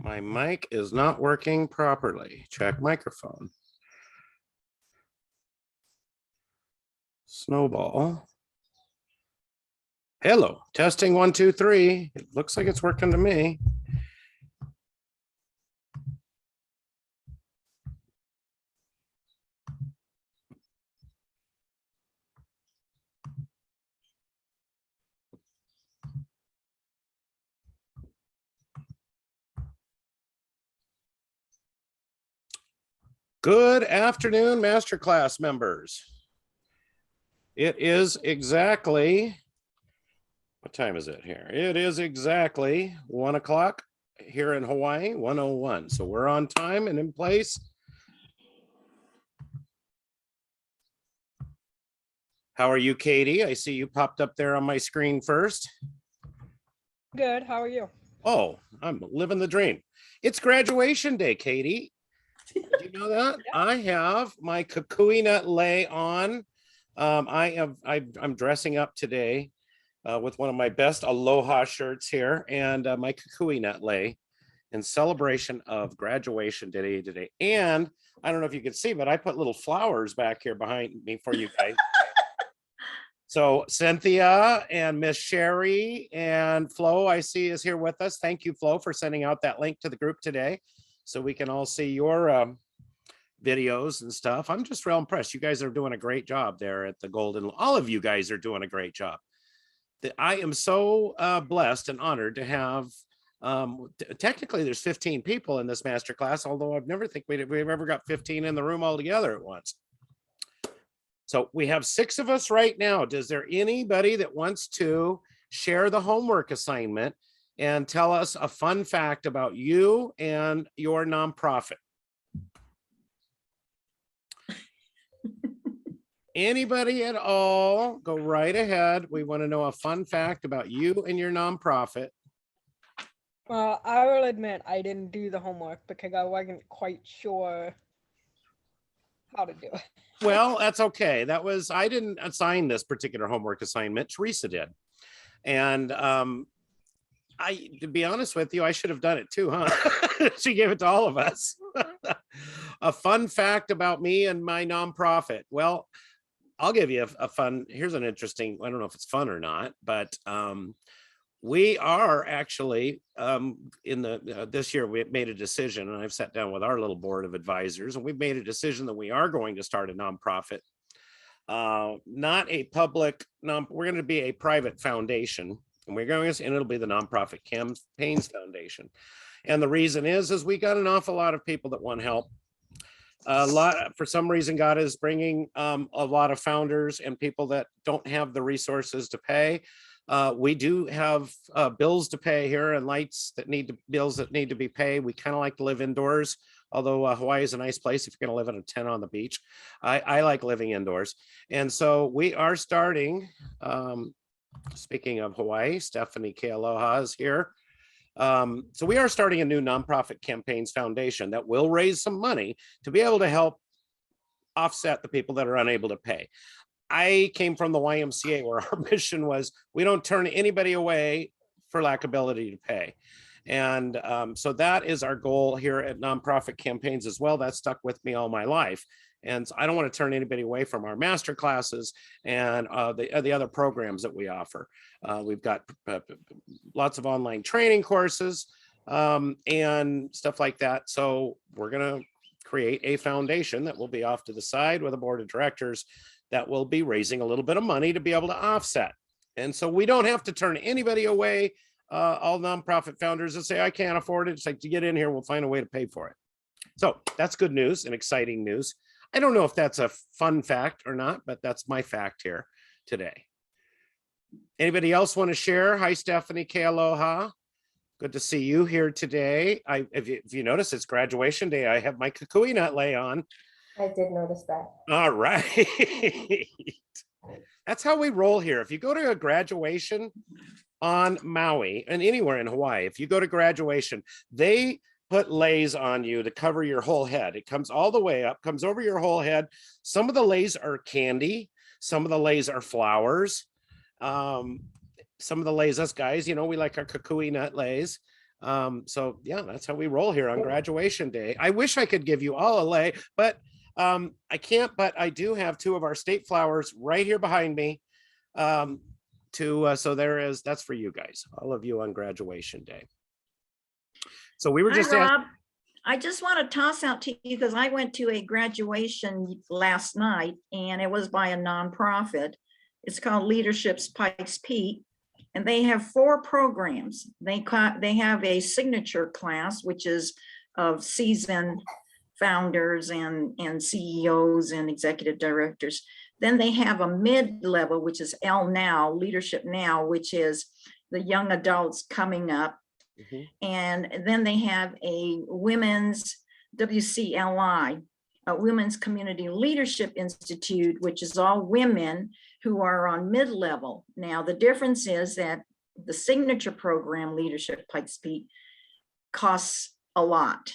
My mic is not working properly. Check microphone. Snowball. Hello, testing 1, 2, 3. It looks like it's working to me. Good afternoon, Masterclass members. It is exactly, what time is it here? It is exactly 1 o'clock here in Hawaii, 1:01. So we're on time and in place. How are you, Katie? I see you popped up there on my screen first. Good. How are you? Oh, I'm living the dream. It's graduation day, Katie. Did you know that? Yeah. I have my kukui nut lei on. I'm dressing up today with one of my best aloha shirts here and my kukui nut lei in celebration of graduation day today. And I don't know if you can see, but I put little flowers back here behind me for you guys. So Cynthia and Miss Sherry and Flo, I see is here with us. Thank you, Flo, for sending out that link to the group today so we can all see your videos and stuff. I'm just real impressed. You guys are doing a great job there at the Golden. All of you guys are doing a great job. I am so blessed and honored to have, technically there's 15 people in this masterclass, although I've never think we've ever got 15 in the room all together at once. So we have 6 of us right now. Is there anybody that wants to share the homework assignment and tell us a fun fact about you and your nonprofit? Anybody at all? Go right ahead. We want to know a fun fact about you and your nonprofit. Well, I will admit I didn't do the homework because I wasn't quite sure how to do it. Well, that's okay. I didn't assign this particular homework assignment. Teresa did. And to be honest with you, I should have done it too, huh? She gave it to all of us. A fun fact about me and my nonprofit. Well, I'll give you a fun, here's an interesting, I don't know if it's fun or not, but we are actually this year we made a decision, and I've sat down with our little board of advisors, and we've made a decision that we are going to start a nonprofit, not a public we're going to be a private foundation, and and it'll be the Nonprofit Campaigns Foundation. And the reason is we got an awful lot of people that want help. For some reason, God is bringing a lot of founders and people that don't have the resources to pay. We do have bills to pay here and bills that need to be paid. We kind of like to live indoors, although Hawaii is a nice place if you're going to live in a tent on the beach. I like living indoors. And so we are starting, speaking of Hawaii, Stephanie Kealoha is here. So we are starting a new Nonprofit Campaigns Foundation that will raise some money to be able to help offset the people that are unable to pay. I came from the YMCA where our mission was, we don't turn anybody away for lack of ability to pay. And so that is our goal here at Nonprofit Campaigns as well. That stuck with me all my life. And so I don't want to turn anybody away from our master classes and the other programs that we offer. We've got lots of online training courses and stuff like that. So we're going to create a foundation that will be off to the side with a board of directors that will be raising a little bit of money to be able to offset. And so we don't have to turn anybody away. All nonprofit founders that say, I can't afford it. It's like, to get in here, we'll find a way to pay for it. So that's good news and exciting news. I don't know if that's a fun fact or not, but that's my fact here today. Anybody else want to share? Hi, Stephanie Kealoha. Good to see you here today. If you notice, it's graduation day. I have my kukui nut lei on. I did notice that. All right. That's how we roll here. If you go to a graduation on Maui and anywhere in Hawaii, if you go to graduation, they put leis on you to cover your whole head. It comes all the way up, comes over your whole head. Some of the leis are candy. Some of the leis are flowers. Some of the leis, us guys, we like our kukui nut leis. So yeah, that's how we roll here on graduation day. I wish I could give you all a lei, but I can't. But I do have two of our state flowers right here behind me. So there is, that's for you guys, all of you on graduation day. So we were Hi, just Rob. I just want to toss out to you because I went to a graduation last night and it was by a nonprofit. It's called Leadership's Pikes Peak, and they have 4 programs. They have a signature class, which is of seasoned founders and CEOs and executive directors. Then they have a mid-level, which is L Now, Leadership Now, which is the young adults coming up. Mhm. And then they have a women's WCLI, a Women's Community Leadership Institute, which is all women who are on mid-level. Now, the difference is that the signature program, Leadership Pikes Peak, costs a lot,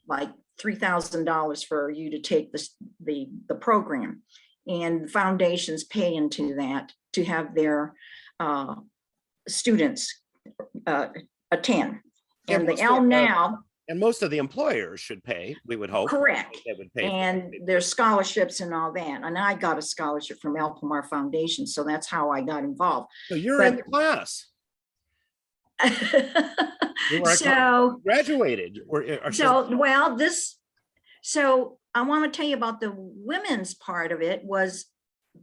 like $3,000 for you to take the program. And foundations pay into that to have their students attend. And the L Now, and most of the employers should pay, we would hope. correct. They would pay. And there's scholarships and all that. And I got a scholarship from El Pomar Foundation, so that's how I got involved. So you're in the class. You So graduated. So I want to tell you about the women's part of it. Was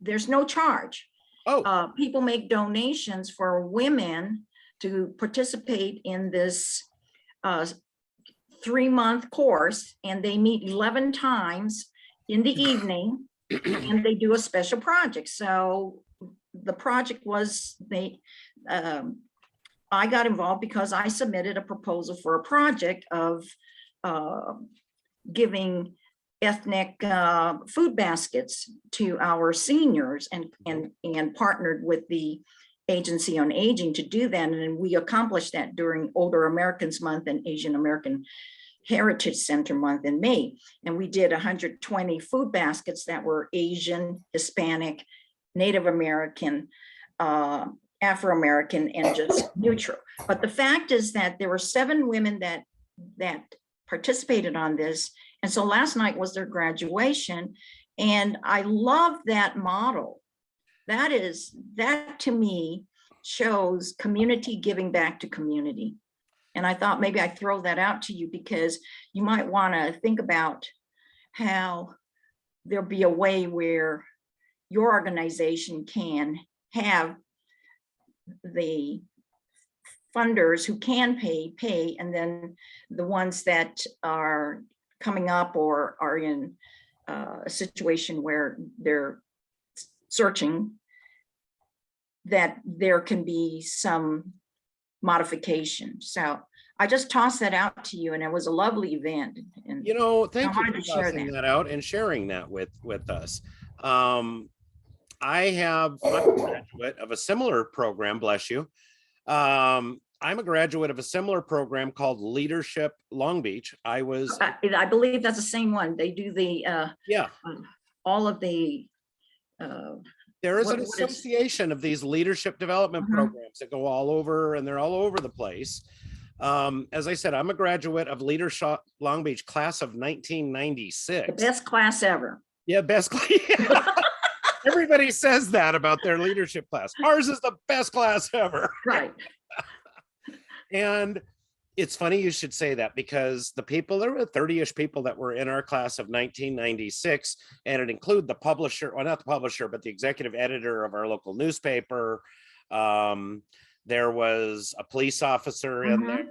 there's no charge. Oh, People make donations for women to participate in this 3-month course, and they meet 11 times in the evening and they do a special project. So the project was I got involved because I submitted a proposal for a project of giving ethnic food baskets to our seniors, and partnered with the Agency on Aging to do that. And we accomplished that during Older Americans Month and Asian American Heritage Center Month in May. And we did 120 food baskets that were Asian, Hispanic, Native American, Afro-American, and just neutral. But the fact is that there were 7 women that participated on this. And so last night was their graduation. And I love that model. That to me shows community giving back to community. And I thought maybe I'd throw that out to you because you might want to think about how there'll be a way where your organization can have the funders who can pay, and then the ones that are coming up or are in a situation where they're searching, that there can be some modification. So I just tossed that out to you, and it was a lovely event. And thank you for tossing that out and sharing that with us. I'm a graduate of a similar program, bless you. I'm a graduate of a similar program called Leadership Long Beach. I believe that's the same one. They do the all of the there is an association of these leadership development programs that go all over, and they're all over the place. As I said, I'm a graduate of Leadership Long Beach, class of 1996. The best class ever. Yeah, best class. Everybody says that about their leadership class. Ours is the best class ever. Right. And it's funny you should say that, because there were 30-ish people that were in our class of 1996, and it included the publisher, well, not the publisher, but the executive editor of our local newspaper. There was a police officer in there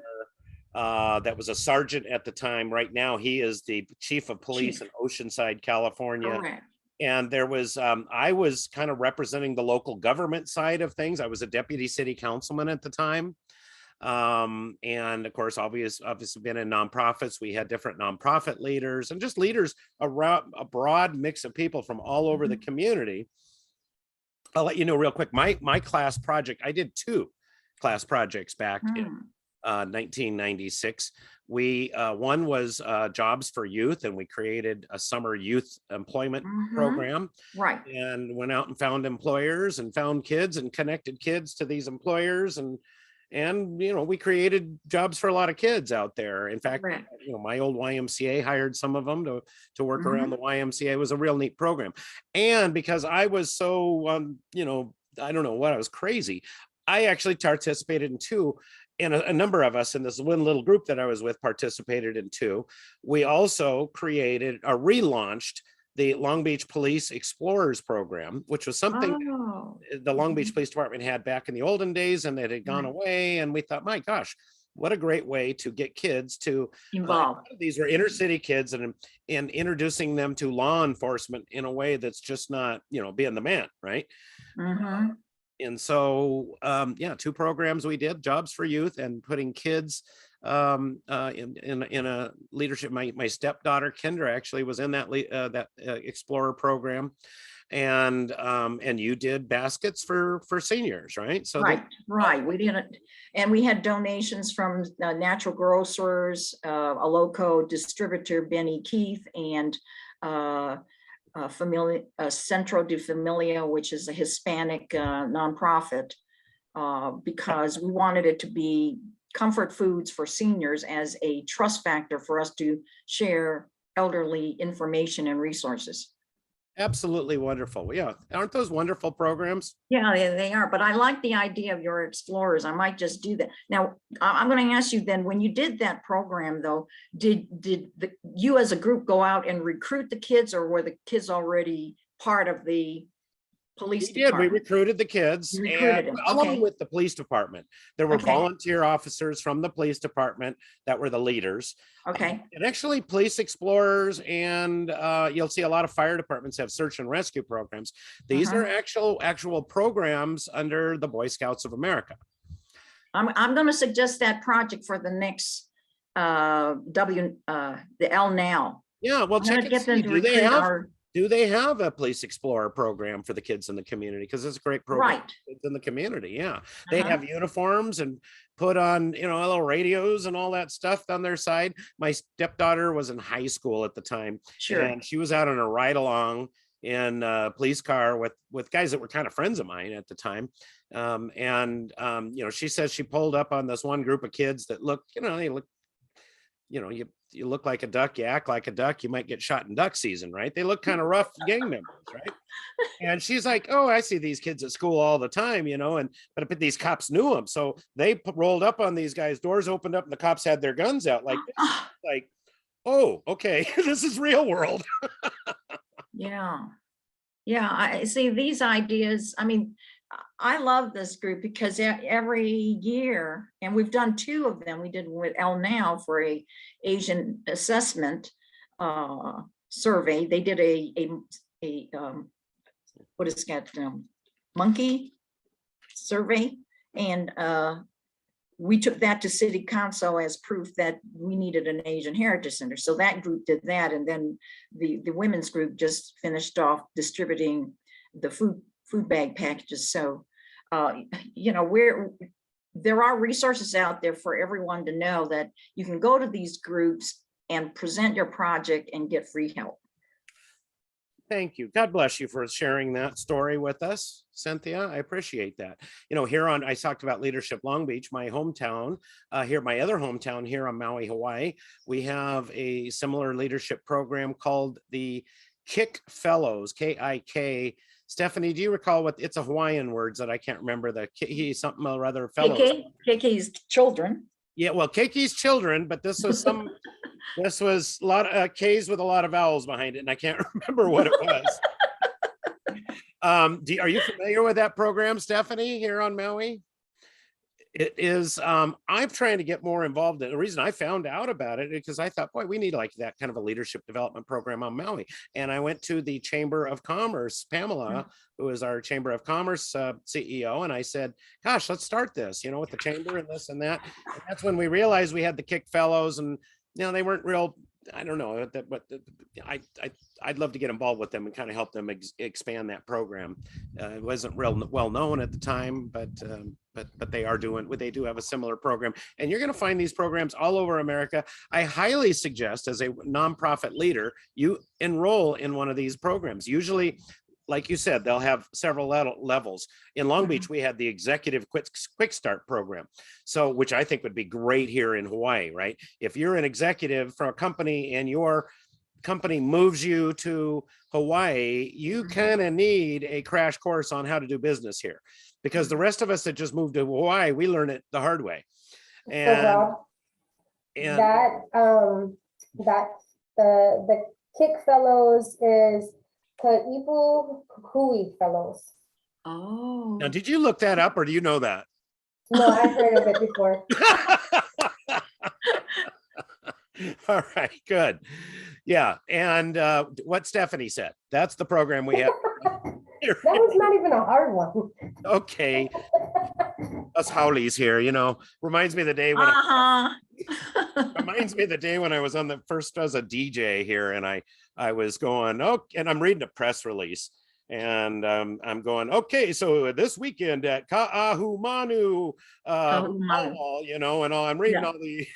that was a sergeant at the time. Right now, he is the chief of police in Oceanside, California. Correct. And there was, I was kind of representing the local government side of things. I was a deputy city councilman at the time. And of course, obviously been in nonprofits. We had different nonprofit leaders and just leaders around, a broad mix of people from all over the community. I'll let you know real quick, my class project, I did 2 class projects back in 1996. One was jobs for youth, and we created a summer youth employment program, right, and went out and found employers and found kids and connected kids to these employers, and And, we created jobs for a lot of kids out there. In fact, Correct. my old YMCA hired some of them to work around Mhm. the YMCA. It was a real neat program. And because I was so, I don't know what, I was crazy. I actually participated in two, and a number of us in this one little group that I was with participated in two. We also created or relaunched the Long Beach Police Explorers program, which was something Oh. the Long Beach Mhm. Police Department had back in the olden days, and it had gone Right. away. And we thought, my gosh, what a great way to get kids to Involved. these were inner city kids, and introducing them to law enforcement in a way that's just not, being the man, right? Mhm. And so, yeah, two programs we did, Jobs for Youth and putting kids in a leadership. My stepdaughter Kendra actually was in that Explorer program, and you did baskets for seniors, right? So Right, right. We didn't, and we had donations from natural grocers, a local distributor, Benny Keith, and Centro de Familia, which is a Hispanic nonprofit, because we wanted it to be comfort foods for seniors as a trust factor for us to share elderly information and resources. absolutely wonderful. Yeah, aren't those wonderful programs? Yeah, they are, but I like the idea of your explorers. I might just do that. Now, I'm going to ask you then, when you did that program though, did you as a group go out and recruit the kids, or were the kids already part of the police We did. We department? recruited the kids, You and recruited them, along okay, with the police department, there were Okay. volunteer officers from the police department that were the leaders. okay, And actually, police explorers, and you'll see a lot of fire departments have search and rescue programs. These are actual programs under the Boy Scouts of America. I'm going to suggest that project for the next the L Now. Yeah, well, I'm gonna check and get them see. to Do they recruit have our, a police explorer program for the kids in the community? Because it's a great program right, for kids in the community. Yeah, they Uh-huh. have uniforms and put on, little radios and all that stuff on their side. My stepdaughter was in high school at the time, Sure, and she was out on a ride along in a police car with guys that were kind of friends of mine at the time. She says she pulled up on this one group of kids that look, they look, you look like a duck, you act like a duck, you might get shot in duck season, right? They look kind of rough gang members, right? And she's like, oh, I see these kids at school all the time, but these cops knew them. So they rolled up on these guys, doors opened up, and the cops had their guns out like, like, oh, okay, this is real world. yeah. Yeah, I see these ideas. I mean, I love this group because every year, and we've done two of them. We did with L Now for a Asian assessment survey. They did a what is that, monkey survey, and we took that to city council as proof that we needed an Asian Heritage Center. So that group did that. And then the women's group just finished off distributing the food bag packages. So, there are resources out there for everyone to know that you can go to these groups and present your project and get free help. Thank you. God bless you for sharing that story with us, Cynthia. I appreciate that. I talked about Leadership Long Beach, my hometown, my other hometown here on Maui, Hawaii. We have a similar leadership program called the KIK Fellows, K-I-K. Stephanie, do you recall it's a Hawaiian words that I can't remember, something or other fellows? KK's children. Yeah, well, Keki's children, but this was a lot of K's with a lot of vowels behind it, and I can't remember what it was. Are you familiar with that program, Stephanie, here on Maui? It is, I'm trying to get more involved in it. The reason I found out about it is because I thought, boy, we need like that kind of a leadership development program on Maui. And I went to the Chamber of Commerce, Pamela, who is our Chamber of Commerce CEO. And I said, gosh, let's start this, with the chamber and this and that. And that's when we realized we had the KIK Fellows, and, they weren't real, I don't know, but I'd love to get involved with them and kind of help them expand that program. It wasn't real well known at the time, but they do have a similar program, and you're going to find these programs all over America. I highly suggest, as a nonprofit leader, you enroll in one of these programs. Usually like you said, they'll have several levels. In Long Beach, we had the executive quick start program. So, which I think would be great here in Hawaii, right? If you're an executive for a company and your company moves you to Hawaii, you kind of need a crash course on how to do business here, because the rest of us that just moved to Hawaii, we learn it the hard way. And, So Rob, and that the Kick Fellows is Ka'ipu Kukui Fellows. Oh. now, did you look that up, or do you know that? No, I've heard of it before. All right, good. Yeah, and what Stephanie said, that's the program we have. That was not even a hard one. Okay, us Howleys here, you know, reminds me of the day when reminds me of the day when I was on the first as a DJ here, and I was going, oh, and I'm reading a press release, and I'm going, okay, so this weekend at Ka'ahumanu, Ka'ahumanu. you know, and all, I'm reading Yeah. all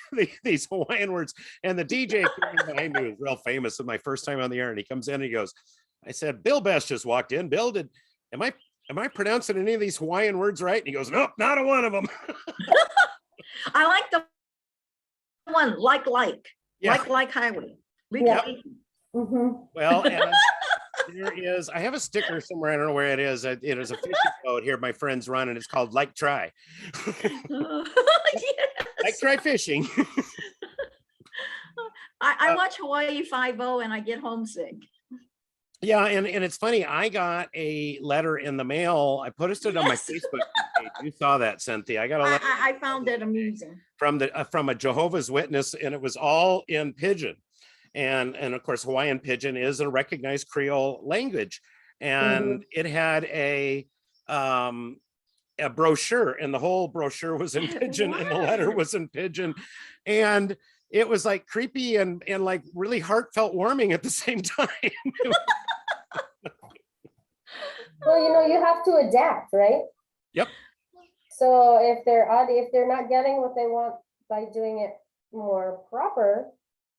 these Hawaiian words, and the DJ behind me was real famous. It was my first time on the air, and he comes in and he goes, I said, Bill Best just walked in. Bill, am I pronouncing any of these Hawaiian words right? And he goes, nope, not a one of them. I like the one, Yeah. like highway. Yeah. Well, and there is, I have a sticker somewhere. I don't know where it is. It is a fishing boat here. My friend's running. It's called Like Try. Like Try fishing. I watch Hawaii 5-0 and I get homesick. Yeah, and it's funny. I got a letter in the mail. I posted it on my Yes. Facebook page. You saw that, Cynthia. I got a letter I found that amusing. from a Jehovah's Witness, and it was all in Pidgin. And of course, Hawaiian Pidgin is a recognized Creole language. And it had a brochure, and the whole brochure was in Pidgin, and the letter was in Pidgin. And it was like creepy and like really heartfelt warming at the same time. Well, you know, you have to adapt, right? Yep. So if they're not getting what they want by doing it more proper,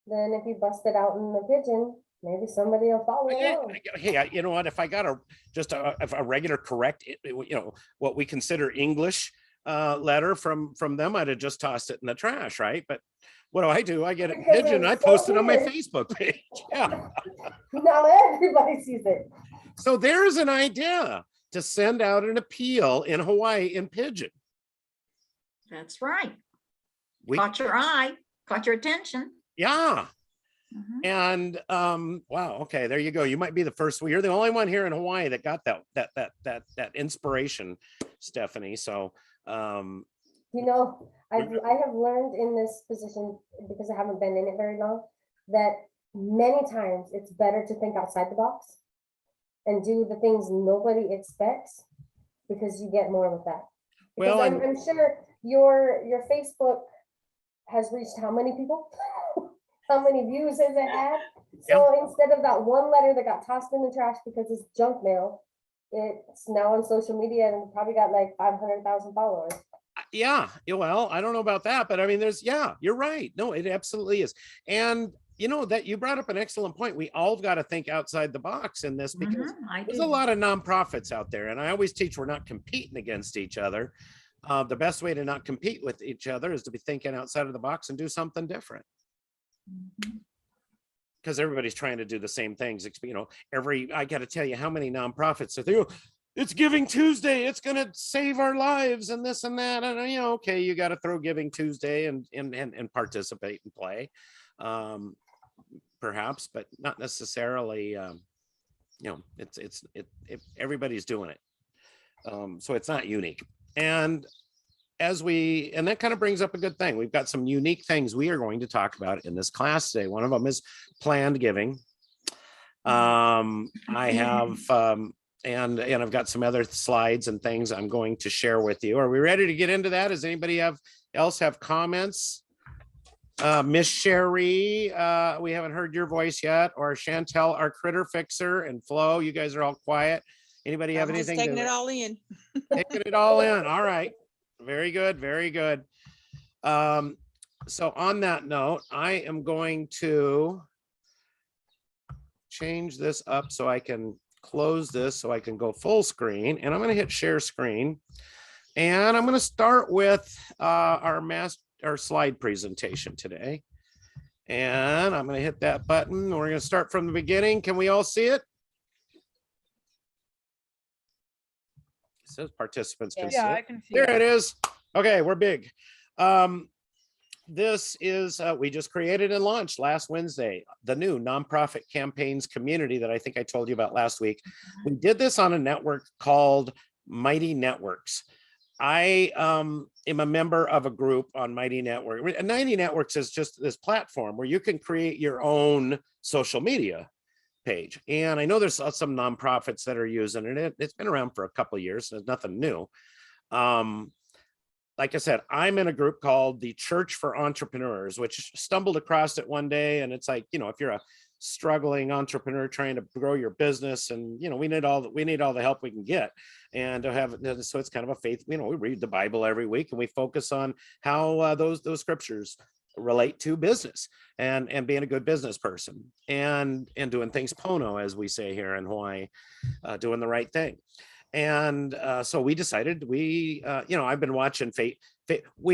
then if you bust it out in the pigeon, maybe somebody will follow along. Hey, you know what? If I got a regular correct, you know, what we consider English letter from them, I'd have just tossed it in the trash, right? But what do? I get it in Because Pidgin. I it's so post it on my weird. Facebook page. Yeah. Now everybody sees it. So there's an idea to send out an appeal in Hawaii in Pidgin. That's right. We, Caught your eye, caught your attention. yeah. Mhm. And wow, okay, there you go. You might be the first. Well, you're the only one here in Hawaii that got that inspiration, Stephanie. So You know, I have learned in this position, because I haven't been in it very long, that many times it's better to think outside the box and do the things nobody expects, because you get more with that. Because Well, I'm sure your Facebook has reached how many people? How many views has it had? So instead of that one letter that got tossed in the trash because it's junk mail, it's now on social media and probably got like 500,000 followers. yeah, well, I don't know about that, but I mean, you're right. No, it absolutely is. And you know that you brought up an excellent point. We all got to think outside the box in this, because I there's do. a lot of nonprofits out there, and I always teach we're not competing against each other. The best way to not compete with each other is to be thinking outside of the box and do something different, Mhm. because everybody's trying to do the same things. You know, I got to tell you how many nonprofits are there. It's Giving Tuesday. It's going to save our lives and this and that. And you know, okay, you got to throw Giving Tuesday and participate and play, perhaps, but not necessarily. You know, everybody's doing it, so it's not unique. And and that kind of brings up a good thing. We've got some unique things we are going to talk about in this class today. One of them is planned giving. I have, and I've got some other slides and things I'm going to share with you. Are we ready to get into that? Does anybody else have comments? Miss Sherry, we haven't heard your voice yet, or Chantel, our critter fixer, and Flo, you guys are all quiet. Anybody have I'm just anything? taking it all in. Taking it all in. All right. Very good. Very good. So on that note, I am going to change this up so I can close this so I can go full screen, and I'm going to hit share screen. And I'm going to start with our slide presentation today. And I'm going to hit that button. We're going to start from the beginning. Can we all see it? It says participants can see Yeah, it. I can see There it. it is. Okay, we're big. This is, we just created and launched last Wednesday, the new nonprofit campaigns community that I think I told you about last week. We did this on a network called Mighty Networks. I am a member of a group on Mighty Network. Mighty Networks is just this platform where you can create your own social media page. And I know there's some nonprofits that are using it. It's been around for a couple of years. So there's nothing new. Like I said, I'm in a group called the Church for Entrepreneurs, which stumbled across it one day. And it's like, if you're a struggling entrepreneur trying to grow your business, and we need all the help we can get, and to have, so it's kind of a faith, we read the Bible every week, and we focus on how those scriptures relate to business and being a good business person and doing things pono, as we say here in Hawaii, doing the right thing. And so we decided I've been watching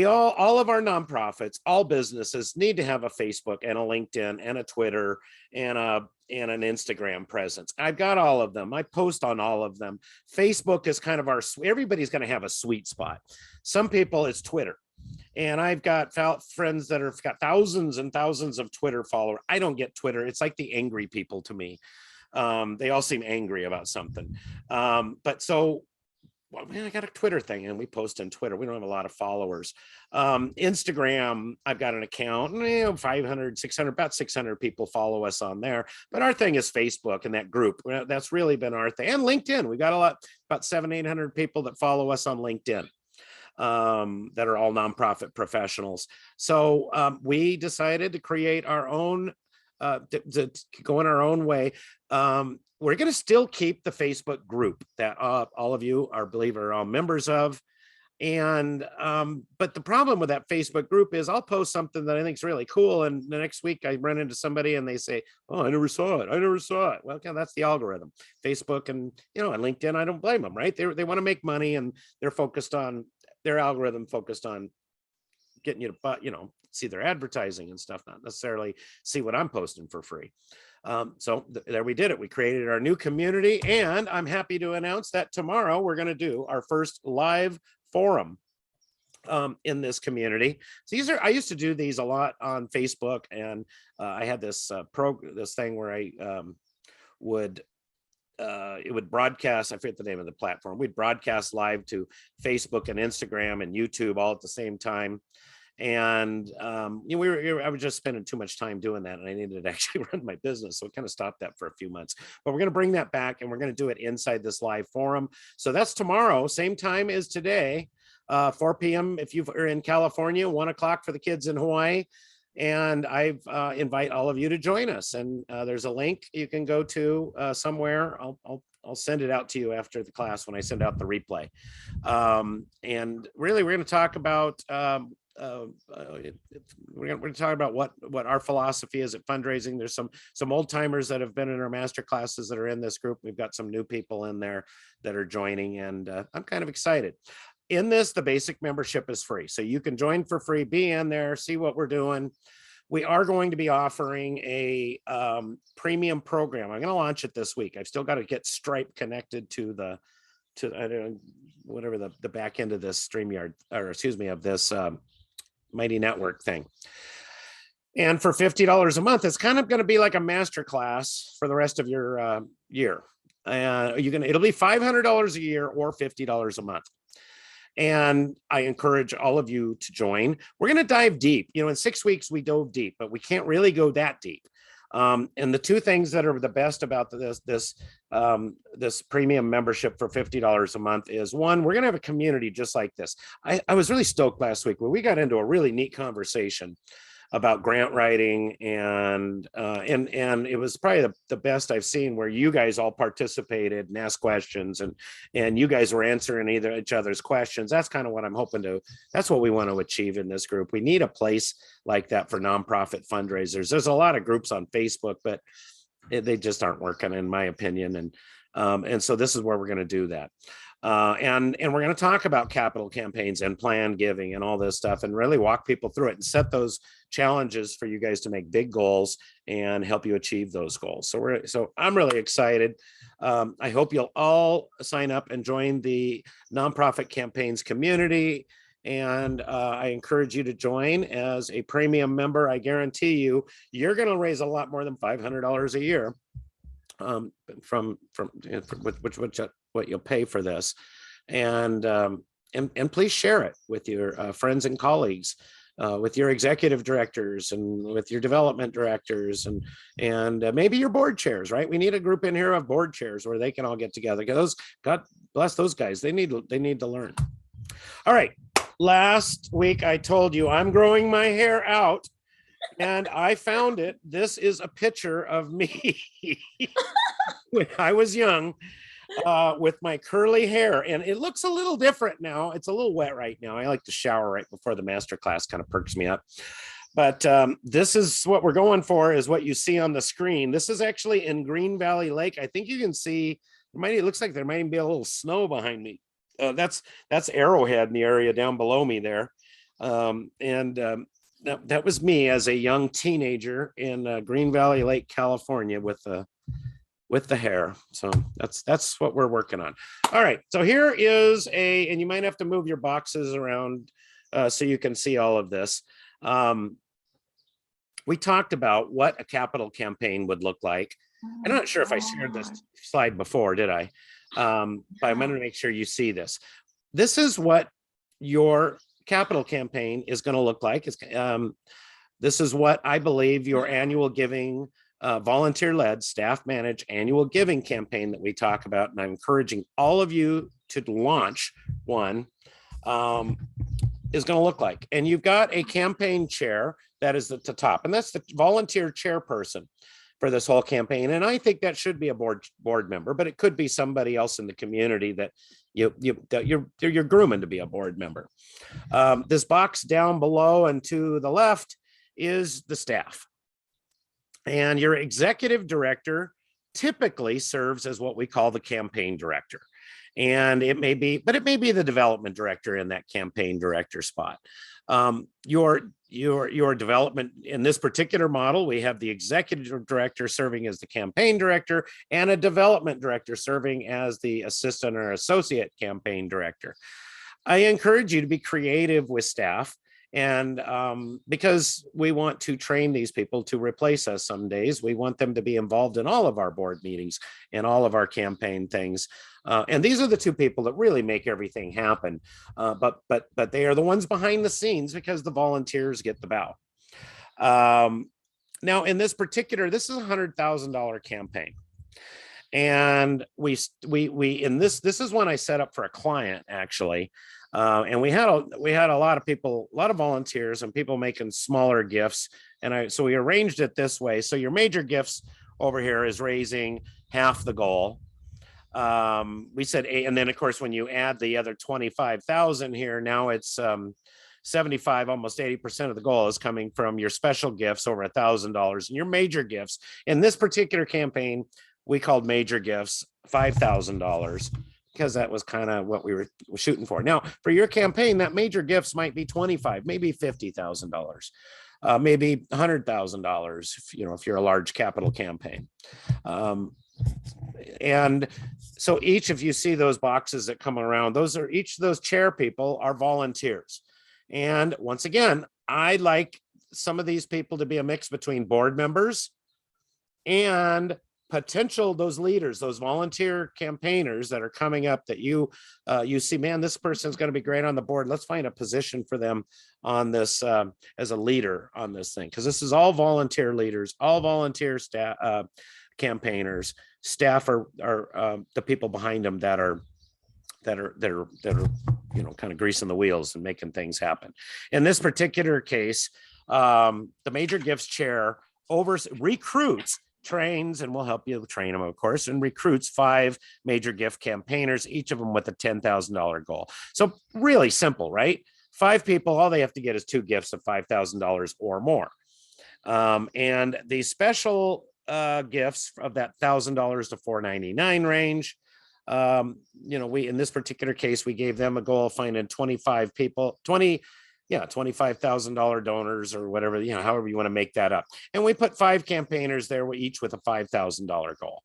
all of our nonprofits, all businesses need to have a Facebook and a LinkedIn and a Twitter and an Instagram presence. I've got all of them. I post on all of them. Facebook is kind of everybody's going to have a sweet spot. Some people, it's Twitter. And I've got friends that have got thousands and thousands of Twitter followers. I don't get Twitter. It's like the angry people to me. They all seem angry about something. I got a Twitter thing, and we post on Twitter. We don't have a lot of followers. Instagram, I've got an account, 500, 600, about 600 people follow us on there. But our thing is Facebook and that group. That's really been our thing. And LinkedIn, we got about 700-800 people that follow us on LinkedIn. That are all nonprofit professionals. So we decided to create our own, to go in our own way. We're going to still keep the Facebook group that all of you are all members of. And but the problem with that Facebook group is I'll post something that I think is really cool, and the next week I run into somebody and they say, "Oh, I never saw it." Well, that's the algorithm. Facebook and and LinkedIn, I don't blame them, right? They want to make money, and they're focused on their algorithm, focused on getting you to see their advertising and stuff, not necessarily see what I'm posting for free. So there we did it. We created our new community, and I'm happy to announce that tomorrow we're going to do our first live forum in this community. So I used to do these a lot on Facebook, and I had this thing where I it would broadcast, I forget the name of the platform. We'd broadcast live to Facebook and Instagram and YouTube all at the same time. And I was just spending too much time doing that, and I needed to actually run my business. So I kind of stopped that for a few months, but we're going to bring that back, and we're going to do it inside this live forum. So that's tomorrow, same time as today, 4 p.m. if you're in California, 1 o'clock for the kids in Hawaii. And I invite all of you to join us. And there's a link you can go to somewhere. I'll send it out to you after the class when I send out the replay. And really, we're going to talk about we're going to talk about what our philosophy is at fundraising. There's some old timers that have been in our master classes that are in this group. We've got some new people in there that are joining, and I'm kind of excited. In this, the basic membership is free, so you can join for free, be in there, see what we're doing. We are going to be offering a premium program. I'm going to launch it this week. I've still got to get Stripe connected to I don't know, whatever the back end of this StreamYard, or excuse me, of this Mighty Network thing. And for $50 a month, it's kind of going to be like a master class for the rest of your year. It'll be $500 a year or $50 a month. And I encourage all of you to join. We're going to dive deep. In 6 weeks, we dove deep, but we can't really go that deep. And the two things that are the best about this premium membership for $50 a month is, one, we're going to have a community just like this. I was really stoked last week where we got into a really neat conversation about grant writing, and it was probably the best I've seen, where you guys all participated and asked questions, and you guys were answering each other's questions. That's kind of what I'm hoping to, that's what we want to achieve in this group. We need a place like that for nonprofit fundraisers. There's a lot of groups on Facebook, but they just aren't working, in my opinion. And And so this is where we're going to do that. And we're going to talk about capital campaigns and planned giving and all this stuff, and really walk people through it and set those challenges for you guys to make big goals and help you achieve those goals. So I'm really excited. I hope you'll all sign up and join the nonprofit campaigns community. And I encourage you to join as a premium member. I guarantee you, you're going to raise a lot more than $500 a year from what you'll pay for this. And please share it with your friends and colleagues, with your executive directors and with your development directors and maybe your board chairs, right? We need a group in here of board chairs where they can all get together. Because God bless those guys. They need to learn. All right. Last week I told you I'm growing my hair out, and I found it. This is a picture of me when I was young, with my curly hair, and it looks a little different now. It's a little wet right now. I like to shower right before the master class, kind of perks me up. But this is what we're going for, is what you see on the screen. This is actually in Green Valley Lake. I think you can see, it looks like there might even be a little snow behind me. That's Arrowhead in the area down below me there. That was me as a young teenager in Green Valley Lake, California, with the hair. So that's what we're working on. All right. So here is and you might have to move your boxes around so you can see all of this. We talked about what a capital campaign would look like. I'm not sure if I shared this slide before, did I? But I'm going to make sure you see this. This is what your capital campaign is going to look like. This is what I believe your annual giving, volunteer-led, staff-managed annual giving campaign that we talk about, and I'm encouraging all of you to launch one, is going to look like. And you've got a campaign chair that is at the top, and that's the volunteer chairperson for this whole campaign. And I think that should be a board member, but it could be somebody else in the community that you're grooming to be a board member. This box down below and to the left is the staff. And your executive director typically serves as what we call the campaign director. And it may be the development director in that campaign director spot. Your development in this particular model, we have the executive director serving as the campaign director and a development director serving as the assistant or associate campaign director. I encourage you to be creative with staff, and because we want to train these people to replace us some days. We want them to be involved in all of our board meetings and all of our campaign things. And these are the two people that really make everything happen. But they are the ones behind the scenes because the volunteers get the bow. Now, in this particular, this is a $100,000 campaign. And we this is one I set up for a client, actually. And we had a lot of people, a lot of volunteers and people making smaller gifts. And so we arranged it this way. So your major gifts over here is raising half the goal. We said, and then of course, when you add the other 25,000 here, now it's 75, almost 80% of the goal is coming from your special gifts over $1,000, and your major gifts. In this particular campaign, we called major gifts $5,000 because that was kind of what we were shooting for. Now, for your campaign, that major gifts might be $25,000, maybe $50,000, maybe $100,000 if you're a large capital campaign. And so each of you see those boxes that come around, each of those chair people are volunteers. And once again, I like some of these people to be a mix between board members and potential, those leaders, those volunteer campaigners that are coming up that you see, man, this person's going to be great on the board. Let's find a position for them on this as a leader on this thing. Because this is all volunteer leaders, all volunteer staff, campaigners. Staff are the people behind them that are kind of greasing the wheels and making things happen. In this particular case, the major gifts chair recruits, trains, and we'll help you train them, of course, and recruits 5 major gift campaigners, each of them with a $10,000 goal. So really simple, right? 5 people, all they have to get is 2 gifts of $5,000 or more. And the special gifts of that $1,000 to $499 range. We, in this particular case, we gave them a goal of finding 25 people, $25,000 donors or whatever, however you want to make that up. And we put 5 campaigners there, each with a $5,000 goal.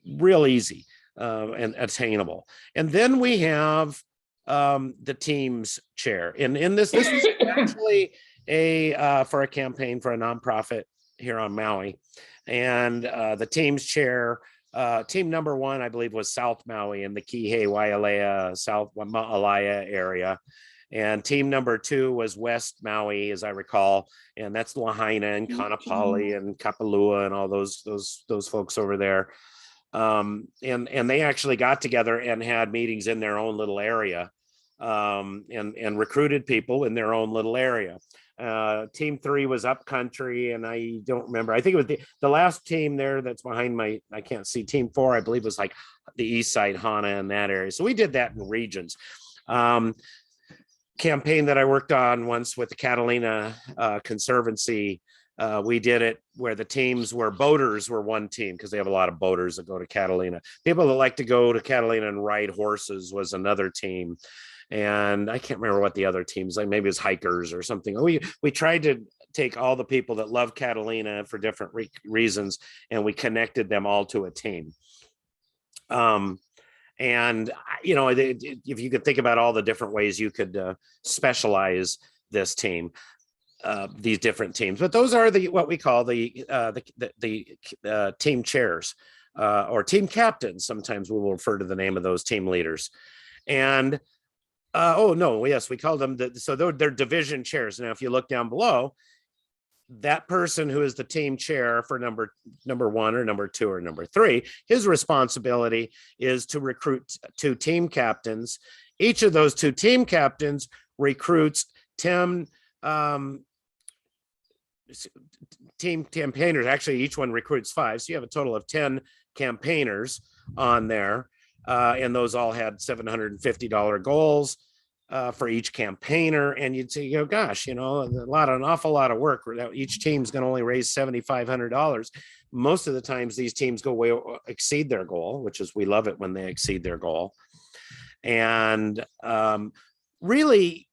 Real easy and attainable. And then we have the team's chair. And in this was actually for a campaign for a nonprofit here on Maui. And the team's chair, team number 1, I believe, was South Maui in the Kihei, Wailea, South Ma'alaya area. And team number 2 was West Maui, as I recall, and that's Lahaina and Kaanapali and Kapalua and all those folks over there. And they actually got together and had meetings in their own little area, and recruited people in their own little area. Team 3 was upcountry, and I don't remember. I think it was the last team there that's behind I can't see. Team 4, I believe, was like the east side, Hana, in that area. So we did that in regions. Campaign that I worked on once with the Catalina Conservancy. We did it where the teams were boaters were one team, because they have a lot of boaters that go to Catalina. People that like to go to Catalina and ride horses was another team. And I can't remember what the other teams, like maybe it was hikers or something. We tried to take all the people that love Catalina for different reasons, and we connected them all to a team. And if you could think about all the different ways you could specialize this team, these different teams, but those are what we call the team chairs, or team captains. Sometimes we will refer to the name of those team leaders. And we call them they're division chairs. Now, if you look down below, that person who is the team chair for number 1 or number 2 or number 3, his responsibility is to recruit 2 team captains. Each of those 2 team captains recruits 10 team campaigners. Actually, each one recruits 5. So you have a total of 10 campaigners on there. And those all had $750 goals for each campaigner. And you'd say, gosh, an awful lot of work. Each team's going to only raise $7,500. Most of the times these teams exceed their goal, which is, we love it when they exceed their goal. And really,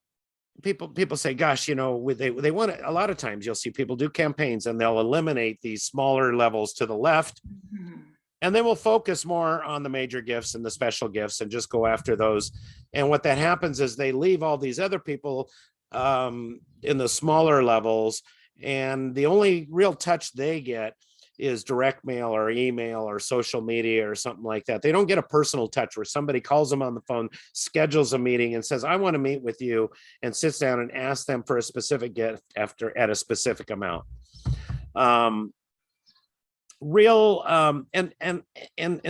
people say, gosh, they want to, a lot of times you'll see people do campaigns and they'll eliminate these smaller levels to the left. And then we'll focus more on the major gifts and the special gifts and just go after those. And what that happens is they leave all these other people in the smaller levels. And the only real touch they get is direct mail or email or social media or something like that. They don't get a personal touch where somebody calls them on the phone, schedules a meeting and says, I want to meet with you, and sits down and asks them for a specific gift at a specific amount. And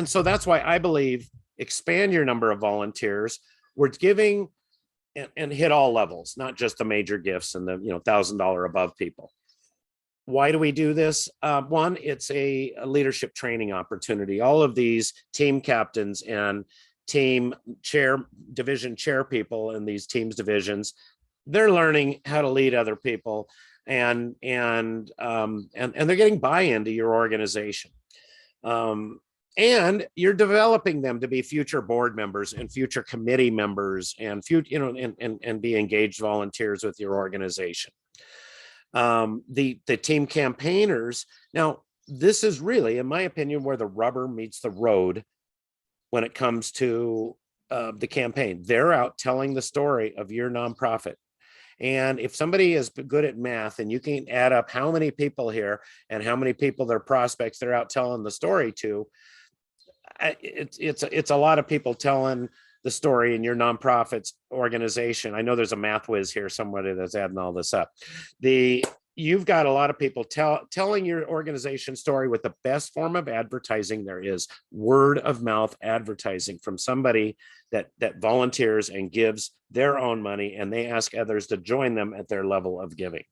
so that's why I believe expand your number of volunteers. We're giving and hit all levels, not just the major gifts and the $1,000 above people. Why do we do this? One, it's a leadership training opportunity. All of these team captains and team division chair people in these teams divisions, they're learning how to lead other people. And they're getting buy-in to your organization. And you're developing them to be future board members and future committee members and and be engaged volunteers with your organization. The team campaigners. Now, this is really, in my opinion, where the rubber meets the road when it comes to the campaign. They're out telling the story of your nonprofit. And if somebody is good at math and you can add up how many people here and how many people their prospects they're out telling the story to, it's a lot of people telling the story in your nonprofit's organization. I know there's a math whiz here, somebody that's adding all this up. You've got a lot of people telling your organization story with the best form of advertising there is, word of mouth advertising from somebody that volunteers and gives their own money, and they ask others to join them at their level of giving.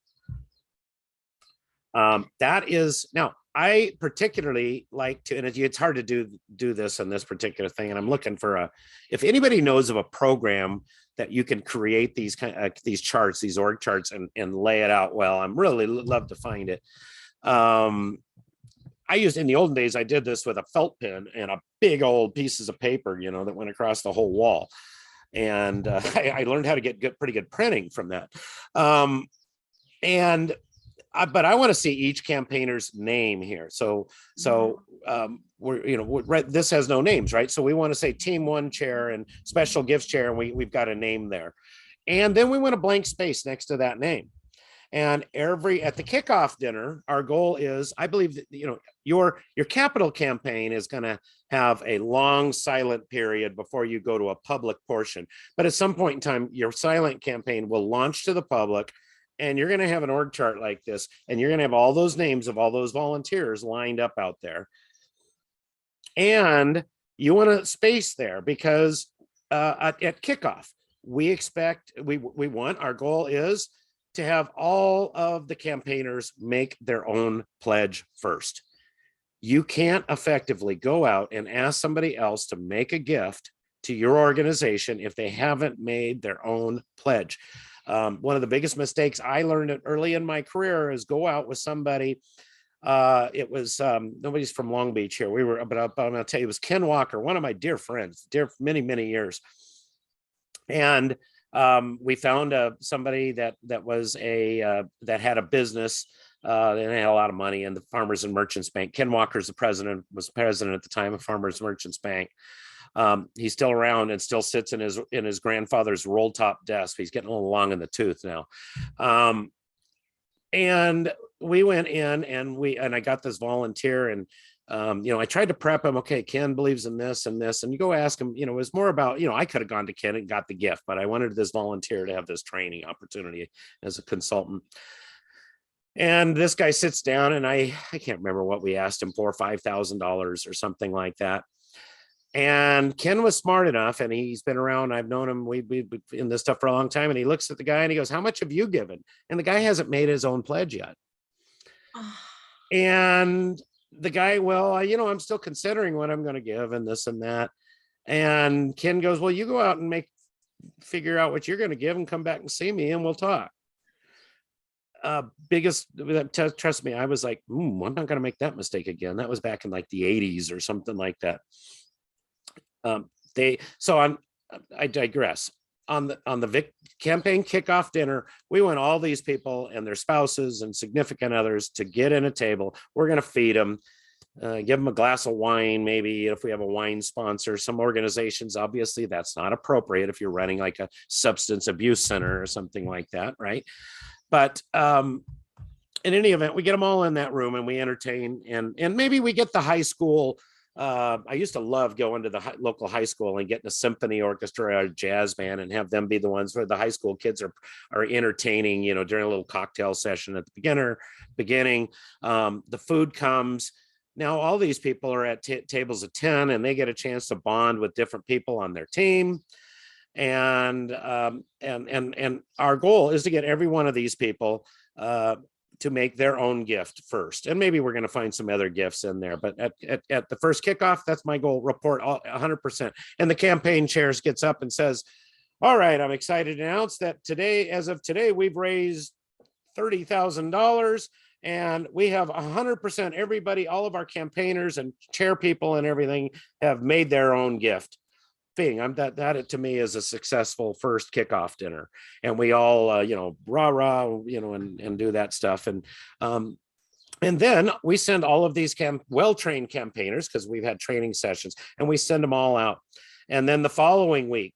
That is, now I particularly like to, and it's hard to do this on this particular thing, and I'm looking for if anybody knows of a program that you can create these charts, these org charts, and lay it out well, I'm really love to find it. I used, in the olden days, I did this with a felt pen and a big old pieces of paper, that went across the whole wall. And I learned how to get pretty good printing from that. But I want to see each campaigner's name here. So this has no names, right? So we want to say team 1 chair and special gifts chair, and we've got a name there. And then we want a blank space next to that name. And at the kickoff dinner, our goal is, I believe that, your capital campaign is going to have a long silent period before you go to a public portion. But at some point in time, your silent campaign will launch to the public, and you're going to have an org chart like this, and you're going to have all those names of all those volunteers lined up out there. And you want a space there because at kickoff, our goal is to have all of the campaigners make their own pledge first. You can't effectively go out and ask somebody else to make a gift to your organization if they haven't made their own pledge. One of the biggest mistakes I learned early in my career is go out with somebody. It was nobody's from Long Beach here. But I'm going to tell you, it was Ken Walker, one of my dear friends, dear for many, many years. And we found somebody that had a business and had a lot of money in the Farmers and Merchants Bank. Ken Walker's was president at the time of Farmers and Merchants Bank. He's still around and still sits in his grandfather's roll top desk. He's getting a little long in the tooth now. And we went in and I got this volunteer, and I tried to prep him. Okay, Ken believes in this and this, and you go ask him. It was more about, I could have gone to Ken and got the gift, but I wanted this volunteer to have this training opportunity as a consultant. And this guy sits down, and I can't remember what we asked him for, $5,000 or something like that. And Ken was smart enough, and he's been around. I've known him. We've been in this stuff for a long time. And he looks at the guy and he goes, "How much have you given?" And the guy hasn't made his own pledge yet. And the guy, "Well, I'm still considering what I'm going to give and this and that." And Ken goes, "Well, you go out and figure out what you're going to give and come back and see me and we'll talk." Trust me, I was like, I'm not going to make that mistake again. That was back in like the 80s or something like that. I digress. On the campaign kickoff dinner, we want all these people and their spouses and significant others to get in a table. We're going to feed them, give them a glass of wine, maybe if we have a wine sponsor. Some organizations, obviously, that's not appropriate if you're running like a substance abuse center or something like that, right? But in any event, we get them all in that room and we entertain, and maybe we get the high school. I used to love going to the local high school and getting a symphony orchestra or a jazz band and have them be the ones where the high school kids are entertaining, during a little cocktail session at the beginning. The food comes. Now all these people are at tables of 10, and they get a chance to bond with different people on their team. And our goal is to get every one of these people to make their own gift first. And maybe we're going to find some other gifts in there, but at the first kickoff, that's my goal. Report 100%. And the campaign chair gets up and says, "All right, I'm excited to announce that as of today, we've raised $30,000 and we have 100%, everybody, all of our campaigners and chair people and everything have made their own gift." That to me is a successful first kickoff dinner, and we all rah and do that stuff, and then we send all of these well-trained campaigners, because we've had training sessions, and we send them all out. And then the following week,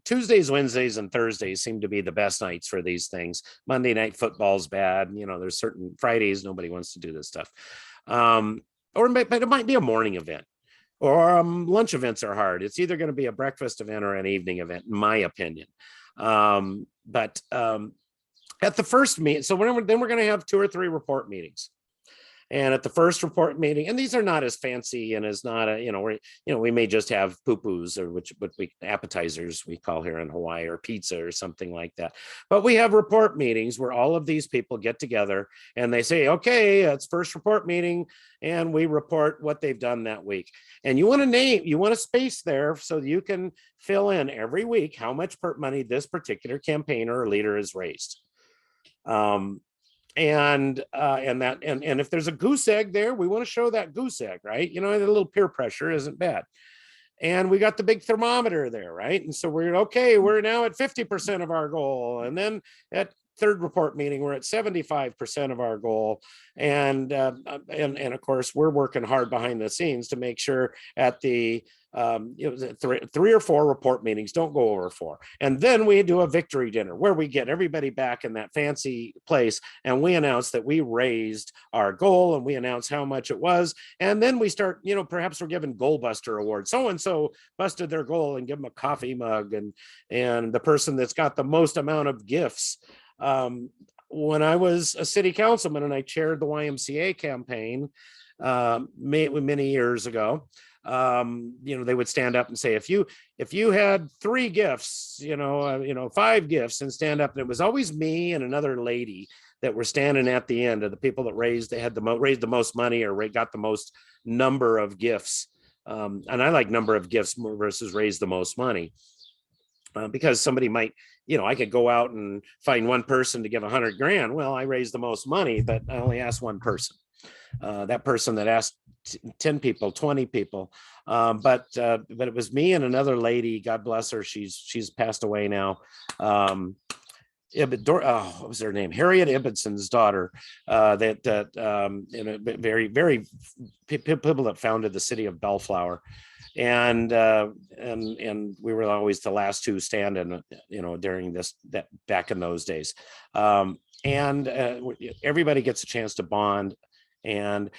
Tuesdays, Wednesdays, and Thursdays seem to be the best nights for these things. Monday night football's bad. There's certain Fridays nobody wants to do this stuff, but it might be a morning event. Or lunch events are hard. It's either going to be a breakfast event or an evening event, in my opinion. But at the first meeting, so then we're going to have 2 or 3 report meetings. And at the first report meeting, and these are not as fancy and as not we may just have poo-poos, or what we appetizers we call here in Hawaii, or pizza or something like that. But we have report meetings where all of these people get together and they say, "Okay, it's first report meeting," and we report what they've done that week. And you want a space there so you can fill in every week how much money this particular campaigner or leader has raised. and if there's a goose egg there, we want to show that goose egg, right? You know, a little peer pressure isn't bad. And we got the big thermometer there, right? And so we're okay, we're now at 50% of our goal. And then at third report meeting, we're at 75% of our goal. And of course, we're working hard behind the scenes to make sure at the three or four report meetings don't go over 4. And then we do a victory dinner where we get everybody back in that fancy place and we announce that we raised our goal and we announce how much it was. And then we start, you know, perhaps we're giving goal buster awards. So and so busted their goal, and give them a coffee mug, and the person that's got the most amount of gifts. When I was a city councilman and I chaired the YMCA campaign many years ago, you know, they would stand up and say, if you had 3 gifts, you know, 5 gifts, and stand up. And it was always me and another lady that were standing at the end of the people that raised the most money or got the most number of gifts. And I like number of gifts versus raise the most money, because somebody might, you know, I could go out and find one person to give 100 grand. Well, I raised the most money, but I only asked one person. That person that asked 10 people, 20 people. But it was me and another lady, God bless her. She's passed away now. What was her name? Harriet Ibbidson's daughter, very, very people that founded the city of Bellflower. And we were always the last 2 standing, you know, during that back in those days. Everybody gets a chance to bond. And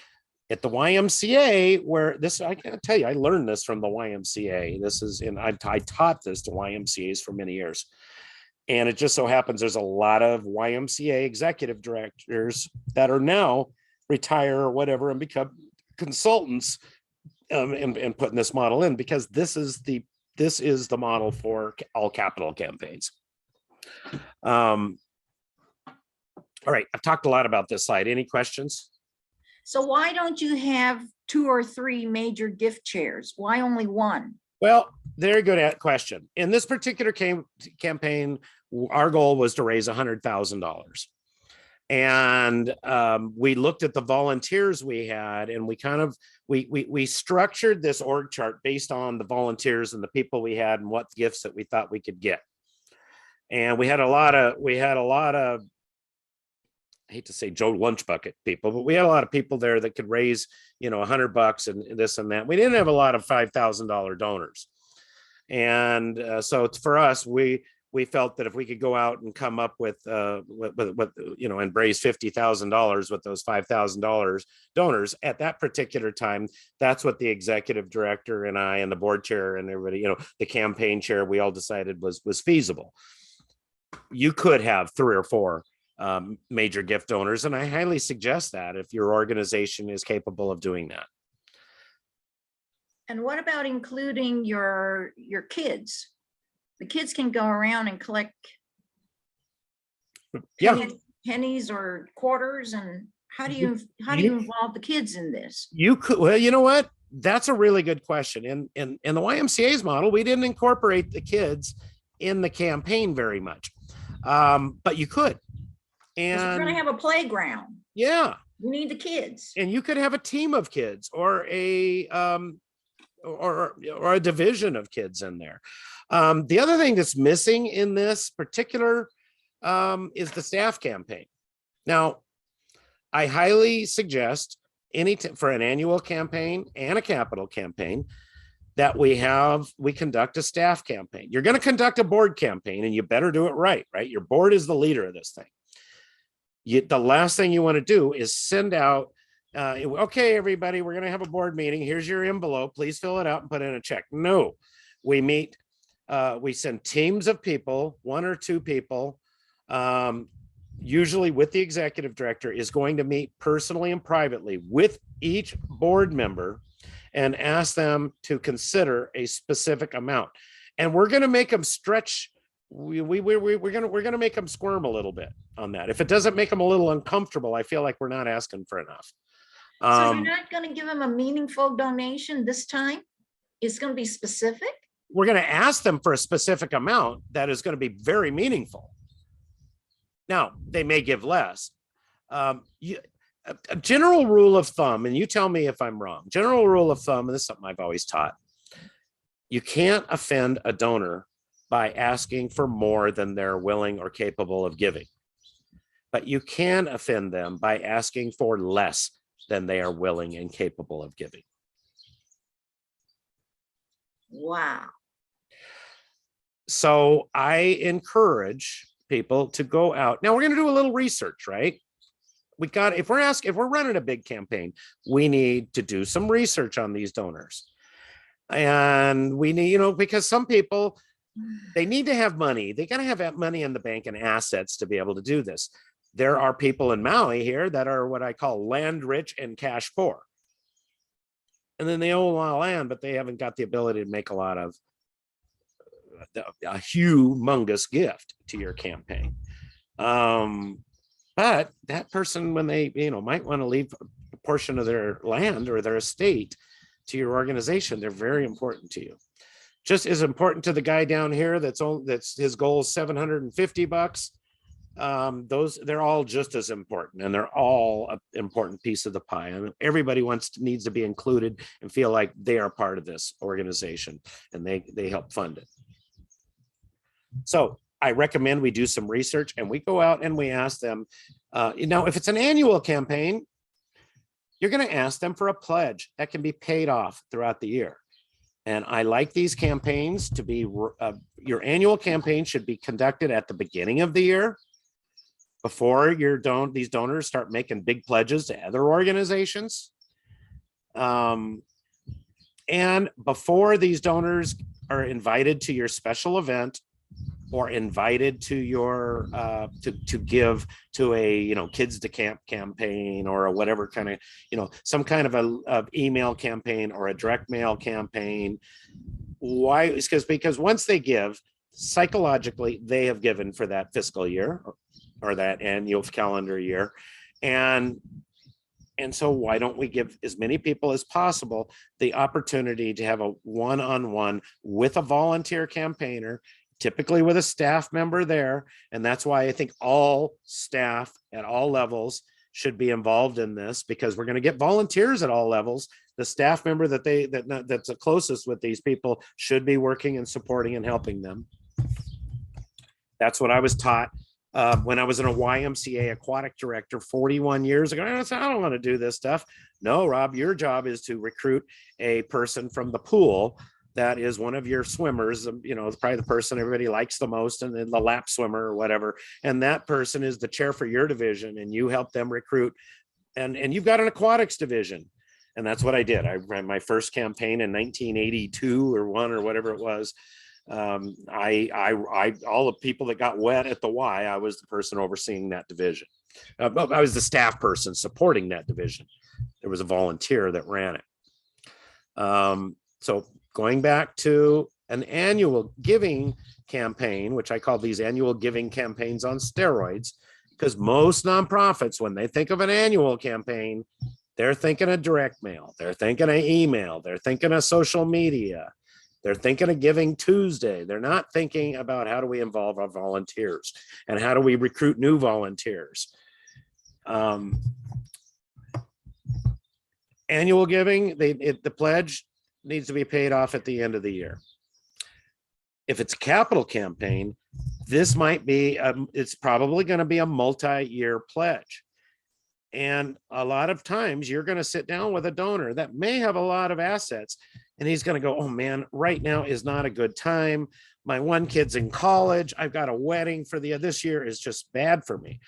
at the YMCA, where I can't tell you, I learned this from the YMCA. I taught this to YMCAs for many years. And it just so happens there's a lot of YMCA executive directors that are now retire or whatever and become consultants, and putting this model in, because this is the model for all capital campaigns. All right, I've talked a lot about this slide. Any questions? So why don't you have 2 or 3 major gift chairs? Why only 1? Well, very good question. In this particular campaign, our goal was to raise $100,000. And we looked at the volunteers we had, and we structured this org chart based on the volunteers and the people we had and what gifts that we thought we could get. And we had a lot of, I hate to say Joe Lunch Bucket people, but we had a lot of people there that could raise, you know, $100 and this and that. We didn't have a lot of $5,000 donors. And so for us, we felt that if we could go out and come up with you know, and raise $50,000 with those $5,000 donors at that particular time, that's what the executive director and I and the board chair and everybody, you know, the campaign chair, we all decided was feasible. You could have 3 or 4 major gift donors, and I highly suggest that if your organization is capable of doing that. And what about including your kids? The kids can go around and collect pennies or quarters. And how do you involve the kids in this? You could, well, you know what? That's a really good question. In the YMCA's model, we didn't incorporate the kids in the campaign very much, but you could. And we're going to have a playground. Yeah, you need the kids, and you could have a team of kids or a division of kids in there. The other thing that's missing in this particular is the staff campaign. Now, I highly suggest for an annual campaign and a capital campaign that we conduct a staff campaign. You're going to conduct a board campaign, and you better do it right? Your board is the leader of this thing. The last thing you want to do is send out, okay, everybody, we're going to have a board meeting. Here's your envelope. Please fill it out and put in a check. No, we meet. We send teams of people, 1 or 2 people, usually with the executive director, is going to meet personally and privately with each board member and ask them to consider a specific amount. And we're going to make them stretch. We're going to make them squirm a little bit on that. If it doesn't make them a little uncomfortable, I feel like we're not asking for enough. So you're not going to give them a meaningful donation this time? It's going to be specific? We're going to ask them for a specific amount that is going to be very meaningful. Now, they may give less, A general rule of thumb, and you tell me if I'm wrong. General rule of thumb, and this is something I've always taught. You can't offend a donor by asking for more than they're willing or capable of giving. But you can offend them by asking for less than they are willing and capable of giving. Wow. So I encourage people to go out. Now we're going to do a little research, right? If we're running a big campaign, we need to do some research on these donors. And we need, because some people, they need to have money. They got to have money in the bank and assets to be able to do this. There are people in Maui here that are what I call land rich and cash poor. And then they own a lot of land, but they haven't got the ability to make a humongous gift to your campaign. But that person, when they, might want to leave a portion of their land or their estate to your organization, they're very important to you. Just as important to the guy down here that's his goal is $750. They're all just as important, and they're all an important piece of the pie. I mean, everybody needs to be included and feel like they are part of this organization, and they help fund it. So I recommend we do some research and we go out and we ask them, if it's an annual campaign, you're going to ask them for a pledge that can be paid off throughout the year. And I like these campaigns to be, your annual campaign should be conducted at the beginning of the year before these donors start making big pledges to other organizations. And before these donors are invited to your special event, or invited to your to give to a kids to camp campaign, or a whatever kind of some kind of a email campaign or a direct mail campaign. Why? It's because once they give, psychologically they have given for that fiscal year or that annual calendar year, and so why don't we give as many people as possible the opportunity to have a one-on-one with a volunteer campaigner, typically with a staff member there. And that's why I think all staff at all levels should be involved in this, because we're going to get volunteers at all levels. The staff member that's the closest with these people should be working and supporting and helping them. That's what I was taught when I was in a YMCA aquatic director 41 years ago. I said, I don't want to do this stuff. No, Rob, your job is to recruit a person from the pool that is one of your swimmers, probably the person everybody likes the most, and then the lap swimmer or whatever. And that person is the chair for your division, and you help them recruit. And you've got an aquatics division. And that's what I did. I ran my first campaign in 1982 or one or whatever it was. All the people that got wet at the Y, I was the person overseeing that division. I was the staff person supporting that division. There was a volunteer that ran it. So going back to an annual giving campaign, which I call these annual giving campaigns on steroids, because most nonprofits, when they think of an annual campaign, they're thinking of direct mail, they're thinking of email, they're thinking of social media, they're thinking of Giving Tuesday. They're not thinking about how do we involve our volunteers and how do we recruit new volunteers. Annual giving, the pledge needs to be paid off at the end of the year. If it's a capital campaign, this might be, it's probably going to be a multi-year pledge. And a lot of times you're going to sit down with a donor that may have a lot of assets, and he's going to go, oh man, right now is not a good time. My one kid's in college. I've got a wedding this year is just bad for me.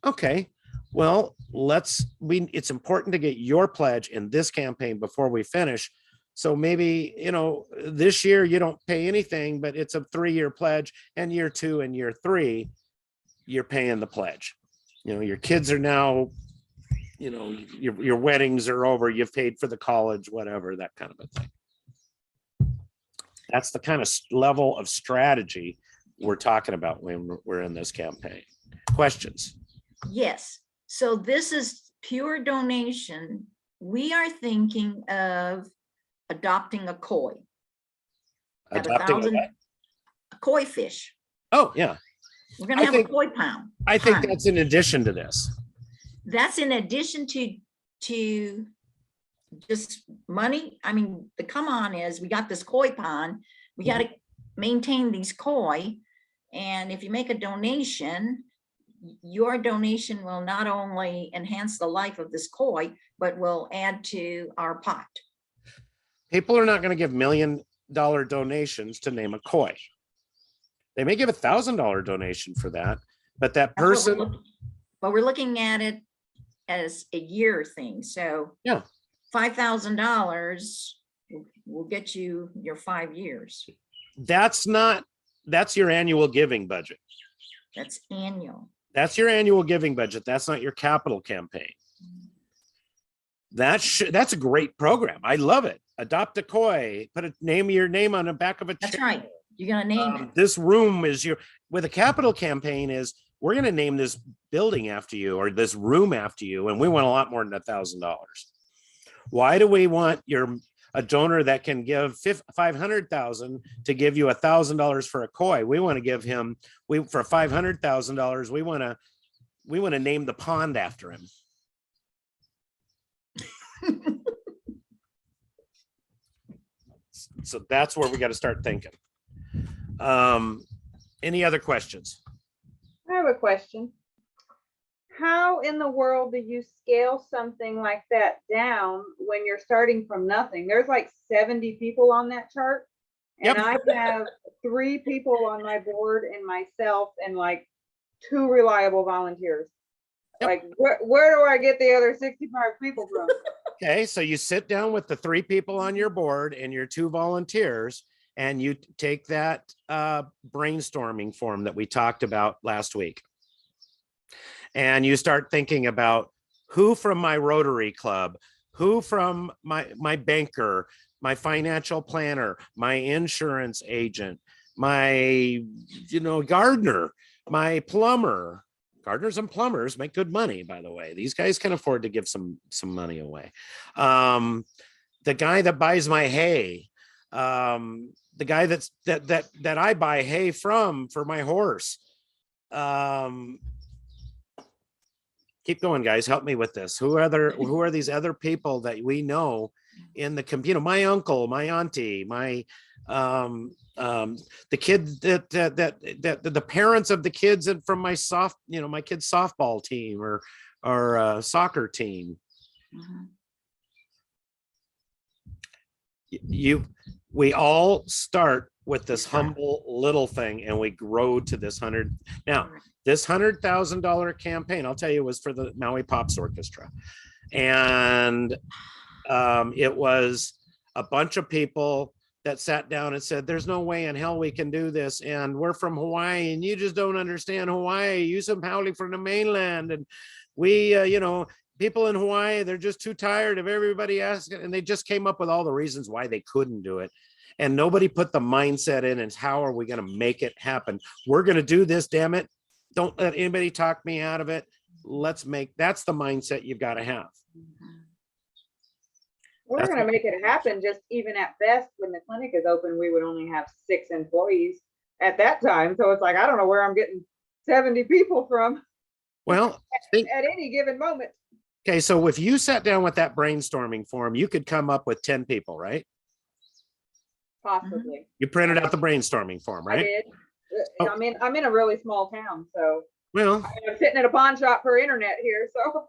Okay, well, it's important to get your pledge in this campaign before we finish. So maybe, this year you don't pay anything, but it's a 3-year pledge, and year 2 and year 3, you're paying the pledge. Your kids are now, your weddings are over, you've paid for the college, whatever, that kind of a thing. That's the kind of level of strategy we're talking about when we're in this campaign. Questions? Yes. So this is pure donation. We are thinking of adopting a koi. At Adopting a koi fish. Oh, yeah. We're going to have a koi pound. I think that's in addition to this. that's in addition to just money. I mean, the come on is we got this koi pond. We got to maintain these koi. And if you make a donation, your donation will not only enhance the life of this koi, but will add to our pot. People are not going to give $1 million donations to name a koi. They may give $1,000 donation for that, but that person. But we're looking at it as a year thing. So yeah, $5,000 will get you your 5 years. That's your annual giving budget. That's annual. That's your annual giving budget. That's not your capital campaign. That's a great program. I love it. Adopt a koi, put your name on the back of a chair. That's right. You're going to name it. This room is with a capital campaign is we're going to name this building after you or this room after you. And we want a lot more than $1,000. Why do we want a donor that can give $500,000 to give you $1,000 for a koi? We want to give him for $500,000. We want to name the pond after him. So that's where we got to start thinking. Any other questions? I have a question. How in the world do you scale something like that down when you're starting from nothing? There's like 70 people on that chart. And Yep. I have 3 people on my board and myself and like 2 reliable volunteers. Yep. Like where do I get the other 65 people from? Okay, so you sit down with the 3 people on your board and your 2 volunteers, and you take that brainstorming form that we talked about last week. And you start thinking about who from my Rotary Club, who from my banker, my financial planner, my insurance agent, my gardener, my plumber. Gardeners and plumbers make good money, by the way. These guys can afford to give some money away. The guy that buys my hay, the guy that I buy hay from for my horse. Keep going, guys. Help me with this. Who are these other people that we know in the community? My uncle, my auntie, my the kid that the parents of the kids from my my kid's softball team or soccer team. We all start with this humble little thing and we grow to this 100. Now, this $100,000 campaign, I'll tell you, was for the Maui Pops Orchestra. And it was a bunch of people that sat down and said, there's no way in hell we can do this. And we're from Hawaii and you just don't understand Hawaii. You some howling from the mainland. And we, people in Hawaii, they're just too tired of everybody asking. And they just came up with all the reasons why they couldn't do it. And nobody put the mindset in and how are we going to make it happen? We're going to do this, damn it. Don't let anybody talk me out of it. That's the mindset you've got to have. We're going to make it happen. Just even at best, when the clinic is open, we would only have 6 employees at that time. So it's like, I don't know where I'm getting 70 people from. Well, at any given moment. Okay, so if you sat down with that brainstorming form, you could come up with 10 people, right? Possibly. You printed out the brainstorming form, right? I did. Oh. I'm in a really small town, so Well, I'm sitting at a pawn shop for internet here. So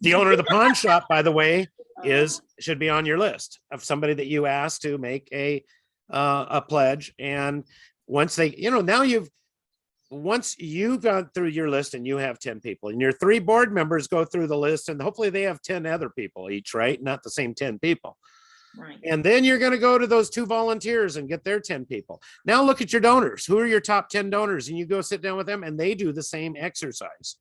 the owner of the pawn shop, by the way, should be on your list of somebody that you asked to make a pledge. And once once you've gone through your list and you have 10 people and your 3 board members go through the list and hopefully they have 10 other people each, right? Not the same 10 people. Right. And then you're going to go to those 2 volunteers and get their 10 people. Now look at your donors. Who are your top 10 donors? And you go sit down with them and they do the same exercise.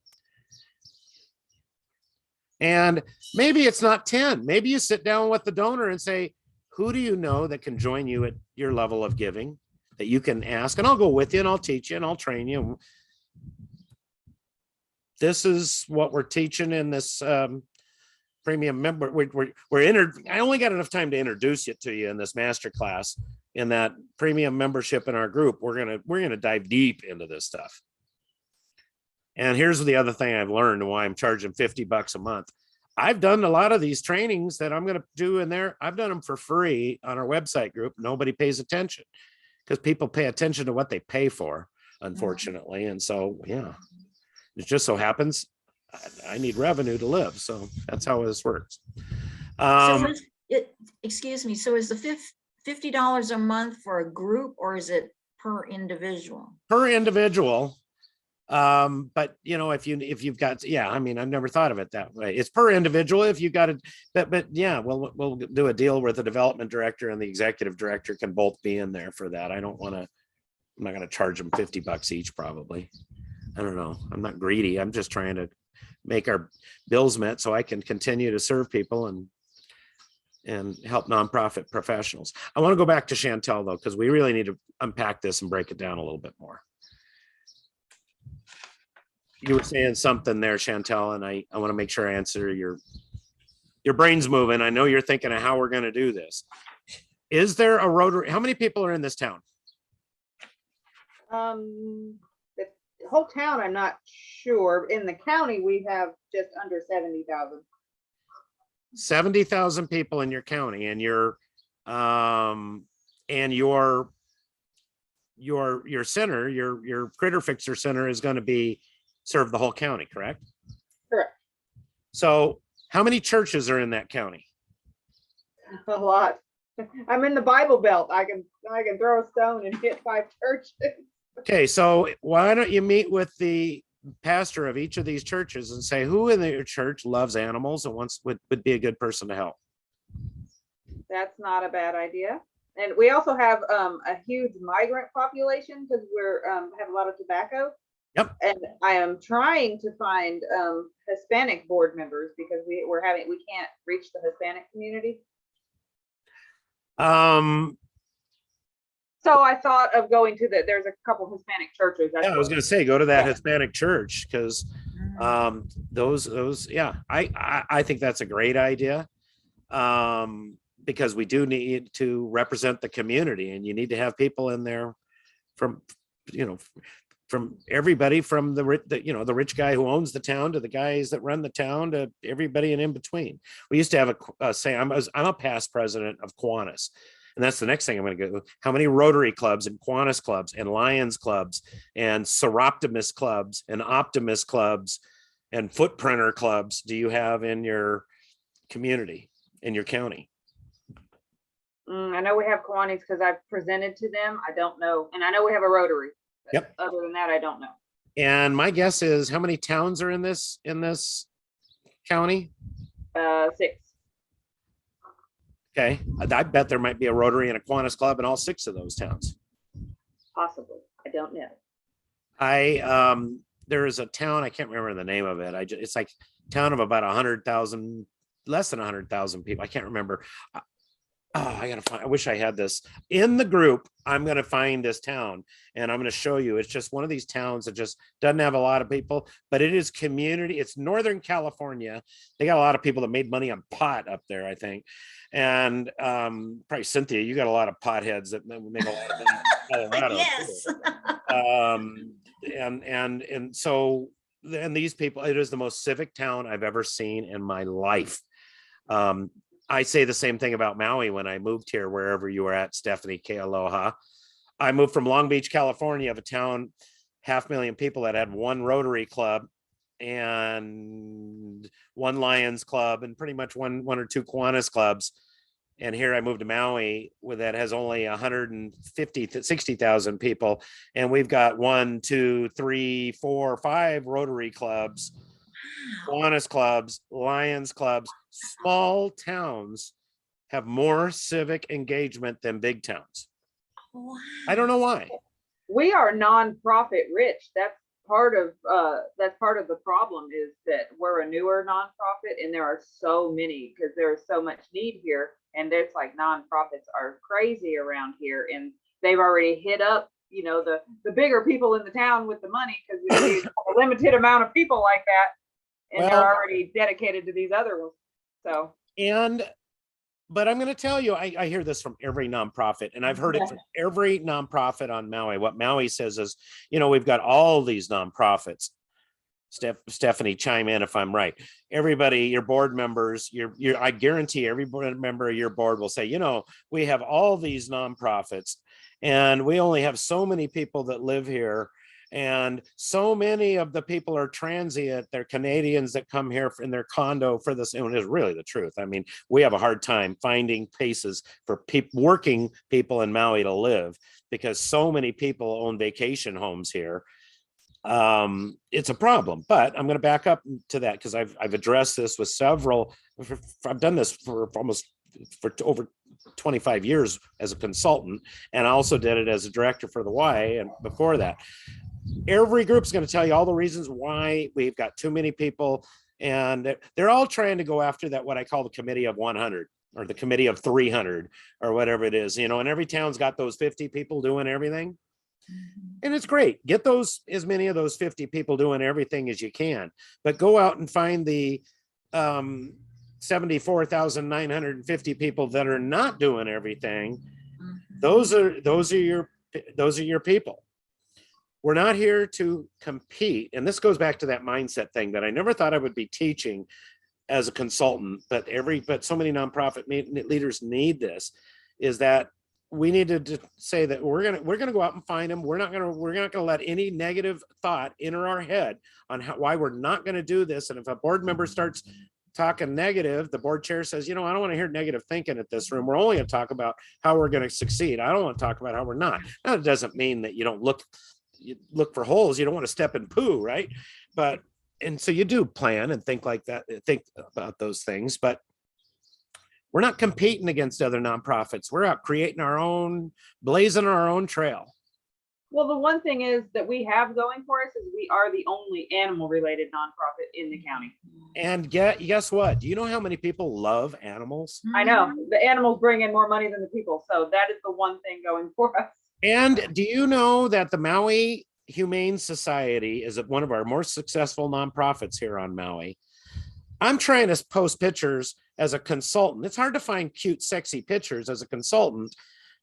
And maybe it's not 10. Maybe you sit down with the donor and say, who do you know that can join you at your level of giving that you can ask? And I'll go with you and I'll teach you and I'll train you. This is what we're teaching in this premium member. I only got enough time to introduce it to you in this masterclass. In that premium membership in our group, we're gonna dive deep into this stuff. And here's the other thing I've learned and why I'm charging $50 a month. I've done a lot of these trainings that I'm going to do in there. I've done them for free on our website group. Nobody pays attention because people pay attention to what they pay for, unfortunately. And so, yeah, it just so happens I need revenue to live. So that's how this works. So excuse me, so is the $50 a month for a group, or is it per individual? Per individual. But you know, if you've got, yeah, I mean, I've never thought of it that way. It's per individual if you've got it, but yeah, we'll do a deal where the development director and the executive director can both be in there for that. I'm not going to charge them $50 each, probably. I don't know. I'm not greedy. I'm just trying to make our bills met so I can continue to serve people and help nonprofit professionals. I want to go back to Chantel though, because we really need to unpack this and break it down a little bit more. You were saying something there, Chantel, and I want to make sure I answer your brain's moving. I know you're thinking of how we're going to do this. Is there a Rotary? How many people are in this town? The whole town, I'm not sure. In the county, we have just under 70,000. 70,000 people in your county, and your center, your critter fixer center is going to serve the whole county, correct? Correct. So how many churches are in that county? A lot. I'm in the Bible Belt. I can throw a stone and hit 5 churches. Okay, so why don't you meet with the pastor of each of these churches and say who in your church loves animals and would be a good person to help? That's not a bad idea. And we also have a huge migrant population because we're have a lot of tobacco. Yep. And I am trying to find Hispanic board members because we can't reach the Hispanic community. So I thought of going to there's a couple Hispanic churches. Yeah, I was going to say, go to that Hispanic church because those, yeah, I think that's a great idea. Because we do need to represent the community, and you need to have people in there from everybody, from the rich guy who owns the town to the guys that run the town to everybody in between. We used to have I'm a past president of Kiwanis. And that's the next thing I'm going to go. How many Rotary clubs and Kiwanis clubs and Lions clubs and Seroptimus clubs and Optimus clubs and Footprinter clubs do you have in your community, in your county? I know we have Kiwanis because I've presented to them. I don't know. And I know we have a Rotary. Yep. Other than that, I don't know. And my guess is, how many towns are in this county? 6. Okay, I bet there might be a Rotary and a Kiwanis club in all 6 of those towns. Possibly, I don't know. There is a town, I can't remember the name of it. It's like a town of about 100,000, less than 100,000 people. I can't remember. I wish I had this in the group. I'm going to find this town and I'm going to show you. It's just one of these towns that just doesn't have a lot of people, but it is community. It's Northern California. They got a lot of people that made money on pot up there, I think. And probably Cynthia, you got a lot of potheads that make a lot of money in Colorado. Yes. And so, and these people, it is the most civic town I've ever seen in my life. I say the same thing about Maui when I moved here, wherever you were at, Stephanie, K aloha. I moved from Long Beach, California, of a town, 500,000 people that had one Rotary club and one Lions club and pretty much one or two Kiwanis clubs. And here I moved to Maui that has only 60,000 people. And we've got 1, 2, 3, 4, 5 Rotary clubs, Kiwanis clubs, Lions clubs. Small towns have more civic engagement than big towns. Wow. I don't know why. We are nonprofit rich. That's part of the problem, is that we're a newer nonprofit and there are so many, because there's so much need here, and there's like nonprofits are crazy around here, and they've already hit up the bigger people in the town with the money, because we need a limited amount of people like that, and they're already dedicated to these other ones. So, but I'm going to tell you, I hear this from every nonprofit, and I've heard it from every nonprofit on Maui. What Maui says is, we've got all these nonprofits, Stephanie, chime in if I'm right. Everybody, your board members, I guarantee every board member of your board will say, you know, we have all these nonprofits and we only have so many people that live here. And so many of the people are transient. They're Canadians that come here in their condo for this. And it's really the truth. I mean, we have a hard time finding places for working people in Maui to live because so many people own vacation homes here. It's a problem, but I'm going to back up to that because I've addressed this with several. I've done this for over 25 years as a consultant, and I also did it as a director for the Y. And before that, every group's going to tell you all the reasons why we've got too many people, and they're all trying to go after that, what I call the committee of 100 or the committee of 300 or whatever it is, you know, and every town's got those 50 people doing everything. And it's great. Get those, as many of those 50 people doing everything as you can, but go out and find the 74,950 people that are not doing everything. Those are your people. We're not here to compete. And this goes back to that mindset thing that I never thought I would be teaching as a consultant, but so many nonprofit leaders need this, is that we need to say that we're gonna go out and find them. We're not gonna let any negative thought enter our head on why we're not gonna do this. And if a board member starts talking negative, the board chair says, you know, I don't want to hear negative thinking at this room. We're only going to talk about how we're going to succeed. I don't want to talk about how we're not. Now, it doesn't mean that you don't look for holes. You don't want to step in poo, right? But and so you do plan and think like that, think about those things, but we're not competing against other nonprofits. We're out creating our own, blazing our own trail. Well, the one thing is that we have going for us is we are the only animal related nonprofit in the county. And guess what? Do you know how many people love animals? I know the animals bring in more money than the people. So that is the one thing going for us. And do you know that the Maui Humane Society is one of our more successful nonprofits here on Maui? I'm trying to post pictures as a consultant. It's hard to find cute, sexy pictures as a consultant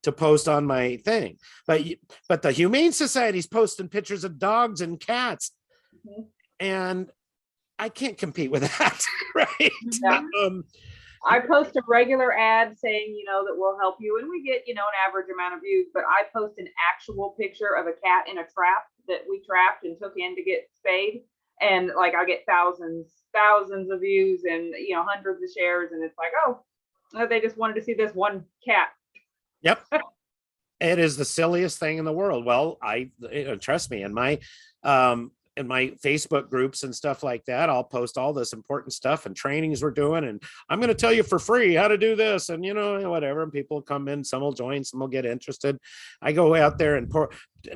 to post on my thing. But the Humane Society's posting pictures of dogs and cats. Mm-hmm. And I can't compete with that, right? Yeah. I post a regular ad saying, you know, that we'll help you. And we get, you know, an average amount of views, but I post an actual picture of a cat in a trap that we trapped and took in to get spayed. And like, I get thousands of views and, you know, hundreds of shares. And it's like, oh, they just wanted to see this one cat. Yep. It is the silliest thing in the world. Well, trust me, in my Facebook groups and stuff like that, I'll post all this important stuff and trainings we're doing. And I'm going to tell you for free how to do this and, you know, whatever. And people come in, some will join, some will get interested. I go out there and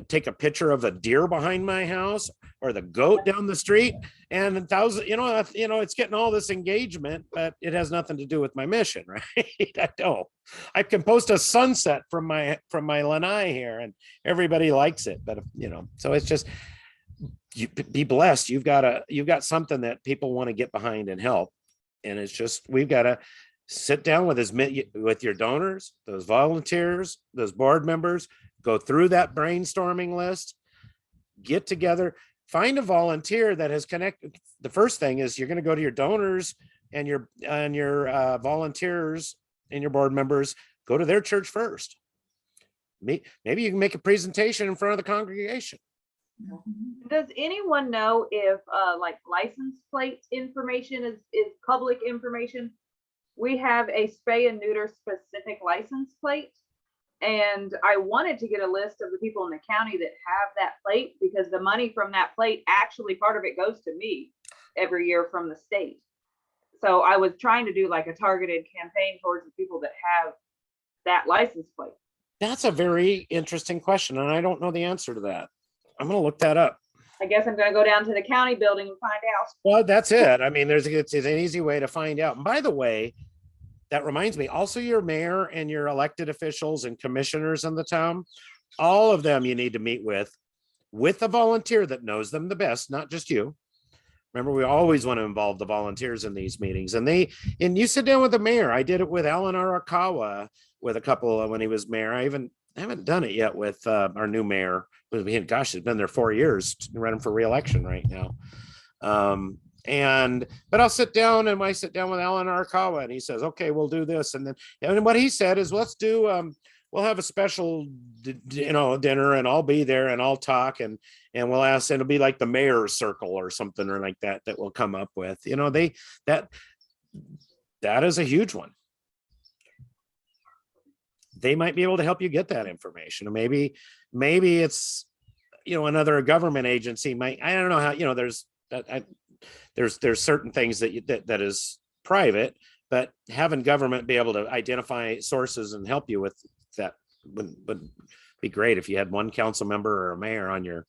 take a picture of a deer behind my house or the goat down the street, and it's getting all this engagement, but it has nothing to do with my mission, right? I can post a sunset from my lanai here and everybody likes it, but you know, so it's just, you be blessed. You've got something that people want to get behind and help. And it's just, we've got to sit down with your donors, those volunteers, those board members, go through that brainstorming list, get together, find a volunteer that has connected. The first thing is you're going to go to your donors and your volunteers and your board members, go to their church first. Maybe you can make a presentation in front of the congregation. Does anyone know if like license plate information is public information? We have a spay and neuter specific license plate, and I wanted to get a list of the people in the county that have that plate, because the money from that plate, actually part of it goes to me every year from the state. So I was trying to do like a targeted campaign towards the people that have that license plate. That's a very interesting question, and I don't know the answer to that. I'm going to look that up. I guess I'm going to go down to the county building and find out. Well, that's it. I mean, it's an easy way to find out. And by the way, that reminds me, also your mayor and your elected officials and commissioners in the town, all of them you need to meet with a volunteer that knows them the best, not just you. Remember, we always want to involve the volunteers in these meetings. And you sit down with the mayor. I did it with Alan Arakawa with a couple when he was mayor. I haven't done it yet with our new mayor. Gosh, it's been there 4 years, running for re-election right now. But I'll sit down, and I sit down with Alan Arakawa, and he says, okay, we'll do this. And what he said is, let's do, we'll have a special, dinner, and I'll be there, and I'll talk, and we'll ask, and it'll be like the mayor's circle or something or like that we'll come up with, that is a huge one. They might be able to help you get that information. Or maybe it's, another government agency might, I don't know how, there's certain things that is private, but having government be able to identify sources and help you with that would be great. If you had one council member or a mayor on your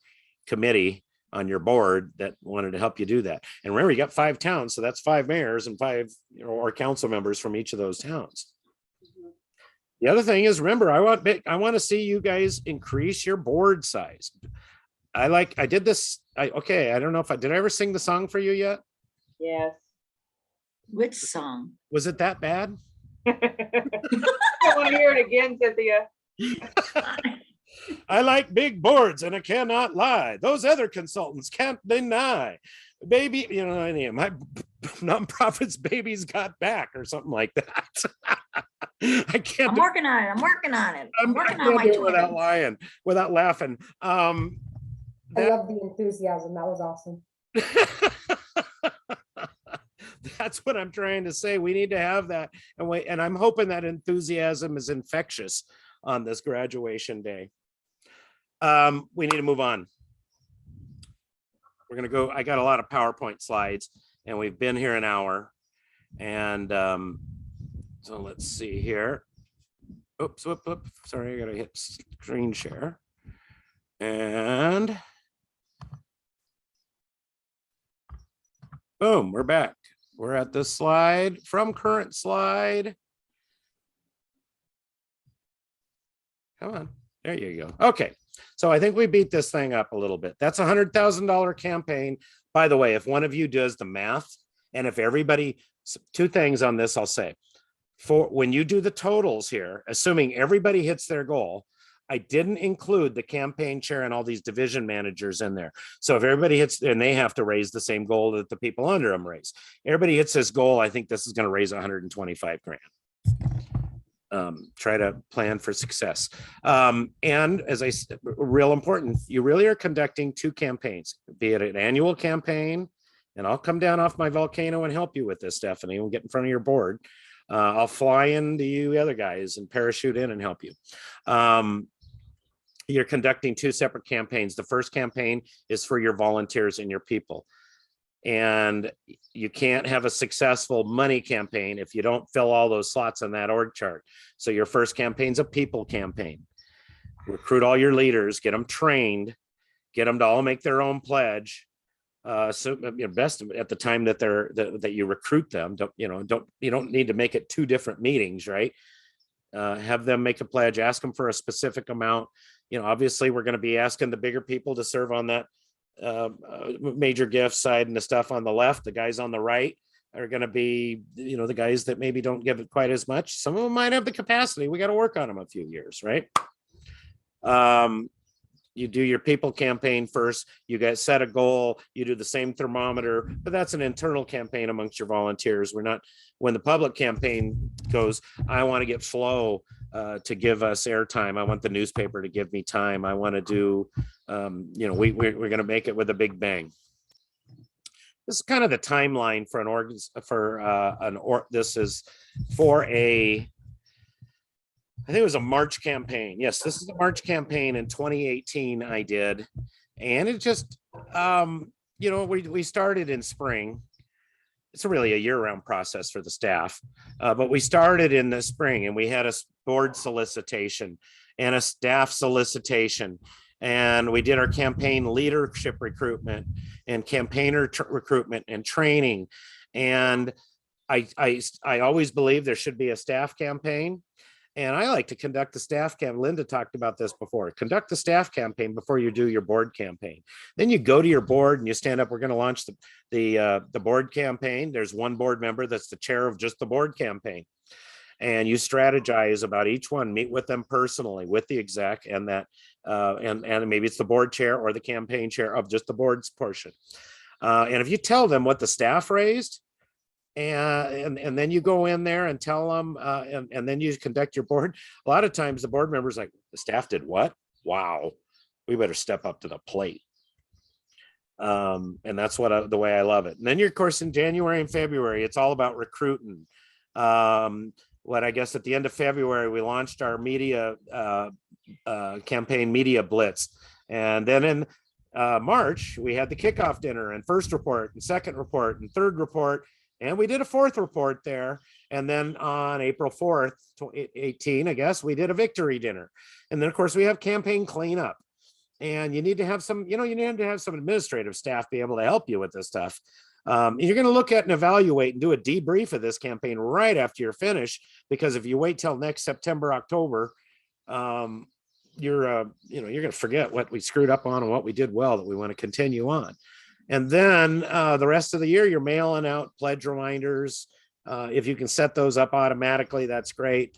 committee, on your board, that wanted to help you do that. And remember, you got 5 towns, so that's 5 mayors and 5 or council members from each of those towns. The other thing is, remember, I want to see you guys increase your board size. I did this. I don't know if did I ever sing the song for you yet? Yes. Which song? Was it that bad? I want to hear it again, Cynthia. I like big boards, and I cannot lie. Those other consultants can't deny. Baby, my nonprofit's baby's got back, or something like that. I can't. I'm working on it. I'm working on my do it without laughing. I love the enthusiasm. That was awesome. That's what I'm trying to say. We need to have that, and I'm hoping that enthusiasm is infectious on this graduation day. We need to move on. We're gonna go. I got a lot of PowerPoint slides, and we've been here an hour, and so let's see here. Oops, whoop. Sorry, I gotta hit screen share, and boom, we're back. We're at this slide from current slide. Come on, there you go. Okay, so I think we beat this thing up a little bit. That's $100,000 campaign. By the way, if one of you does the math, and if everybody, 2 things on this I'll say. For when you do the totals here, assuming everybody hits their goal, I didn't include the campaign chair and all these division managers in there. So if everybody hits, and they have to raise the same goal that the people under them raise. Everybody hits this goal, I think this is going to raise 125 grand. Try to plan for success. And as I said, real important, you really are conducting 2 campaigns, be it an annual campaign, and I'll come down off my volcano and help you with this, Stephanie. We'll get in front of your board. I'll fly into you other guys and parachute in and help you. You're conducting 2 separate campaigns. The first campaign is for your volunteers and your people. And you can't have a successful money campaign if you don't fill all those slots on that org chart. So your first campaign's a people campaign. Recruit all your leaders, get them trained, get them to all make their own pledge. So best at the time that you recruit them. You don't need to make it 2 different meetings, right? Have them make a pledge, ask them for a specific amount. Obviously we're going to be asking the bigger people to serve on that major gift side, and the stuff on the left. The guys on the right are going to be, the guys that maybe don't give it quite as much. Some of them might have the capacity. We got to work on them a few years, right? You do your people campaign first. You guys set a goal. You do the same thermometer, but that's an internal campaign amongst your volunteers. We're not, when the public campaign goes, I want to get Flo to give us airtime. I want the newspaper to give me time. I want to do, we're going to make it with a big bang. This is kind of the timeline for this is for I think it was a March campaign. Yes, this is the March campaign in 2018 I did. And it just, we started in spring. It's really a year-round process for the staff. But we started in the spring, and we had a board solicitation and a staff solicitation. And we did our campaign leadership recruitment and campaigner recruitment and training. And I always believe there should be a staff campaign. And I like to conduct the staff campaign. Linda talked about this before. Conduct the staff campaign before you do your board campaign. Then you go to your board and you stand up. We're going to launch the board campaign. There's one board member that's the chair of just the board campaign. And you strategize about each one, meet with them personally, with the exec, and maybe it's the board chair or the campaign chair of just the board's portion. And if you tell them what the staff raised, and then you go in there and tell them, and then you conduct your board. A lot of times the board members like, the staff did what? Wow, we better step up to the plate. And that's the way I love it. And then you're, of course, in January and February, it's all about recruiting. What I guess at the end of February, we launched our media campaign, Media Blitz. And then in March, we had the kickoff dinner and first report and second report and third report. And we did a fourth report there. And then on April 4th, 2018, I guess, we did a victory dinner. And then, of course, we have campaign cleanup. And you need to have some, you need to have some administrative staff be able to help you with this stuff. You're going to look at and evaluate and do a debrief of this campaign right after you're finished, because if you wait till next September, October, you're going to forget what we screwed up on and what we did well that we want to continue on. And then the rest of the year, you're mailing out pledge reminders. If you can set those up automatically, that's great.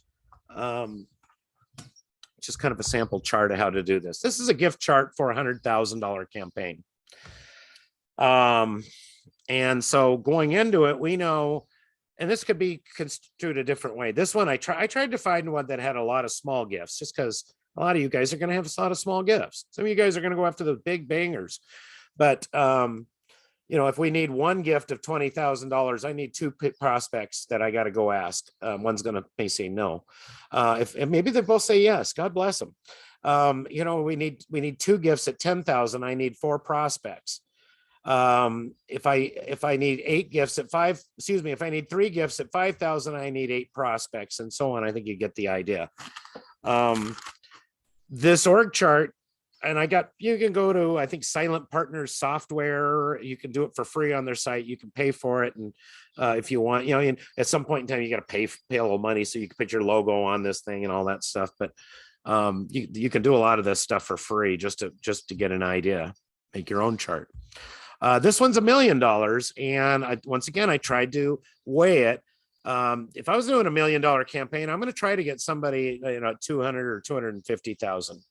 Just kind of a sample chart of how to do this. This is a gift chart for a $100,000 campaign. And so going into it, we know, and this could be construed a different way. This one, I tried to find one that had a lot of small gifts, just because a lot of you guys are going to have a lot of small gifts. Some of you guys are going to go after the big bangers. But, if we need one gift of $20,000, I need two prospects that I got to go ask. One's going to may say no. If maybe they both say yes, God bless them. We need two gifts at 10,000. I need four prospects. If I need if I need three gifts at 5,000, I need 8 prospects, and so on. I think you get the idea. This org chart, and you can go to, I think, Silent Partners software. You can do it for free on their site. You can pay for it. And if you want, and at some point in time, you got to pay a little money so you can put your logo on this thing and all that stuff. But you can do a lot of this stuff for free just to get an idea, make your own chart. This one's $1 million. And once again, I tried to weigh it. If I was doing $1 million campaign, I'm going to try to get somebody, 200 or 250,000.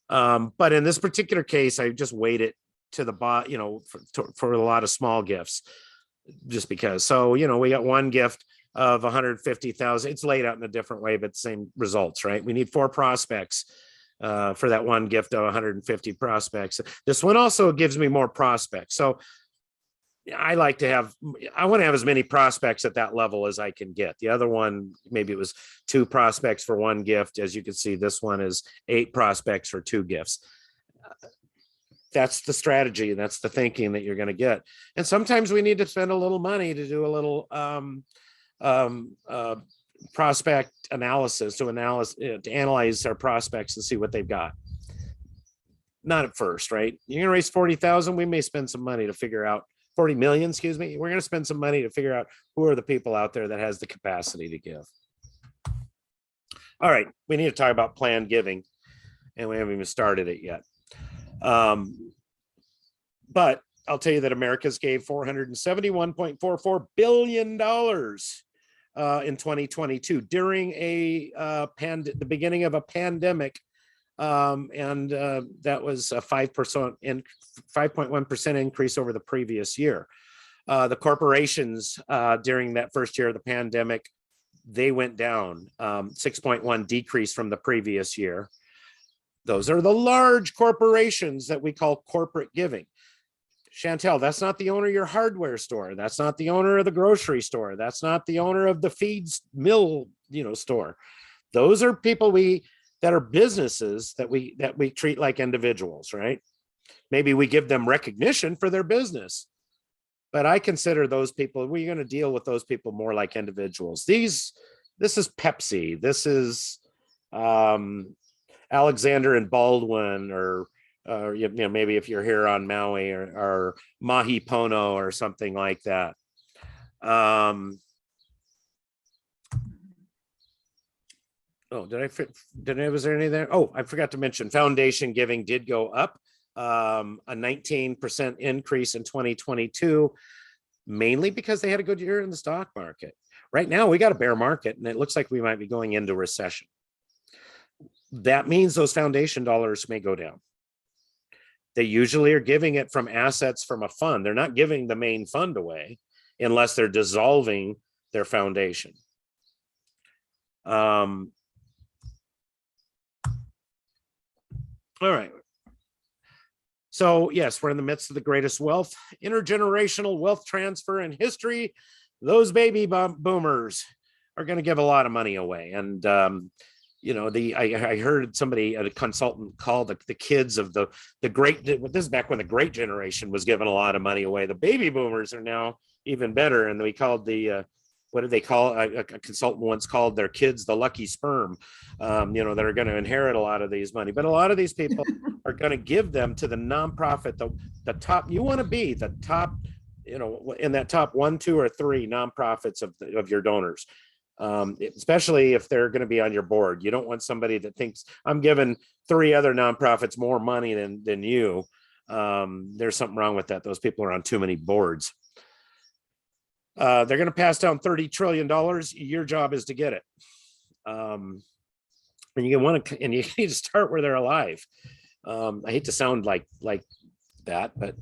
But in this particular case, I just weighed it to the bottom, for a lot of small gifts, just because. So, we got one gift of 150,000. It's laid out in a different way, but same results, right? We need 4 prospects for that one gift of 150 prospects. This one also gives me more prospects. So I want to have as many prospects at that level as I can get. The other one, maybe it was 2 prospects for one gift. As you can see, this one is 8 prospects for 2 gifts. That's the strategy. That's the thinking that you're going to get. And sometimes we need to spend a little money to do a little prospect analysis to analyze our prospects and see what they've got. Not at first, right? You're going to raise 40,000. We may spend some money to figure out 40 million, excuse me. We're going to spend some money to figure out who are the people out there that has the capacity to give. All right, we need to talk about planned giving, and we haven't even started it yet. But I'll tell you that America's gave $471.44 billion in 2022 during the beginning of a pandemic. And that was a 5.1% increase over the previous year. The corporations during that first year of the pandemic, they went down 6.1 decrease from the previous year. Those are the large corporations that we call corporate giving. Chantel, that's not the owner of your hardware store. That's not the owner of the grocery store. That's not the owner of the feeds mill, store. Those are people that are businesses that we treat like individuals, right? Maybe we give them recognition for their business, but I consider those people, we're going to deal with those people more like individuals. This is Pepsi. This is Alexander and Baldwin, or maybe if you're here on Maui, or Mahi Pono or something like that. Was there any there? Oh, I forgot to mention foundation giving did go up, a 19% increase in 2022, mainly because they had a good year in the stock market. Right now, we got a bear market, and it looks like we might be going into recession. That means those foundation dollars may go down. They usually are giving it from assets from a fund. They're not giving the main fund away unless they're dissolving their foundation. All right. So yes, we're in the midst of the greatest intergenerational wealth transfer in history. Those baby boomers are going to give a lot of money away. And, I heard somebody, a consultant, call the kids of the great, this is back when the great generation was giving a lot of money away. The baby boomers are now even better. And we called what did they call a consultant once called their kids the lucky sperm, that are going to inherit a lot of these money. But a lot of these people are going to give them to the nonprofit, the top. You want to be the top, in that top 1, 2, or 3 nonprofits of your donors, especially if they're going to be on your board. You don't want somebody that thinks I'm giving 3 other nonprofits more money than you. There's something wrong with that. Those people are on too many boards. They're going to pass down $30 trillion. Your job is to get it. And you need to start where they're alive. I hate to sound like that, but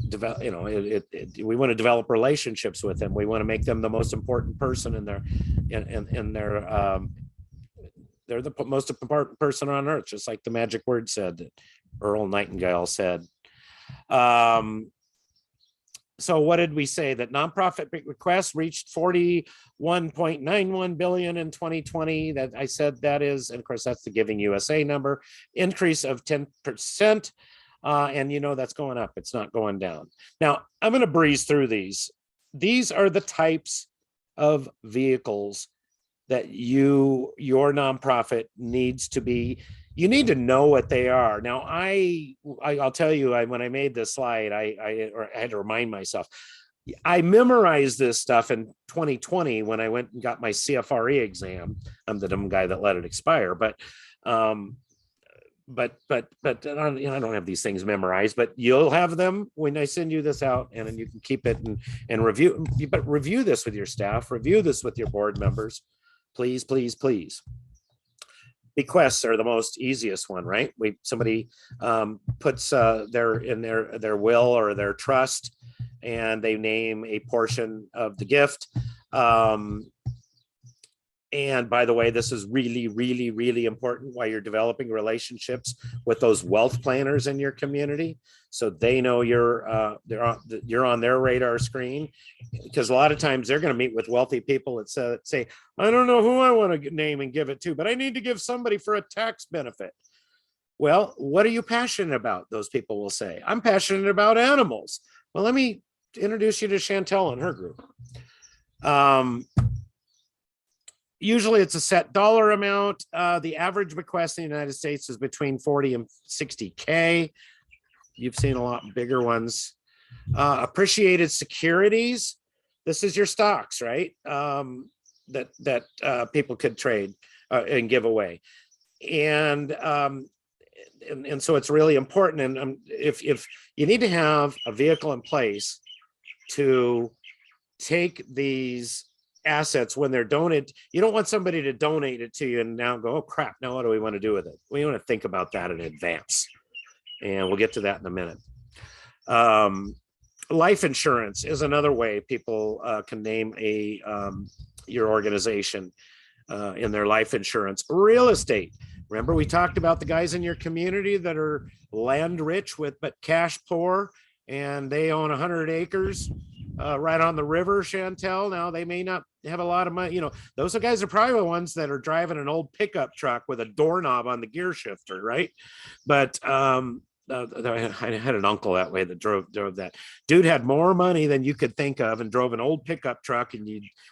we want to develop relationships with them. We want to make them the most important person in their they're the most important person on earth, just like the magic word said, that Earl Nightingale said. So what did we say? That nonprofit requests reached 41.91 billion in 2020. That I said that is, and of course that's the Giving USA number, increase of 10%. And that's going up. It's not going down. Now I'm going to breeze through these. These are the types of vehicles that your nonprofit needs to be. You need to know what they are. Now, I'll tell you, when I made this slide, I had to remind myself. I memorized this stuff in 2020 when I went and got my CFRE exam. I'm the dumb guy that let it expire, but I don't have these things memorized. But you'll have them when I send you this out, and then you can keep it and review. But review this with your staff. Review this with your board members, please, please, please. Bequests are the most easiest one, right? Somebody puts their will or their trust, and they name a portion of the gift. And by the way, this is really, really, really important while you're developing relationships with those wealth planners in your community, so they know you're on their radar screen. Because a lot of times they're going to meet with wealthy people that say, I don't know who I want to name and give it to, but I need to give somebody for a tax benefit. Well, what are you passionate about? Those people will say, I'm passionate about animals. Well, let me introduce you to Chantel and her group. Usually it's a set dollar amount. The average bequest in the United States is between 40 and 60K. You've seen a lot bigger ones. Appreciated securities. This is your stocks, right? That people could trade and give away. And so it's really important. And if you need to have a vehicle in place to take these assets when they're donated. You don't want somebody to donate it to you and now go, oh crap, now what do we want to do with it? We want to think about that in advance, and we'll get to that in a minute. Life insurance is another way people can name your organization in their life insurance. Real estate. Remember, we talked about the guys in your community that are land rich but cash poor, and they own 100 acres right on the river, Chantel. Now they may not have a lot of money. Those guys are probably the ones that are driving an old pickup truck with a doorknob on the gear shifter, right? But I had an uncle that way that drove that. Dude had more money than you could think of and drove an old pickup truck, and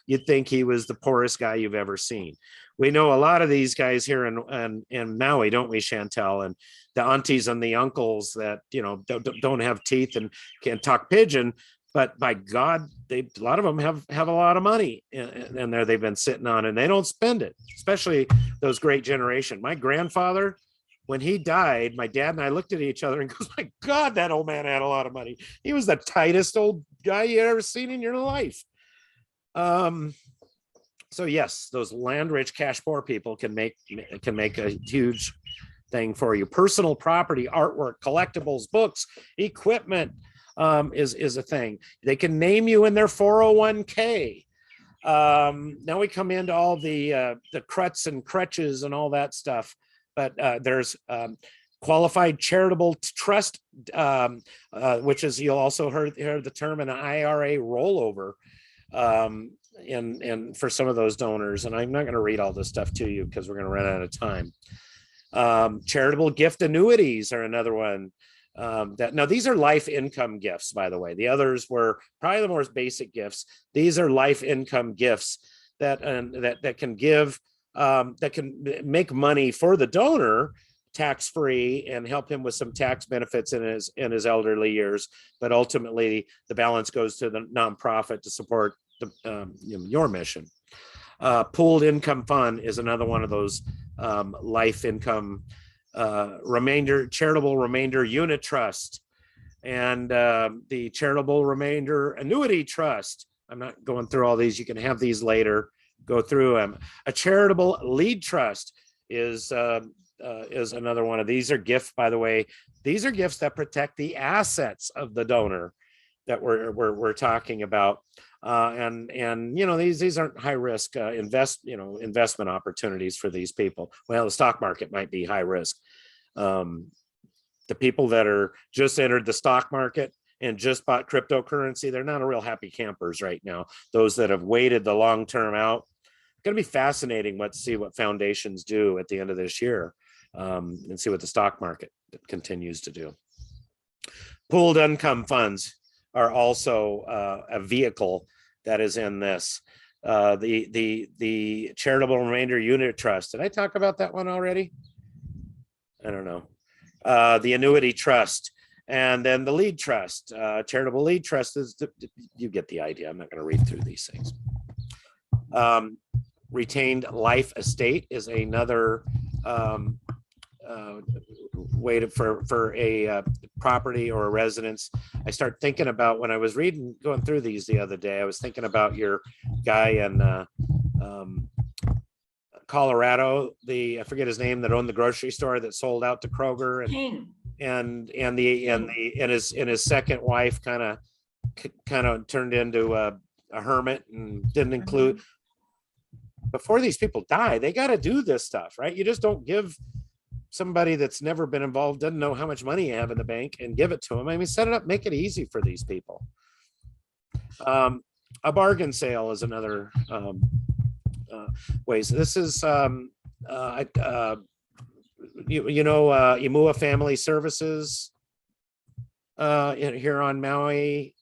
you'd think he was the poorest guy you've ever seen. We know a lot of these guys here in Maui, don't we, Chantel? And the aunties and the uncles that don't have teeth and can't talk pigeon, but by God, a lot of them have a lot of money and there they've been sitting on, and they don't spend it, especially those great generation. My grandfather, when he died, my dad and I looked at each other and goes, my God, that old man had a lot of money. He was the tightest old guy you ever seen in your life. So yes, those land rich, cash poor people can make a huge thing for you. Personal property, artwork, collectibles, books, equipment is a thing. They can name you in their 401k. Now we come into all the cruts and crutches and all that stuff, but there's qualified charitable trust, which is, you'll also hear the term an IRA rollover, and for some of those donors. And I'm not going to read all this stuff to you because we're going to run out of time. Charitable gift annuities are another one. Now these are life income gifts, by the way. The others were probably the more basic gifts. These are life income gifts that can give, that can make money for the donor tax-free and help him with some tax benefits in his elderly years. But ultimately the balance goes to the nonprofit to support your mission. Pooled income fund is another one of those life income charitable remainder unit trust, and the charitable remainder annuity trust. I'm not going through all these. You can have these later, go through them. A charitable lead trust is another one of these. Are gifts, by the way. These are gifts that protect the assets of the donor that we're talking about. And these aren't high risk investment opportunities for these people. Well, the stock market might be high risk. The people that are just entered the stock market and just bought cryptocurrency, they're not a real happy campers right now. Those that have waited the long term out, it's going to be fascinating to see what foundations do at the end of this year, and see what the stock market continues to do. Pooled income funds are also a vehicle that is in this. The charitable remainder unit trust. Did I talk about that one already? I don't know. The annuity trust, and then the lead trust. Charitable lead trust is, you get the idea. I'm not going to read through these things. Retained life estate is another way for a property or a residence. I start thinking about, when I was going through these the other day, I was thinking about your guy in Colorado, I forget his name, that owned the grocery store that sold out to Kroger, and his second wife kind of turned into a hermit and didn't include. Before these people die, they got to do this stuff, right? You just don't give somebody that's never been involved, doesn't know how much money you have in the bank, and give it to them. I mean, set it up, make it easy for these people. A bargain sale is another way. So this is, Imua Family Services here on Maui.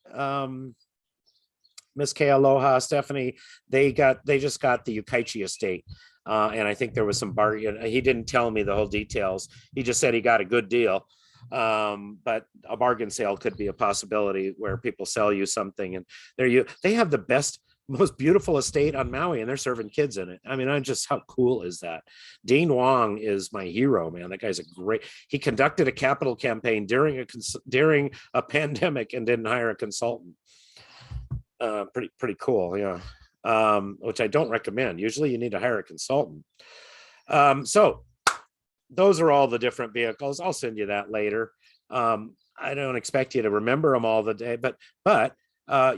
Miss K Aloha, Stephanie, they just got the Ukaichi estate. And I think there was some bargain. He didn't tell me the whole details. He just said he got a good deal. But a bargain sale could be a possibility where people sell you something, and they have the best, most beautiful estate on Maui, and they're serving kids in it. I mean, how cool is that? Dean Wong is my hero, man. That guy's he conducted a capital campaign during a pandemic and didn't hire a consultant. Pretty cool. Yeah. Which I don't recommend. Usually you need to hire a consultant. So those are all the different vehicles. I'll send you that later. I don't expect you to remember them all the day, but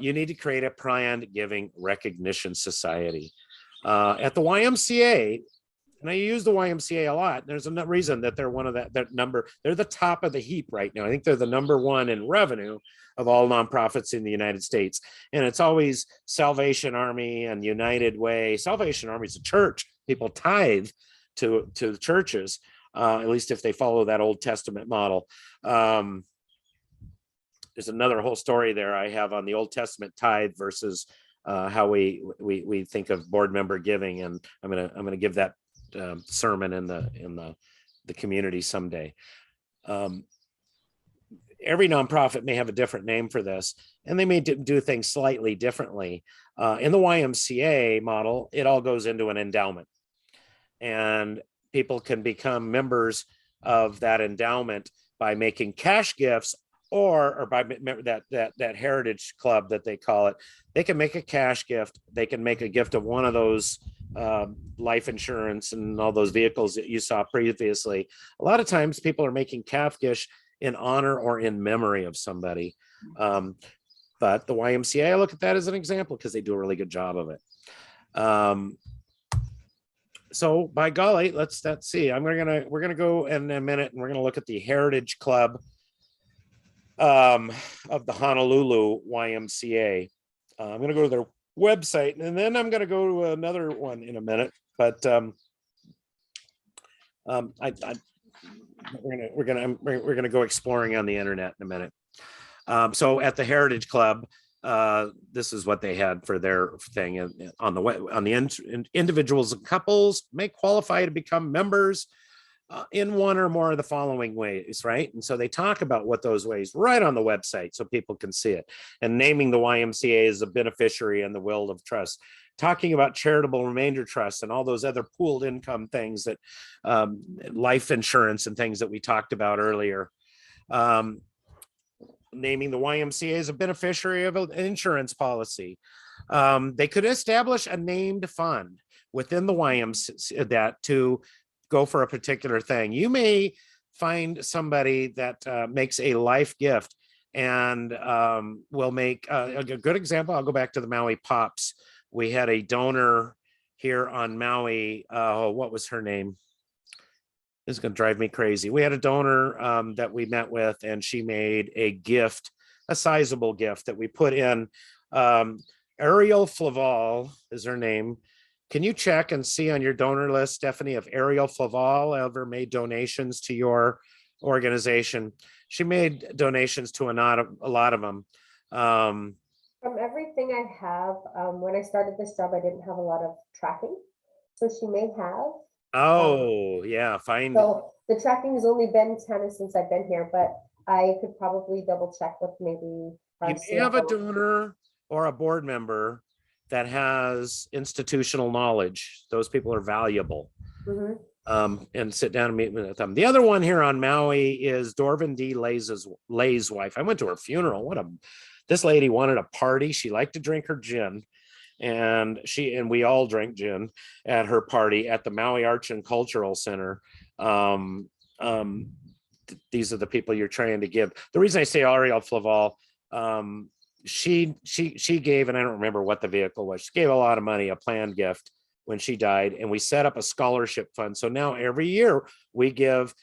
you need to create a planned giving recognition society. At the YMCA, and I use the YMCA a lot, there's a reason that they're one of that number. They're the top of the heap right now. I think they're the #1 in revenue of all nonprofits in the United States. And it's always Salvation Army and United Way. Salvation Army is a church. People tithe to churches, at least if they follow that Old Testament model. There's another whole story there I have on the Old Testament tithe versus how we think of board member giving, and I'm gonna give that sermon in the community someday. Every nonprofit may have a different name for this, and they may do things slightly differently. In the YMCA model, it all goes into an endowment, and people can become members of that endowment by making cash gifts, or by that heritage club that they call it. They can make a cash gift. They can make a gift of one of those life insurance and all those vehicles that you saw previously. A lot of times people are making calfgish in honor or in memory of somebody. But the YMCA, I look at that as an example because they do a really good job of it. So by golly, let's see. We're gonna go in a minute and we're gonna look at the Heritage Club of the Honolulu YMCA. I'm gonna go to their website and then I'm gonna go to another one in a minute. But we're gonna go exploring on the internet in a minute. So at the Heritage Club, this is what they had for their thing on the individuals and couples may qualify to become members in one or more of the following ways, right? And so they talk about what those ways right on the website so people can see it, and naming the YMCA as a beneficiary and the will of trust, talking about charitable remainder trusts and all those other pooled income things that life insurance and things that we talked about earlier. Naming the YMCA as a beneficiary of an insurance policy. They could establish a named fund within the YMCA that to go for a particular thing. You may find somebody that makes a life gift and will make a good example. I'll go back to the Maui Pops. We had a donor here on Maui. What was her name? This is going to drive me crazy. We had a donor that we met with, and she made a gift, a sizable gift that we put in. Ariel Flaval is her name. Can you check and see on your donor list, Stephanie, if Ariel Flaval ever made donations to your organization? She made donations to a lot of them. From everything I have, when I started this job, I didn't have a lot of tracking. So she may have. Oh, yeah, fine. So the tracking has only been kind of since I've been here, but I could probably double check with maybe. You may have a donor or a board member that has institutional knowledge. Those people are valuable. And sit down and meet with them. The other one here on Maui is Dorvin D. Lay's wife. I went to her funeral. This lady wanted a party. She liked to drink her gin. And we all drank gin at her party at the Maui Arts and Cultural Center. These are the people you're trying to give. The reason I say Ariel Flaval, she gave, and I don't remember what the vehicle was. She gave a lot of money, a planned gift when she died, and we set up a scholarship fund. So now every year we give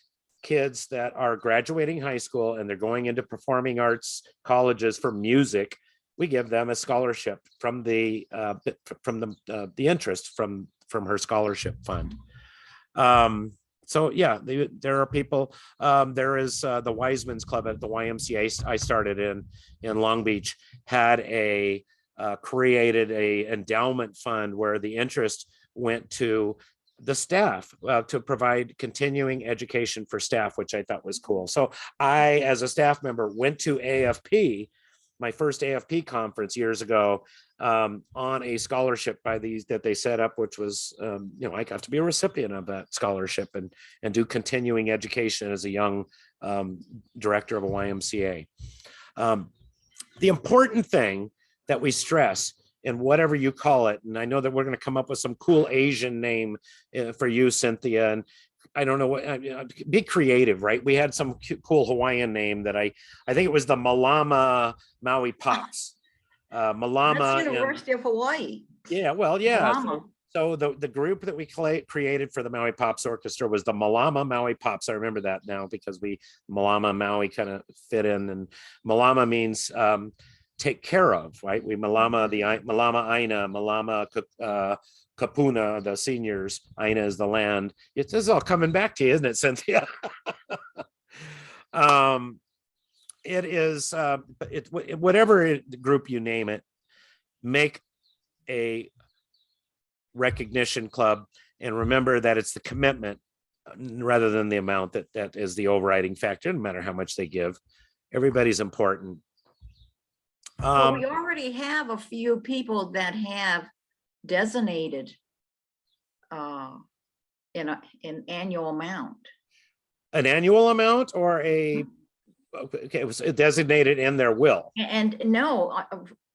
kids that are graduating high school and they're going into performing arts colleges for music. We give them a scholarship from the interest from her scholarship fund. So yeah, there are people. There is the Wiseman's Club at the YMCA I started in Long Beach had created a endowment fund where the interest went to the staff to provide continuing education for staff, which I thought was cool. So I, as a staff member, went to AFP, my first AFP conference years ago, on a scholarship that they set up, which was, I got to be a recipient of that scholarship and do continuing education as a young director of a YMCA. The important thing that we stress in whatever you call it, and I know that we're going to come up with some cool Asian name for you, Cynthia, and I don't know what, be creative, right? We had some cool Hawaiian name that I think it was the Malama Maui Pops. Malama. That's University of Hawaii. Yeah, well, yeah. Malama. So the group that we created for the Maui Pops Orchestra was the Malama Maui Pops. I remember that now because Malama Maui kind of fit in, and Malama means take care of, right? We Malama Aina, Malama Kapuna, the seniors. Aina is the land. This is all coming back to you, isn't it, Cynthia? It is, whatever group you name it, make a recognition club, and remember that it's the commitment rather than the amount that is the overriding factor. No matter how much they give, everybody's important. Well, we already have a few people that have designated in an annual amount. An annual amount or okay, it was designated in their will. And no,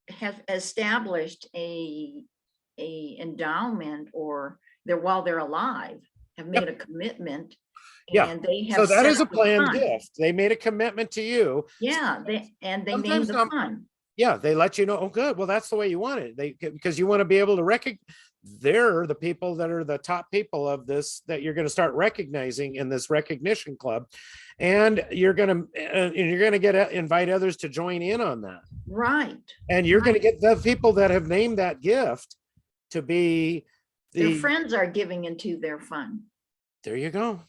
have established a a endowment, or while they're alive, have made a commitment. Yeah. And they So have that set is a up planned fund. gift. They made a commitment to you. Yeah, they named Sometimes the fund. Yeah, they let you know, oh, good. Well, that's the way you want it. Because you want to be able to recognize, they're the people that are the top people of this, that you're going to start recognizing in this recognition club. And you're going to invite others to join in on that. Right. And you're going to get the people that have named that gift to be Their friends are giving into their fund. There you go.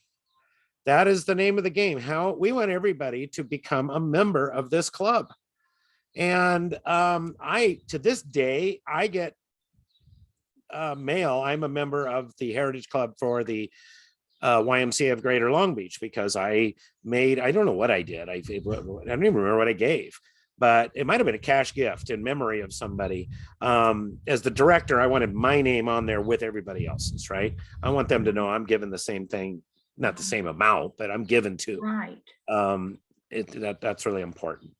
That is the name of the game. How we want everybody to become a member of this club. And to this day, I get mail. I'm a member of the Heritage Club for the YMCA of Greater Long Beach, because I don't know what I did. I don't even remember what I gave, but it might have been a cash gift in memory of somebody. As the director, I wanted my name on there with everybody else's, right? I want them to know I'm giving the same thing, not the same amount, but I'm given to. Right. That's really important.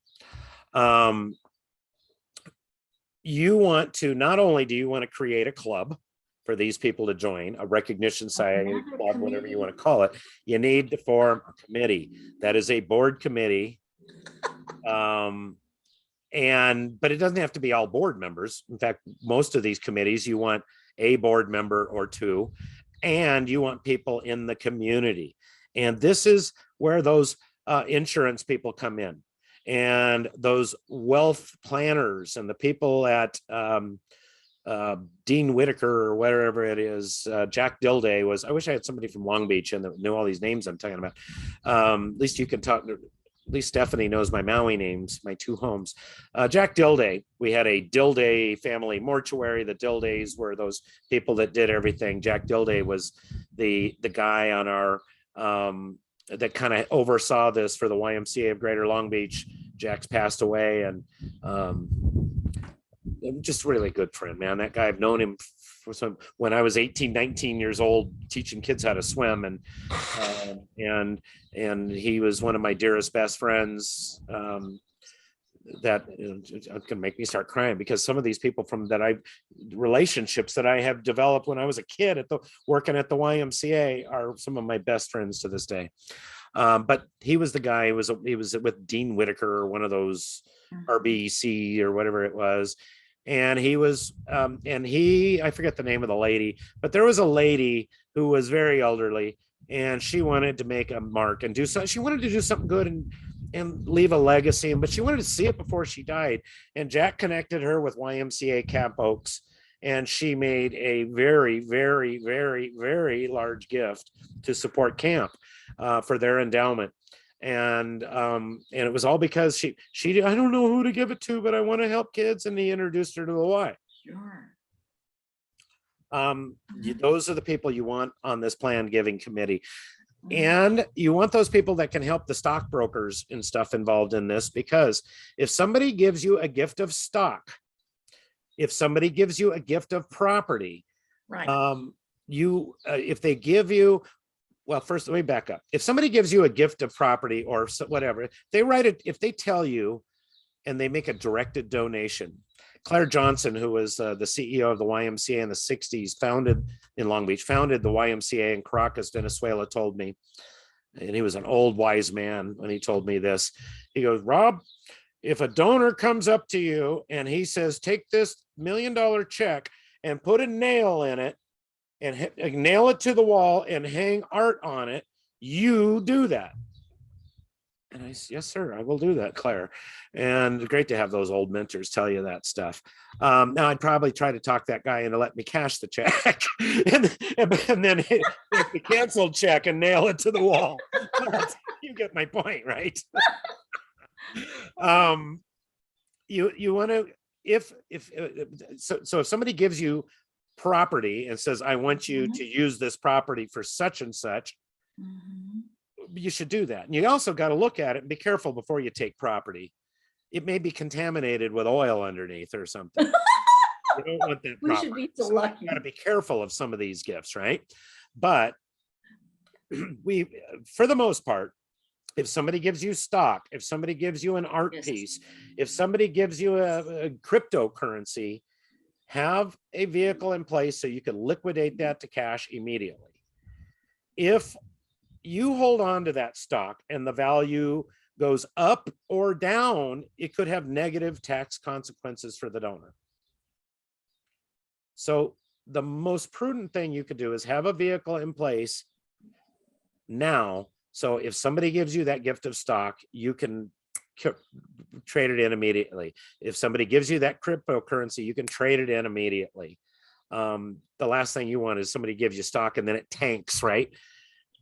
You want to, not only do you want to create a club for these people to join, a recognition society, club, whatever you want to call it, you need to form a committee. That is a board committee. But it doesn't have to be all board members. In fact, most of these committees, you want a board member or two, and you want people in the community. And this is where those insurance people come in, and those wealth planners, and the people at Dean Whitaker or whatever it is. Jack Dilday was, I wish I had somebody from Long Beach and that knew all these names I'm talking about. At least you can talk, at least Stephanie knows my Maui names, my two homes. Jack Dilday, we had a Dilday family mortuary. The Dildays were those people that did everything. Jack Dilday was the guy on our that kind of oversaw this for the YMCA of Greater Long Beach. Jack's passed away, and just really good friend, man. That guy, I've known him when I was 18, 19 years old, teaching kids how to swim, and he was one of my dearest best friends. That can make me start crying, because some of these people relationships that I have developed when I was a kid working at the YMCA are some of my best friends to this day. But he was the guy, he was with Dean Whitaker, or one of those RBC or whatever it was. And he was, I forget the name of the lady, but there was a lady who was very elderly, and she wanted to make a mark and she wanted to do something good and leave a legacy, but she wanted to see it before she died. And Jack connected her with YMCA Camp Oaks, and she made a very, very, very, very large gift to support camp for their endowment. And it was all because she I don't know who to give it to, but I want to help kids. And he introduced her to the Y. Sure. Those are the people you want on this planned giving committee. And you want those people that can help the stockbrokers and stuff involved in this, because if somebody gives you a gift of stock, if somebody gives you a gift of property, right. If they give you, well, first, let me back up. If somebody gives you a gift of property or whatever, if they tell you and they make a directed donation. Claire Johnson, who was the CEO of the YMCA in the 60s, founded the YMCA in Caracas, Venezuela, told me, and he was an old wise man when he told me this. He goes, Rob, if a donor comes up to you and he says, take this $1 million check and put a nail in it and nail it to the wall and hang art on it, you do that. And I said, yes, sir, I will do that, Claire. And great to have those old mentors tell you that stuff. Now I'd probably try to talk that guy into let me cash the check and then hit the canceled check and nail it to the wall. You get my point, right? You want to, if somebody gives you property and says, I want you to use this property for such and such, you should do that. And you also got to look at it and be careful before you take property. It may be contaminated with oil underneath or something. You don't want that. We should be so lucky. You got to be careful of some of these gifts, right? But for the most part, if somebody gives you stock, if somebody gives you an art piece, if somebody gives you a cryptocurrency, have a vehicle in place so you can liquidate that to cash immediately. If you hold on to that stock and the value goes up or down, it could have negative tax consequences for the donor. So the most prudent thing you could do is have a vehicle in place now. So if somebody gives you that gift of stock, you can trade it in immediately. If somebody gives you that cryptocurrency, you can trade it in immediately. The last thing you want is somebody gives you stock and then it tanks, right?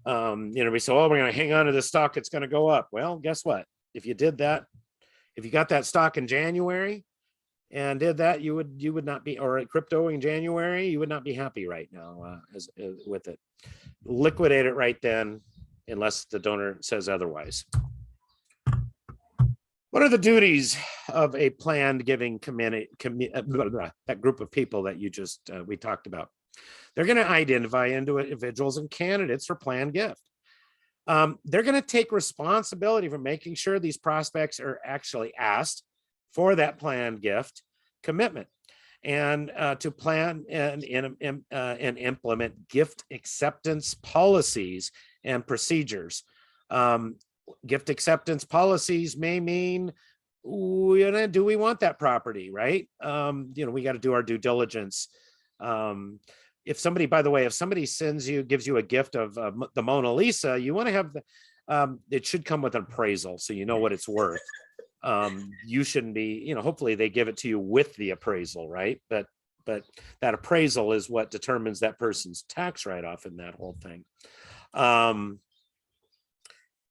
We say, oh, we're going to hang on to this stock, it's going to go up. Well, guess what? If you did that, if you got that stock in January and did that, you would not be, or crypto in January, you would not be happy right now with it. Liquidate it right then, unless the donor says otherwise. What are the duties of a planned giving community, that group of people that you just, we talked about? They're going to identify individuals and candidates for planned gift. They're going to take responsibility for making sure these prospects are actually asked for that planned gift commitment, and to plan and implement gift acceptance policies and procedures. Gift acceptance policies may mean, do we want that property, right? We got to do our due diligence. If somebody, by the way, if somebody gives you a gift of the Mona Lisa, you want to have it should come with an appraisal, so you know what it's worth. You shouldn't be, hopefully they give it to you with the appraisal, right? But that appraisal is what determines that person's tax write-off in that whole thing.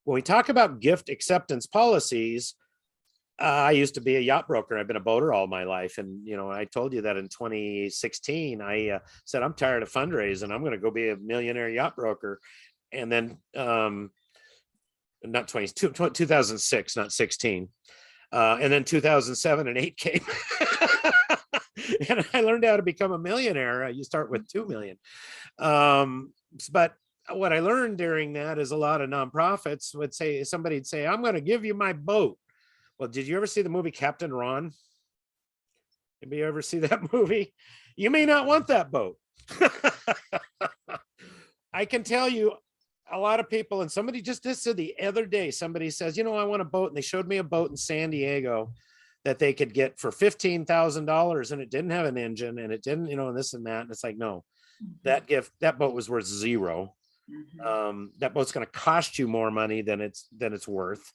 When we talk about gift acceptance policies, I used to be a yacht broker. I've been a boater all my life. And, I told you that in 2016, I said, I'm tired of fundraising. I'm going to go be a millionaire yacht broker. And then, not 2006, not 16. And then 2007 and 8 came. And I learned how to become a millionaire. You start with 2 million. But what I learned during that is a lot of nonprofits would say, somebody'd say, I'm going to give you my boat. Well, did you ever see the movie Captain Ron? Did you ever see that movie? You may not want that boat. I can tell you a lot of people, and somebody just said the other day, somebody says, I want a boat. And they showed me a boat in San Diego that they could get for $15,000, and it didn't have an engine, and it didn't, and this and that. And it's like, no, that boat was worth zero. That boat's going to cost you more money than it's worth.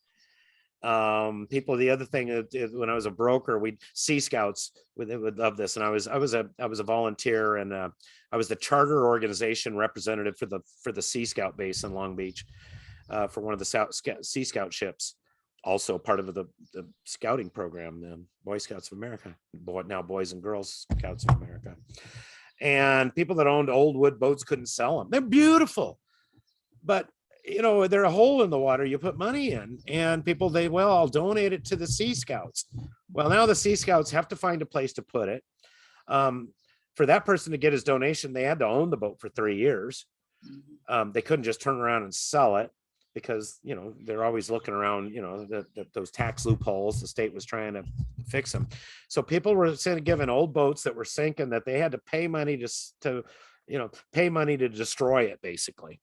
The other thing is when I was a broker, we'd Sea Scouts would love this. And I was a volunteer, and I was the charter organization representative for the Sea Scout base in Long Beach, for one of the Sea Scout ships, also part of the scouting program, the Boy Scouts of America, now Boys and Girls Scouts of America. And people that owned old wood boats couldn't sell them. They're beautiful, but they're a hole in the water you put money in, and people, I'll donate it to the Sea Scouts. Well, now the Sea Scouts have to find a place to put it. For that person to get his donation, they had to own the boat for 3 years. They couldn't just turn around and sell it, because, they're always looking around, those tax loopholes. The state was trying to fix them. So people were given old boats that were sinking, that they had to pay money to destroy it, basically.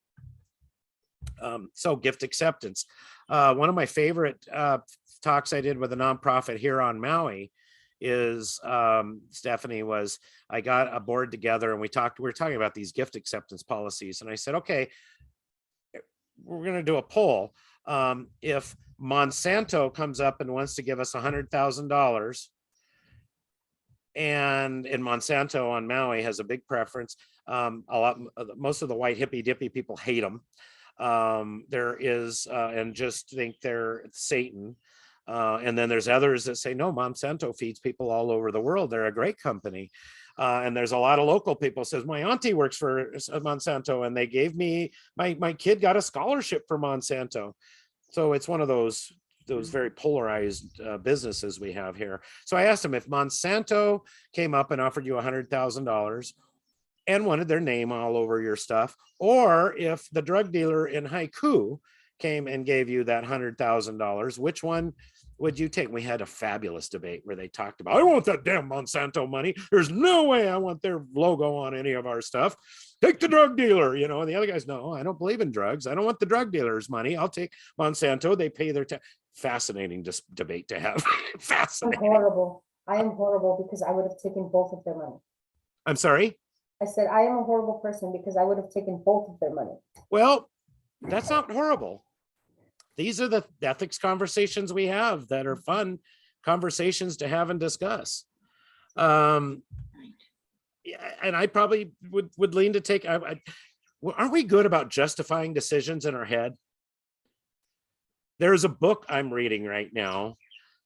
So gift acceptance. One of my favorite talks I did with a nonprofit here on Maui is, Stephanie, was I got a board together, and we were talking about these gift acceptance policies. And I said, okay, we're going to do a poll. If Monsanto comes up and wants to give us $100,000, and Monsanto on Maui has a big preference, most of the white hippy dippy people hate them. There is, and just think they're Satan. And then there's others that say, no, Monsanto feeds people all over the world. They're a great company. And there's a lot of local people says, my auntie works for Monsanto, and they gave me, my kid got a scholarship for Monsanto. So it's one of those very polarized businesses we have here. So I asked him, if Monsanto came up and offered you $100,000 and wanted their name all over your stuff, or if the drug dealer in Haiku came and gave you that $100,000, which one would you take? We had a fabulous debate where they talked about, I want that damn Monsanto money. There's no way I want their logo on any of our stuff. Take the drug dealer, you know, and the other guys, no, I don't believe in drugs. I don't want the drug dealer's money. I'll take Monsanto. They pay their fascinating debate to have. I'm Fascinating. horrible. I am horrible because I would have taken both of their money. I'm sorry. I said, I am a horrible person because I would have taken both of their money. Well, that's not horrible. These are the ethics conversations we have that are fun conversations to have and discuss. Yeah, and I probably would lean to take, aren't we good about justifying decisions in our head? There's a book I'm reading right now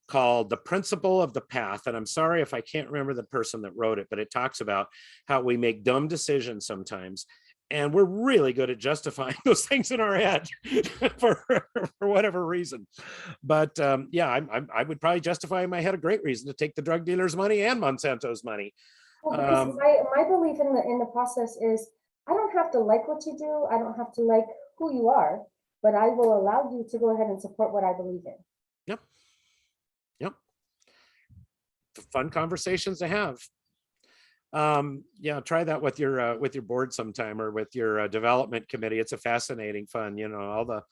called The Principle of the Path. And I'm sorry if I can't remember the person that wrote it, but it talks about how we make dumb decisions sometimes. And we're really good at justifying those things in our head for whatever reason. But yeah, I would probably justify in my head a great reason to take the drug dealer's money and Monsanto's money. Well, because my belief in the process is I don't have to like what you do. I don't have to like who you are, but I will allow you to go ahead and support what I believe in. Yep. Yep. Fun conversations to have. Yeah, try that with your board sometime, or with your development committee. It's a fascinating fun, you know, all the.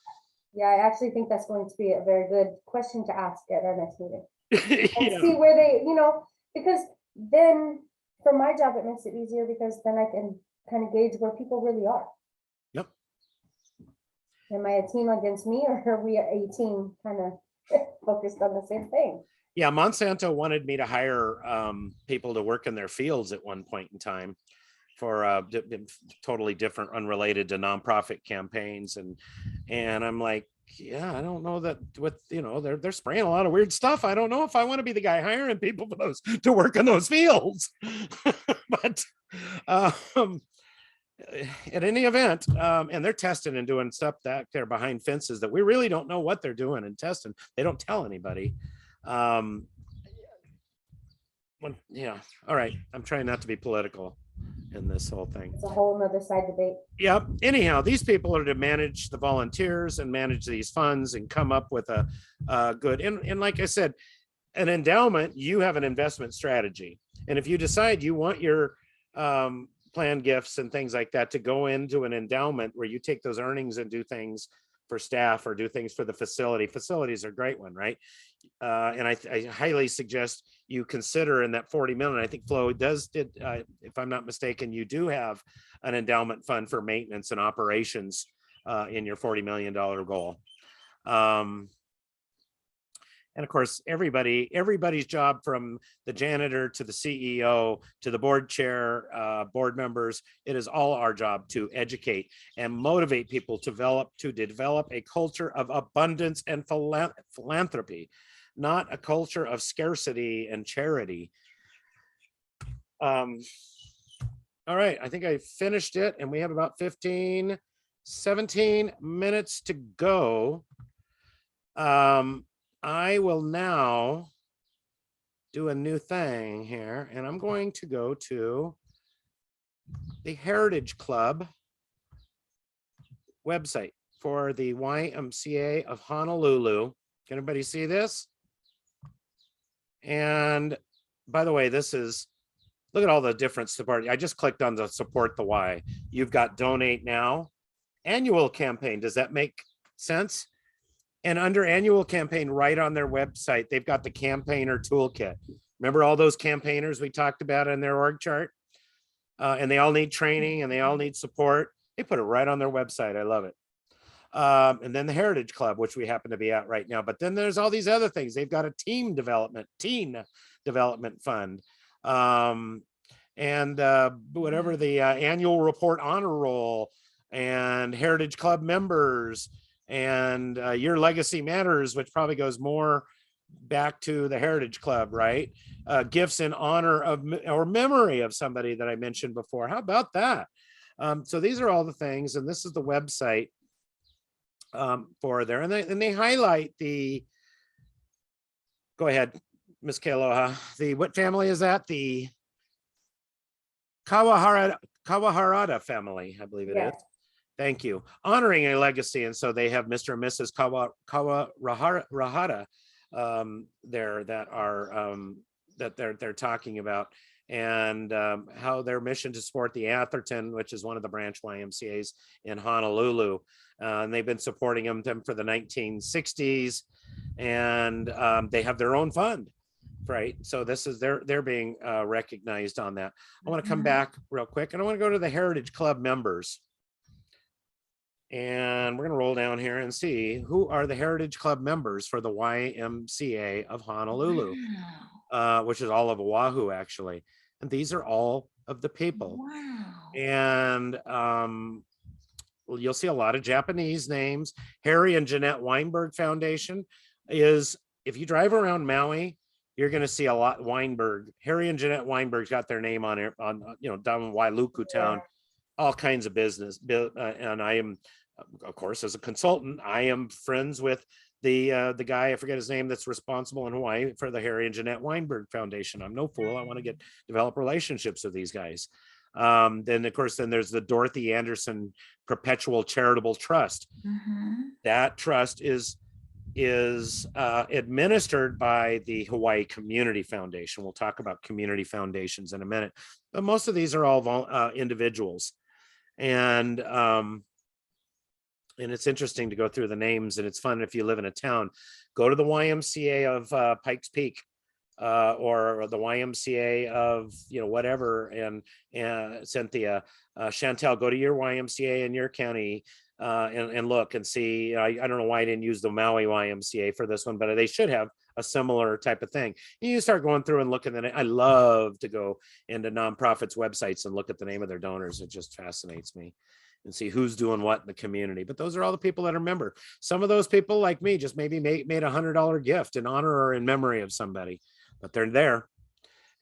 Yeah, I actually think that's going to be a very good question to ask at our next meeting. And Yeah. see where they, you know, because then for my job, it makes it easier because then I can kind of gauge where people really are. Yep. Am I a team against me, or are we a team kind of focused on the same thing? Yeah, Monsanto wanted me to hire people to work in their fields at one point in time for totally different, unrelated to nonprofit campaigns, and I'm like, yeah, I don't know that with, you know, they're spraying a lot of weird stuff. I don't know if I want to be the guy hiring people for those to work in those fields. But at any event, and they're testing and doing stuff that they're behind fences that we really don't know what they're doing and testing. They don't tell anybody. Yeah, all right, I'm trying not to be political in this whole thing. It's a whole nother side debate. Yep. Anyhow, these people are to manage the volunteers and manage these funds and come up with a good, and like I said, an endowment, you have an investment strategy. And if you decide you want your planned gifts and things like that to go into an endowment where you take those earnings and do things for staff or do things for the facility. Facilities are a great one, right? And I highly suggest you consider in that 40 million. I think Flo did, if I'm not mistaken, you do have an endowment fund for maintenance and operations in your $40 million goal. And of course, everybody's job, from the janitor to the CEO to the board chair, board members, it is all our job to educate and motivate people to develop a culture of abundance and philanthropy, not a culture of scarcity and charity. All right, I think I finished it, and we have about 17 minutes to go. I will now do a new thing here, and I'm going to go to the Heritage Club website for the YMCA of Honolulu. Can everybody see this? And by the way, this is, look at all the different support. I just clicked on the support the Y. You've got donate now, annual campaign. Does that make sense? And under annual campaign, right on their website, they've got the campaigner toolkit. Remember all those campaigners we talked about in their org chart? And they all need training and they all need support. They put it right on their website. I love it. And then the Heritage Club, which we happen to be at right now. But then there's all these other things. They've got a teen development fund. And whatever the annual report honor roll, and Heritage Club members, and Your Legacy Matters, which probably goes more back to the Heritage Club, right? Gifts in honor of or memory of somebody that I mentioned before. How about that? So these are all the things, and this is the website for there, and they highlight the. Go ahead, Miss Kealoha. The what family is that? The Kawaharada family, I believe it is. Thank you. Honoring a legacy. And so they have Mr. and Mrs. Kawarahara there that are that they're talking about, and how their mission to support the Atherton, which is one of the branch YMCA's in Honolulu, and they've been supporting them for the 1960s, and they have their own fund, right? So this is they're being recognized on that. I want to come back real quick, and I want to go to the Heritage Club members. And we're going to roll down here and see who are the Heritage Club members for the YMCA of Honolulu, which is all of Oahu, actually. And these are all of the people. Wow. And well, you'll see a lot of Japanese names. Harry and Jeanette Weinberg Foundation is, if you drive around Maui, you're going to see a lot Weinberg. Harry and Jeanette Weinberg's got their name on it, on down in Wailuku town, all kinds of business. And I am, of course, as a consultant, I am friends with the guy, I forget his name, that's responsible in Hawaii for the Harry and Jeanette Weinberg Foundation. I'm no fool. I want to develop relationships with these guys. Then of course, then there's the Dorothy Anderson Perpetual Charitable Trust. That trust is administered by the Hawaii Community Foundation. We'll talk about community foundations in a minute, but most of these are all individuals. And it's interesting to go through the names, and it's fun if you live in a town. Go to the YMCA of Pikes Peak, or the YMCA of whatever, and Cynthia, Chantel, go to your YMCA in your county and look and see. I don't know why I didn't use the Maui YMCA for this one, but they should have a similar type of thing. You start going through and looking at it. I love to go into nonprofits' websites and look at the name of their donors. It just fascinates me, and see who's doing what in the community. But those are all the people that are member. Some of those people, like me, just maybe made $100 gift in honor or in memory of somebody, but they're there,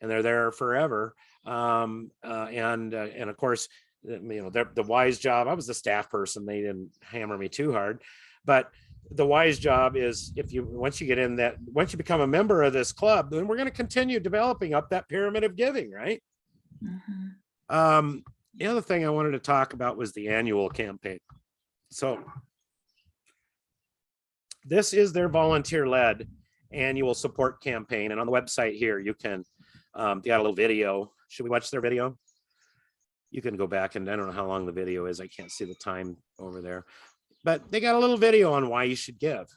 and they're there forever. And of course, the WISE job, I was the staff person. They didn't hammer me too hard, but the WISE job is, once you become a member of this club, then we're going to continue developing up that pyramid of giving, right? The other thing I wanted to talk about was the annual campaign. So this is their volunteer-led annual support campaign. And on the website here, you can, they got a little video. Should we watch their video? You can go back, and I don't know how long the video is. I can't see the time over there. But they got a little video on why you should give.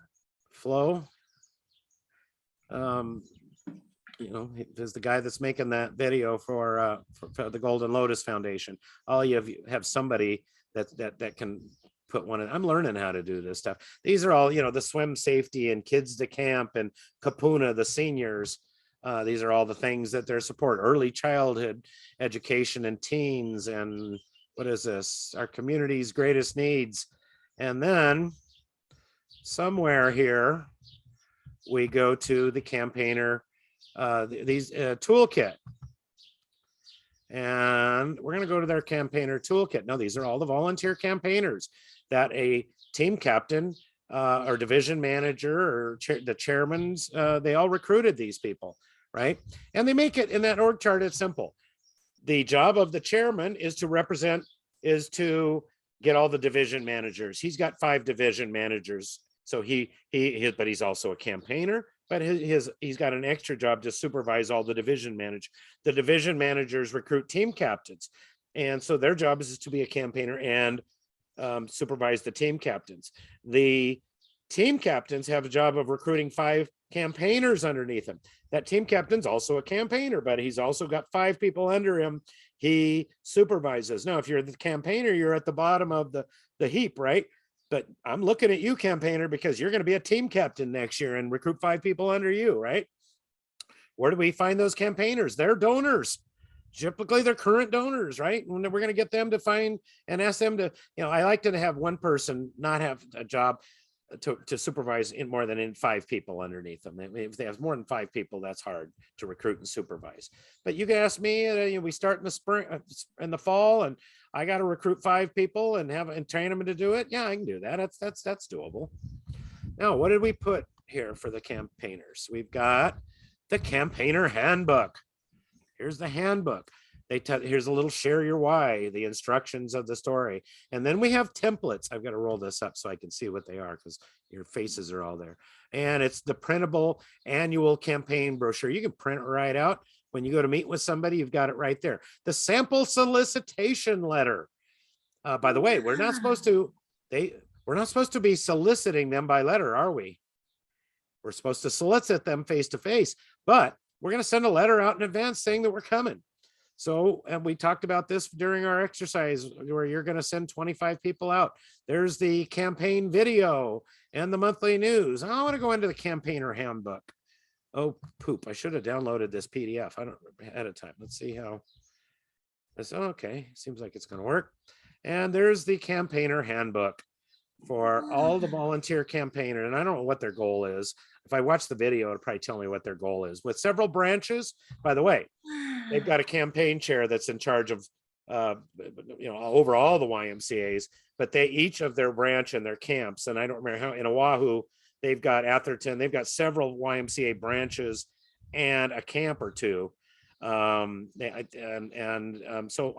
Flo, there's the guy that's making that video for the Golden Lotus Foundation. All you have somebody that can put one in. I'm learning how to do this stuff. These are all, the swim safety and kids to camp and Kapuna, the seniors. These are all the things that they're support, early childhood education and teens. And what is this? Our community's greatest needs. And then somewhere here, we go to the campaigner, these toolkit. And we're going to go to their campaigner toolkit. Now, these are all the volunteer campaigners that a team captain or division manager or the chairmans, they all recruited these people, right? And they make it in that org chart. It's simple. The job of the chairman is to get all the division managers. He's got 5 division managers. So but he's also a campaigner, but he's got an extra job to supervise all the division managers. The division managers recruit team captains. And so their job is to be a campaigner and supervise the team captains. The team captains have a job of recruiting 5 campaigners underneath him. That team captain's also a campaigner, but he's also got 5 people under him he supervises. Now, if you're the campaigner, you're at the bottom of the heap, right? But I'm looking at you, campaigner, because you're going to be a team captain next year and recruit 5 people under you, right? Where do we find those campaigners? They're donors. Typically, they're current donors, right? We're going to get them to find and ask them to, I like to have one person not have a job to supervise in more than 5 people underneath them. If they have more than 5 people, that's hard to recruit and supervise. But you can ask me, we start in the spring, in the fall, and I got to recruit 5 people and train them to do it. Yeah, I can do that. That's doable. Now, what did we put here for the campaigners? We've got the campaigner handbook. Here's the handbook. Here's a little share your why, the instructions of the story. And then we have templates. I've got to roll this up so I can see what they are because your faces are all there. And it's the printable annual campaign brochure. You can print it right out. When you go to meet with somebody, you've got it right there. The sample solicitation letter. By the way, we're not supposed to be soliciting them by letter, are we? We're supposed to solicit them face to face, but we're going to send a letter out in advance saying that we're coming. So, and we talked about this during our exercise where you're going to send 25 people out. There's the campaign video and the monthly news. I want to go into the campaigner handbook. Oh, poop. I should have downloaded this PDF. I don't ahead of time. Let's see how this. Okay. Seems like it's going to work. And there's the campaigner handbook for all the volunteer campaigners. And I don't know what their goal is. If I watch the video, it'll probably tell me what their goal is. With several branches, by the way, they've got a campaign chair that's in charge of, over all the YMCAs, but they each of their branch and their camps. And I don't remember how in Oahu, they've got Atherton, they've got several YMCA branches and a camp or two. So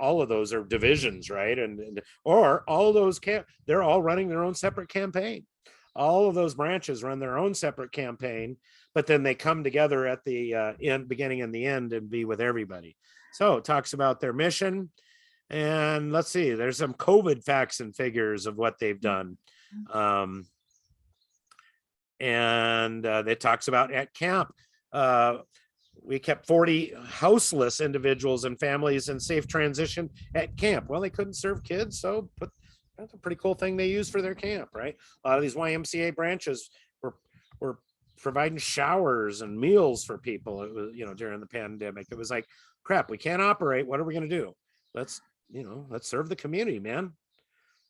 all of those are divisions, right? Or all of those they're all running their own separate campaign. All of those branches run their own separate campaign, but then they come together at the beginning and the end and be with everybody. So it talks about their mission. And let's see, there's some COVID facts and figures of what they've done. It talks about at camp, we kept 40 houseless individuals and families in safe transition at camp. Well, they couldn't serve kids, so that's a pretty cool thing they use for their camp, right? A lot of these YMCA branches were providing showers and meals for people. It was, during the pandemic, it was like, crap, we can't operate. What are we going to do? Let's serve the community, man.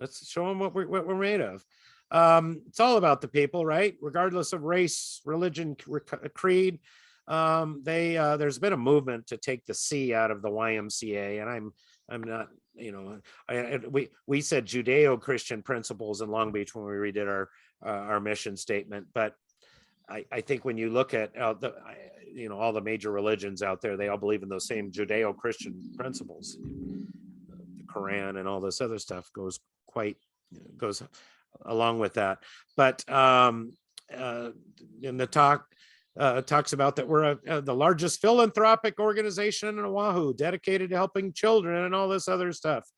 Let's show them what we're made of. It's all about the people, right? Regardless of race, religion, creed. There's been a movement to take the C out of the YMCA, and I'm not, we said Judeo-Christian principles in Long Beach when we redid our mission statement, but I think when you look at all the major religions out there, they all believe in those same Judeo-Christian principles. The Quran and all this other stuff goes along with that. But in the talk, talks about that we're the largest philanthropic organization in Oahu, dedicated to helping children and all this other stuff.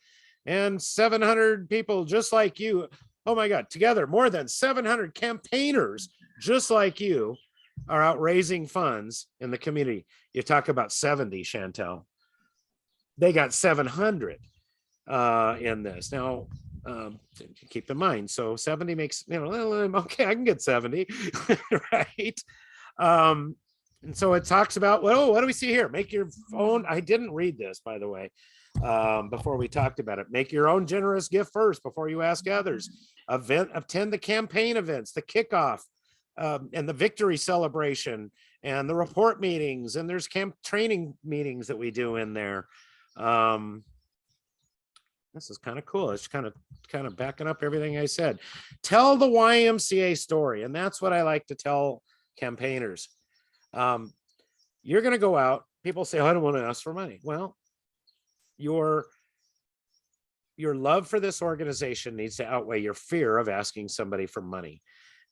And 700 people just like you. Oh my God, together, more than 700 campaigners just like you are out raising funds in the community. You talk about 70, Chantel. They got 700 in this. Now, keep in mind, so 70 makes, okay, I can get 70, right? And so it talks about, well, what do we see here? Make your own. I didn't read this, by the way, before we talked about it. Make your own generous gift first before you ask others. Attend the campaign events, the kickoff, and the victory celebration, and the report meetings, and there's camp training meetings that we do in there. This is kind of cool. It's kind of backing up everything I said. Tell the YMCA story, and that's what I like to tell campaigners. You're going to go out. People say, oh, I don't want to ask for money. Well, your love for this organization needs to outweigh your fear of asking somebody for money.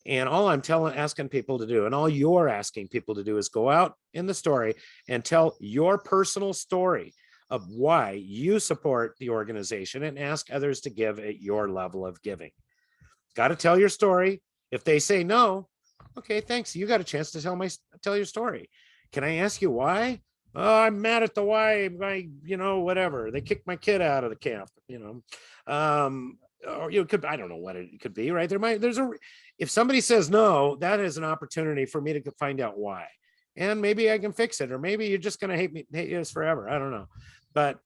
And all I'm asking people to do, and all you're asking people to do, is go out in the story and tell your personal story of why you support the organization and ask others to give at your level of giving. Got to tell your story. If they say no, okay, thanks. You got a chance to tell your story. Can I ask you why? Oh, I'm mad at the why. Whatever. They kicked my kid out of the camp. Or I don't know what it could be, right? If somebody says no, that is an opportunity for me to find out why, and maybe I can fix it, or maybe you're just going to hate us forever. I don't know, but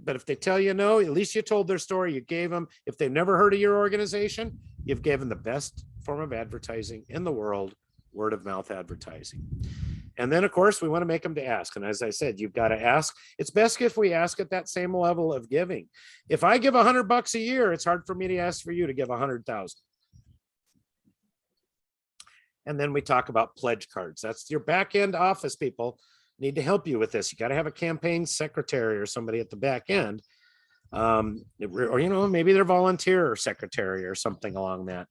if they tell you no, at least you told their story. You gave them. If they've never heard of your organization, you've given the best form of advertising in the world, word of mouth advertising. And then, of course, we want to make them to ask. And as I said, you've got to ask. It's best if we ask at that same level of giving. If I give $100 a year, it's hard for me to ask for you to give 100,000. And then we talk about pledge cards. That's your back end office people. need to help you with this. You got to have a campaign secretary or somebody at the back end. Or, you know, maybe they're volunteer secretary or something along that.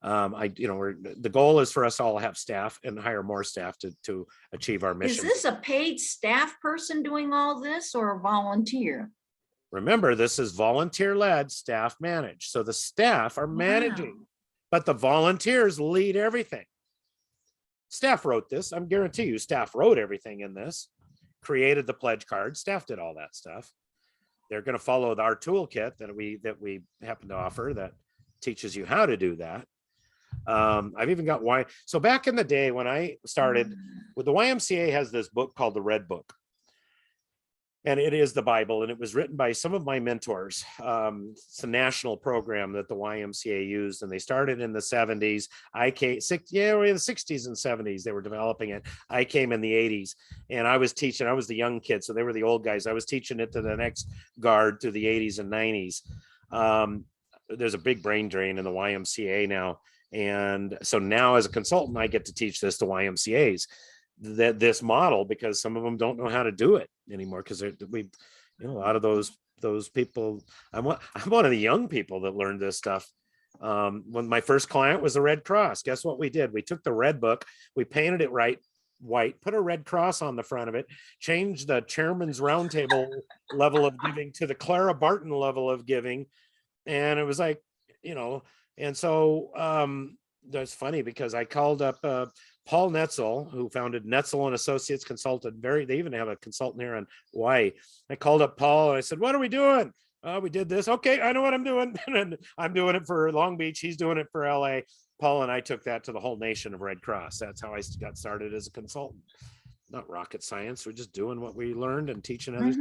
The goal is for us all to have staff and hire more staff to achieve our Is mission. this a paid staff person doing all this or a volunteer? Remember, this is volunteer-led, staff managed. So the staff are managing, but the volunteers lead everything. Staff wrote this. I'm guarantee you staff wrote everything in this, created the pledge card. Staff did all that stuff. They're going to follow our toolkit that we happen to offer that teaches you how to do that. I've even got why. So back in the day when I started with the YMCA has this book called the Red Book. And it is the Bible, and it was written by some of my mentors. It's a national program that the YMCA used, and they started in the 70s. The 60s and 70s, they were developing it. I came in the 80s, and I was teaching. I was the young kid, so they were the old guys. I was teaching it to the next guard through the 80s and 90s. There's a big brain drain in the YMCA now. And so now as a consultant, I get to teach this to YMCAs. This model, because some of them don't know how to do it anymore, because a lot of those people, I'm one of the young people that learned this stuff. When my first client was the Red Cross, guess what we did? We took the Red Book, we painted it white, put a red cross on the front of it, changed the chairman's roundtable level of giving to the Clara Barton level of giving, and it was like, and so that's funny because I called up Paul Netzel, who founded Netzel and Associates Consultant. They even have a consultant here in Hawaii. I called up Paul and I said, "What are we doing?" We did this. Okay, I know what I'm doing. And I'm doing it for Long Beach. He's doing it for LA. Paul and I took that to the whole nation of Red Cross. That's how I got started as a consultant. Not rocket science. We're just doing what we learned and teaching others.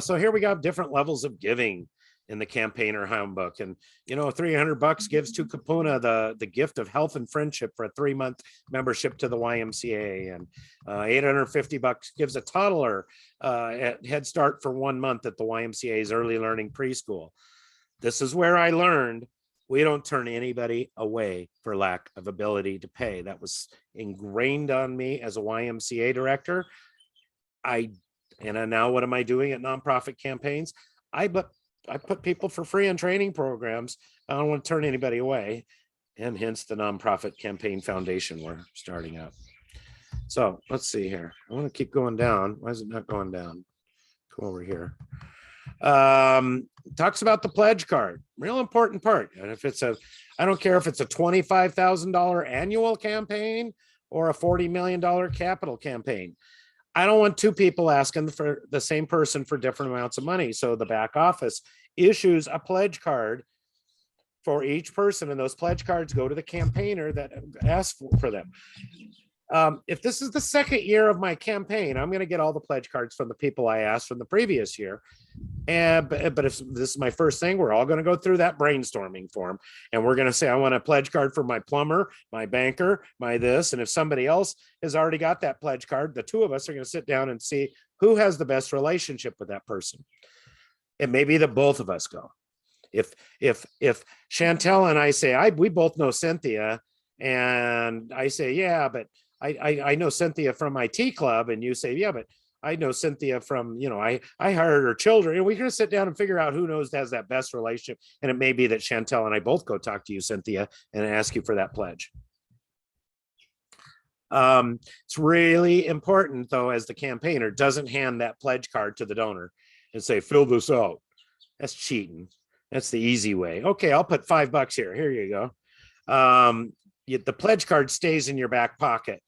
So here we got different levels of giving in the campaigner handbook, and $300 gives to Kapuna the gift of health and friendship for a 3-month membership to the YMCA, and $850 gives a toddler at Head Start for 1 month at the YMCA's early learning preschool. This is where I learned we don't turn anybody away for lack of ability to pay. That was ingrained on me as a YMCA director. Now what am I doing at nonprofit campaigns? I put people for free on training programs. I don't want to turn anybody away. And hence the nonprofit campaign foundation we're starting up. So let's see here. I want to keep going down. Why is it not going down? Come over here. Talks about the pledge card. Real important part. And if I don't care if it's a $25,000 annual campaign or a $40 million capital campaign. I don't want two people asking for the same person for different amounts of money. So the back office issues a pledge card for each person, and those pledge cards go to the campaigner that asked for them. If this is the second year of my campaign, I'm going to get all the pledge cards from the people I asked from the previous year. But if this is my first thing, we're all going to go through that brainstorming form, and we're going to say, I want a pledge card for my plumber, my banker, my this. And if somebody else has already got that pledge card, the two of us are going to sit down and see who has the best relationship with that person. It may be that both of us go. If Chantel and I say, we both know Cynthia, and I say, yeah, but I know Cynthia from my tea club, and you say, yeah, but I know Cynthia from, I hired her children, and we're going to sit down and figure out who has that best relationship. And it may be that Chantel and I both go talk to you, Cynthia, and ask you for that pledge. It's really important, though, as the campaigner, doesn't hand that pledge card to the donor and say, fill this out. That's cheating. That's the easy way. Okay, I'll put $5 here. Here you go. The pledge card stays in your back pocket,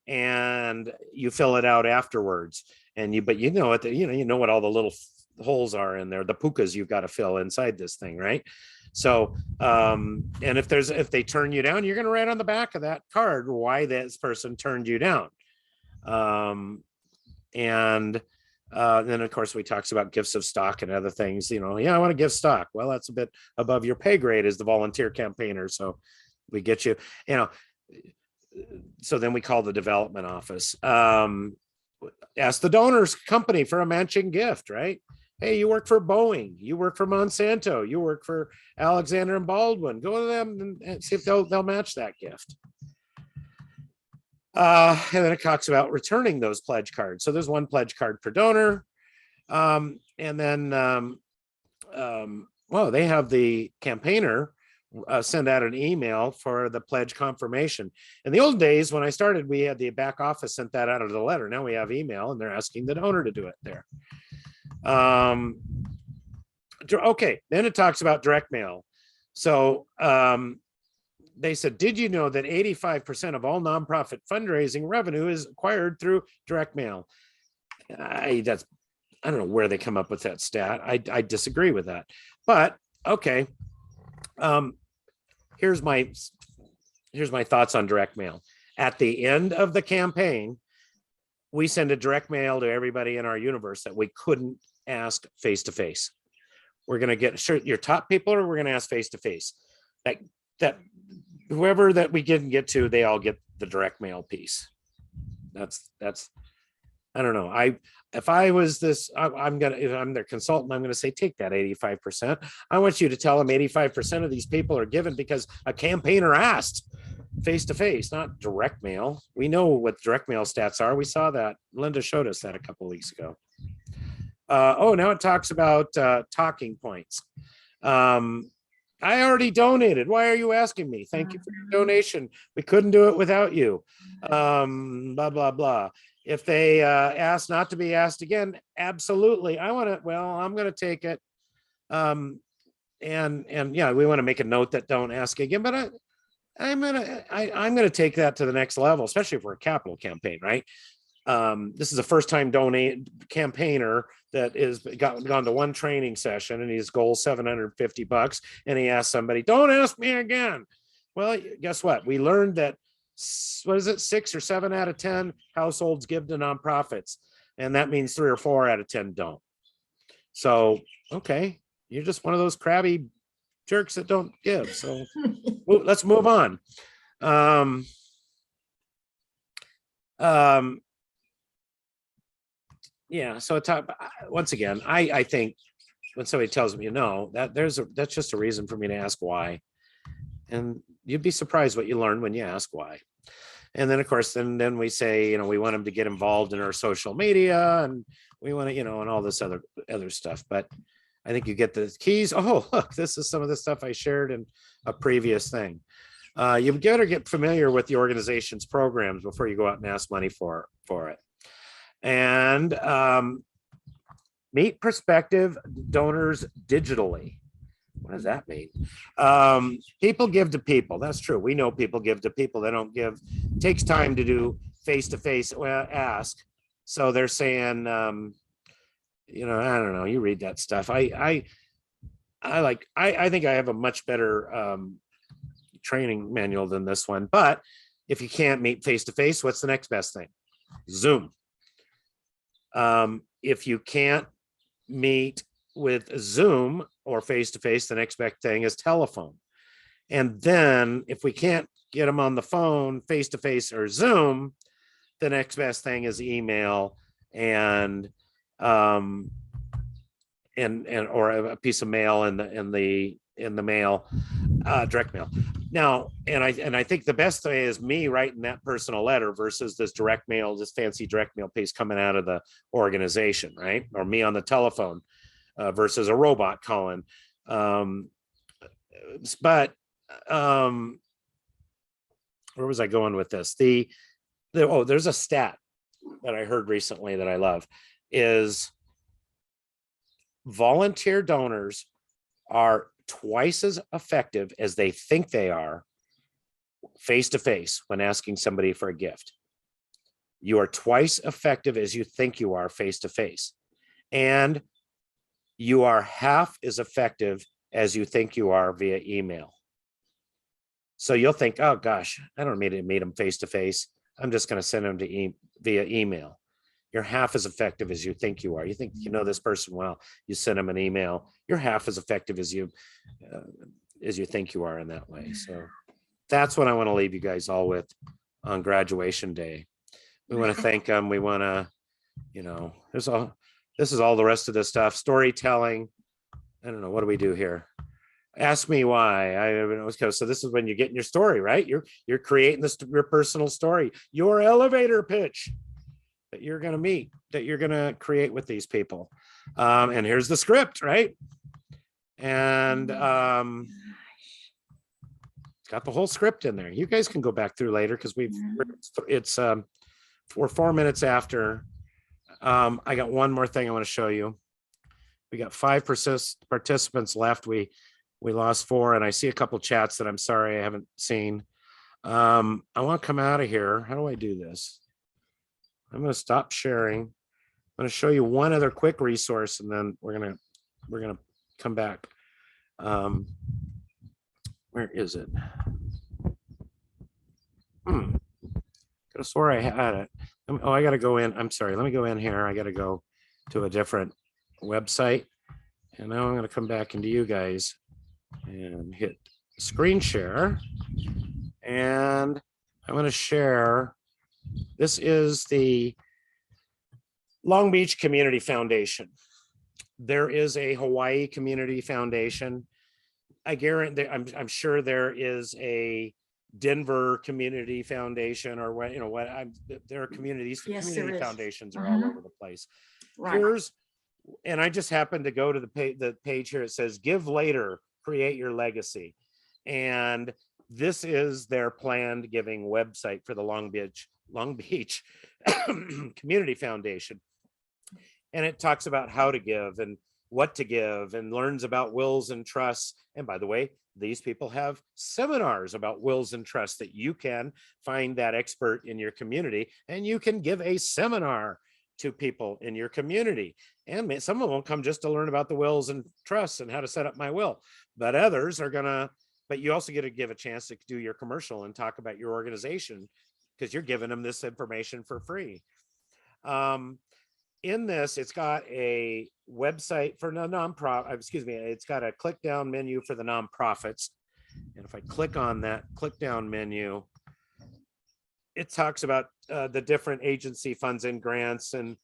and you fill it out afterwards. But you know what all the little holes are in there, the pukas you've got to fill inside this thing, right? So, and if they turn you down, you're going to write on the back of that card why this person turned you down. Then of course we talks about gifts of stock and other things. I want to give stock. Well, that's a bit above your pay grade as the volunteer campaigner. So we get you, so then we call the development office. Ask the donor's company for a matching gift, right? Hey, you work for Boeing, you work for Monsanto, you work for Alexander and Baldwin. Go to them and see if they'll match that gift. And then it talks about returning those pledge cards. So there's one pledge card per donor. And then, well, they have the campaigner send out an email for the pledge confirmation. In the old days, when I started, we had the back office sent that out of the letter. Now we have email, and they're asking the donor to do it there. Okay, then it talks about direct mail. So they said, did you know that 85% of all nonprofit fundraising revenue is acquired through direct mail? I don't know where they come up with that stat. I disagree with that, but okay. Here's my thoughts on direct mail. At the end of the campaign, we send a direct mail to everybody in our universe that we couldn't ask face to face. We're going to get your top people, or we're going to ask face to face. That whoever that we didn't get to, they all get the direct mail piece. That's I don't know. If I was this, if I'm their consultant, I'm gonna say, take that 85%. I want you to tell them 85% of these people are given because a campaigner asked face to face, not direct mail. We know what direct mail stats are. We saw that. Linda showed us that a couple of weeks ago. Now it talks about talking points. I already donated. Why are you asking me? Thank you for your donation. We couldn't do it without you. Blah, blah, blah. If they ask not to be asked again, absolutely. I'm going to take it. And yeah, we want to make a note that don't ask again, but I'm going to take that to the next level, especially for a capital campaign, right? This is a first time donate campaigner that is gone to one training session, and his goal $750, and he asked somebody, don't ask me again. Well, guess what? We learned that, what is it, 6 or 7 out of 10 households give to nonprofits, and that means 3 or 4 out of 10 don't. So okay, you're just one of those crabby jerks that don't give. So let's move on. Yeah, so once again, I think when somebody tells me no, that's just a reason for me to ask why. And you'd be surprised what you learn when you ask why. And then of course, then we say, we want them to get involved in our social media, and we want to, and all this other stuff. But I think you get the keys. Oh, look, this is some of the stuff I shared in a previous thing. You better get familiar with the organization's programs before you go out and ask money for it. And meet prospective donors digitally. What does that mean? People give to people. That's true. We know people give to people. They don't give. It takes time to do face-to-face ask. So they're saying, I don't know. You read that stuff. I think I have a much better training manual than this one. But if you can't meet face-to-face, what's the next best thing? Zoom. If you can't meet with Zoom or face-to-face, the next best thing is telephone. And then if we can't get them on the phone, face-to-face or Zoom, the next best thing is email and or a piece of mail in the mail, direct mail. Now, and I think the best way is me writing that personal letter versus this direct mail, this fancy direct mail piece coming out of the organization, right? Or me on the telephone versus a robot calling. But where was I going with this? There's a stat that I heard recently that I love is volunteer donors are twice as effective as they think they are face-to-face when asking somebody for a gift. You are twice effective as you think you are face-to-face. And you are half as effective as you think you are via email. So you'll think, oh gosh, I don't need to meet them face-to-face. I'm just going to send them via email. You're half as effective as you think you are. You think you know this person well, you send them an email. You're half as effective as you think you are in that way. So that's what I want to leave you guys all with on graduation day. We want to thank them. We want to, this is all the rest of this stuff. Storytelling. I don't know. What do we do here? Ask me why. So this is when you're getting your story, right? You're creating this your personal story, your elevator pitch that you're going to meet, that you're going to create with these people. And here's the script, right? And it's got the whole script in there. You guys can go back through later because we're 4 minutes after. I got one more thing I want to show you. We got 5 participants left. We lost 4, and I see a couple chats that I'm sorry I haven't seen. I want to come out of here. How do I do this? I'm going to stop sharing. I'm going to show you one other quick resource, and then we're gonna come back. Where is it? Could have swore I had it. Oh, I got to go in. I'm sorry. Let me go in here. I got to go to a different website, and now I'm going to come back into you guys and hit screen share, and I'm going to share. This is the Long Beach Community Foundation. There is a Hawaii Community Foundation. I guarantee, I'm sure there is a Denver Community Foundation, or what, there are communities. Yes, community there is. foundations are all over the place. Right. And I just happened to go to the page here. It says give later, create your legacy. And this is their planned giving website for the Long Beach Community Foundation. And it talks about how to give and what to give, and learns about wills and trusts. And by the way, these people have seminars about wills and trusts that you can find that expert in your community, and you can give a seminar to people in your community. And some of them will come just to learn about the wills and trusts and how to set up my will, but others are but you also get to give a chance to do your commercial and talk about your organization, because you're giving them this information for free. In this, it's got a website for the nonprofit, it's got a click down menu for the nonprofits. And if I click on that click down menu, it talks about the different agency funds and grants and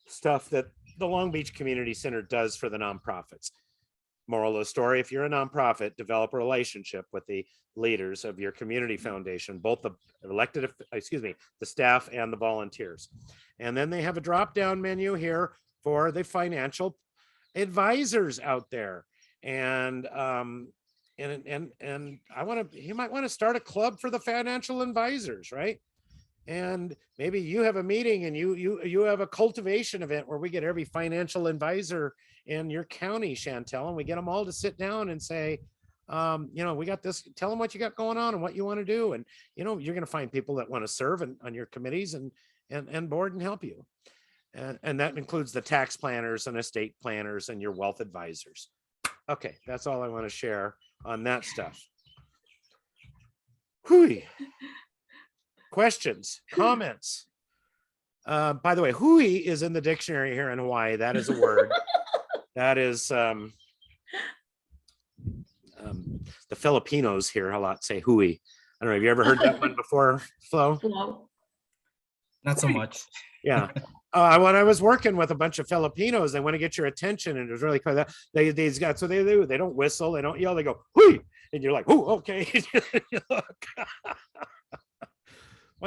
stuff that the Long Beach Community Center does for the nonprofits. Moral of the story: if you're a nonprofit, develop a relationship with the leaders of your community foundation, both the elected, the staff and the volunteers. And then they have a drop down menu here for the financial advisors out there. And you might want to start a club for the financial advisors, right? And maybe you have a meeting and you have a cultivation event where we get every financial advisor in your county, Chantel, and we get them all to sit down and say, we got this, tell them what you got going on and what you want to do. And, you're going to find people that want to serve on your committees and board and help you. And that includes the tax planners and estate planners and your wealth advisors. Okay, that's all I want to share on that stuff. Hui. Questions, comments? By the way, hui is in the dictionary here in Hawaii. That is a word. That is the Filipinos here a lot say hui. I don't know. Have you ever heard that one before, Flo? Not so much. Yeah. When I was working with a bunch of Filipinos, they want to get your attention, and it was really cool. These guys, so they don't whistle, they don't yell, they go hui, and you're like, oh, okay.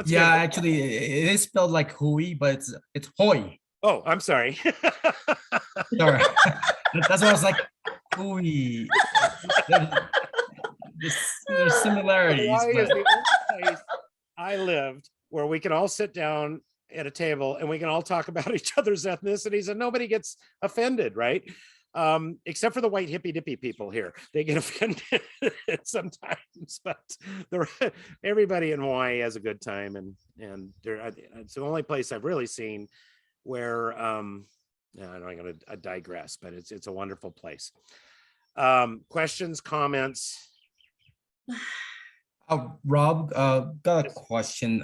Yeah, actually, it is spelled like hui, but it's hoi. Oh, I'm sorry. Sorry. That's why I was like, hui. There's similarities. Hawaii is But the only place I lived where we can all sit down at a table and we can all talk about each other's ethnicities and nobody gets offended, right? Except for the white hippy dippy people here. They get offended sometimes, but everybody in Hawaii has a good time, and it's the only place I've really seen where I'm not going to digress, but it's a wonderful place. Questions, comments? Rob, got a question.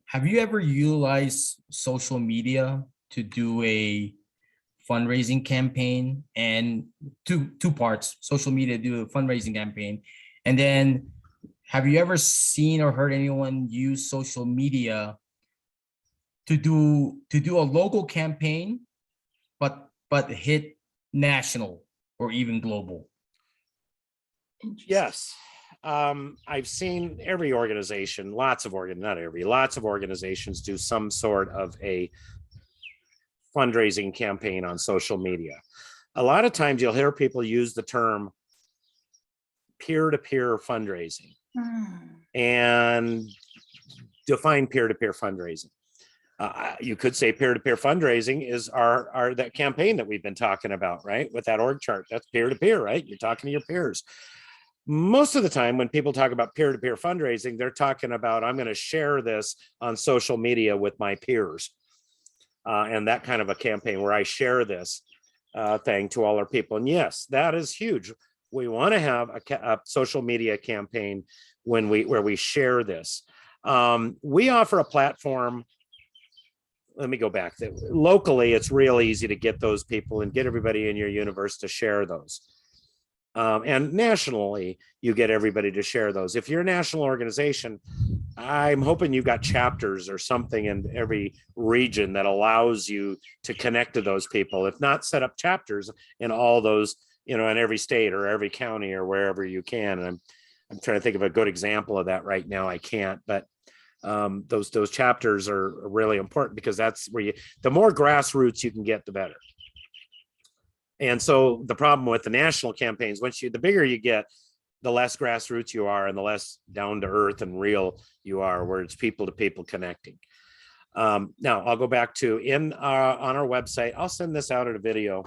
Have you ever utilized social media to do a fundraising campaign? And two parts: social media, do a fundraising campaign, and then have you ever seen or heard anyone use social media to do a local campaign, but hit national or even global? Interesting. Yes. I've seen every organization, lots of organizations do some sort of a fundraising campaign on social media. A lot of times you'll hear people use the term peer-to-peer fundraising and define peer-to-peer fundraising. You could say peer-to-peer fundraising is our that campaign that we've been talking about, right? With that org chart, that's peer-to-peer, right? You're talking to your peers. Most of the time when people talk about peer-to-peer fundraising, they're talking about, I'm going to share this on social media with my peers. And that kind of a campaign where I share this thing to all our people. And yes, that is huge. We want to have a social media campaign where we share this. We offer a platform. Let me go back. Locally, it's real easy to get those people and get everybody in your universe to share those. And nationally, you get everybody to share those. If you're a national organization, I'm hoping you've got chapters or something in every region that allows you to connect to those people. If not, set up chapters in all those, in every state or every county or wherever you can. And I'm trying to think of a good example of that right now. I can't, but those chapters are really important because that's where the more grassroots you can get, the better. And so the problem with the national campaigns, the bigger you get, the less grassroots you are and the less down to earth and real you are, where it's people to people connecting. Now I'll go back to on our website. I'll send this out at a video.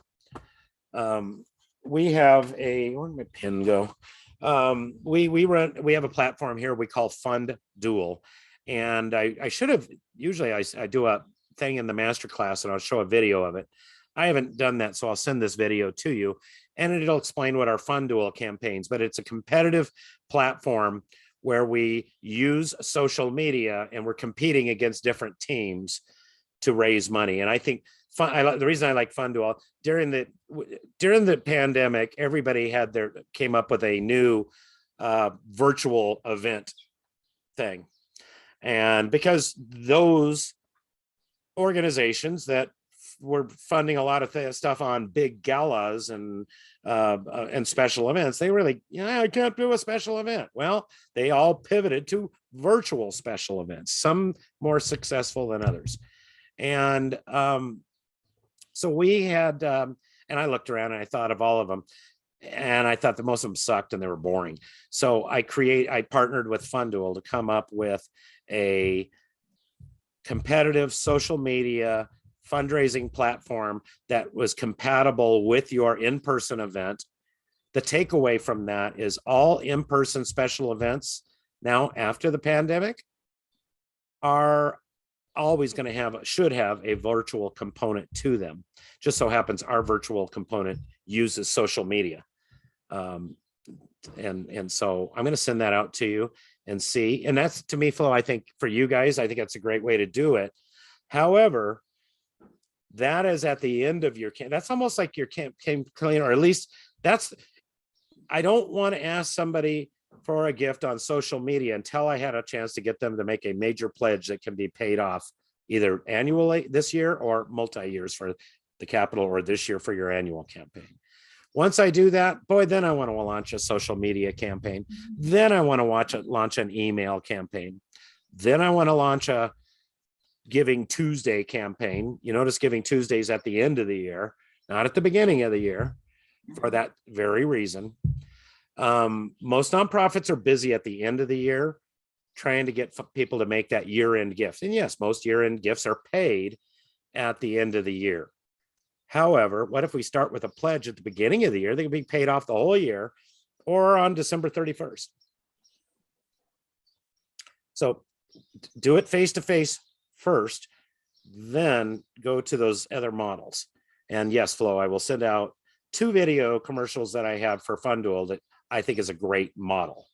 We have where'd my pin go? We have a platform here we call Fund Duel. And I should have, usually I do a thing in the masterclass and I'll show a video of it. I haven't done that, so I'll send this video to you and it'll explain what our Fund Duel campaigns, but it's a competitive platform where we use social media and we're competing against different teams to raise money. And I think the reason I like Fund Duel, during the pandemic, everybody came up with a new virtual event thing. And because those organizations that were funding a lot of stuff on big galas and special events, they really, I can't do a special event. Well, they all pivoted to virtual special events, some more successful than others. And so we had, and I looked around and I thought of all of them. And I thought that most of them sucked and they were boring. So I partnered with Fund Duel to come up with a competitive social media fundraising platform that was compatible with your in-person event. The takeaway from that is all in-person special events now after the pandemic are always going to should have a virtual component to them. Just so happens our virtual component uses social media. And so I'm going to send that out to you and see. And that's, to me, Flo, I think for you guys, I think that's a great way to do it. However, that is at the end of your that's almost like your campaign, or at least I don't want to ask somebody for a gift on social media until I had a chance to get them to make a major pledge that can be paid off either annually this year or multi-years for the capital, or this year for your annual campaign. Once I do that, boy, then I want to launch a social media campaign. Then I want to launch an email campaign. Then I want to launch a Giving Tuesday campaign. You notice Giving Tuesdays at the end of the year, not at the beginning of the year, for that very reason. Most nonprofits are busy at the end of the year trying to get people to make that year-end gift. And yes, most year-end gifts are paid at the end of the year. However, what if we start with a pledge at the beginning of the year? They can be paid off the whole year or on December 31st. So do it face-to-face first, then go to those other models. And yes, Flo, I will send out 2 video commercials that I have for Fund Duel that I think is a great model.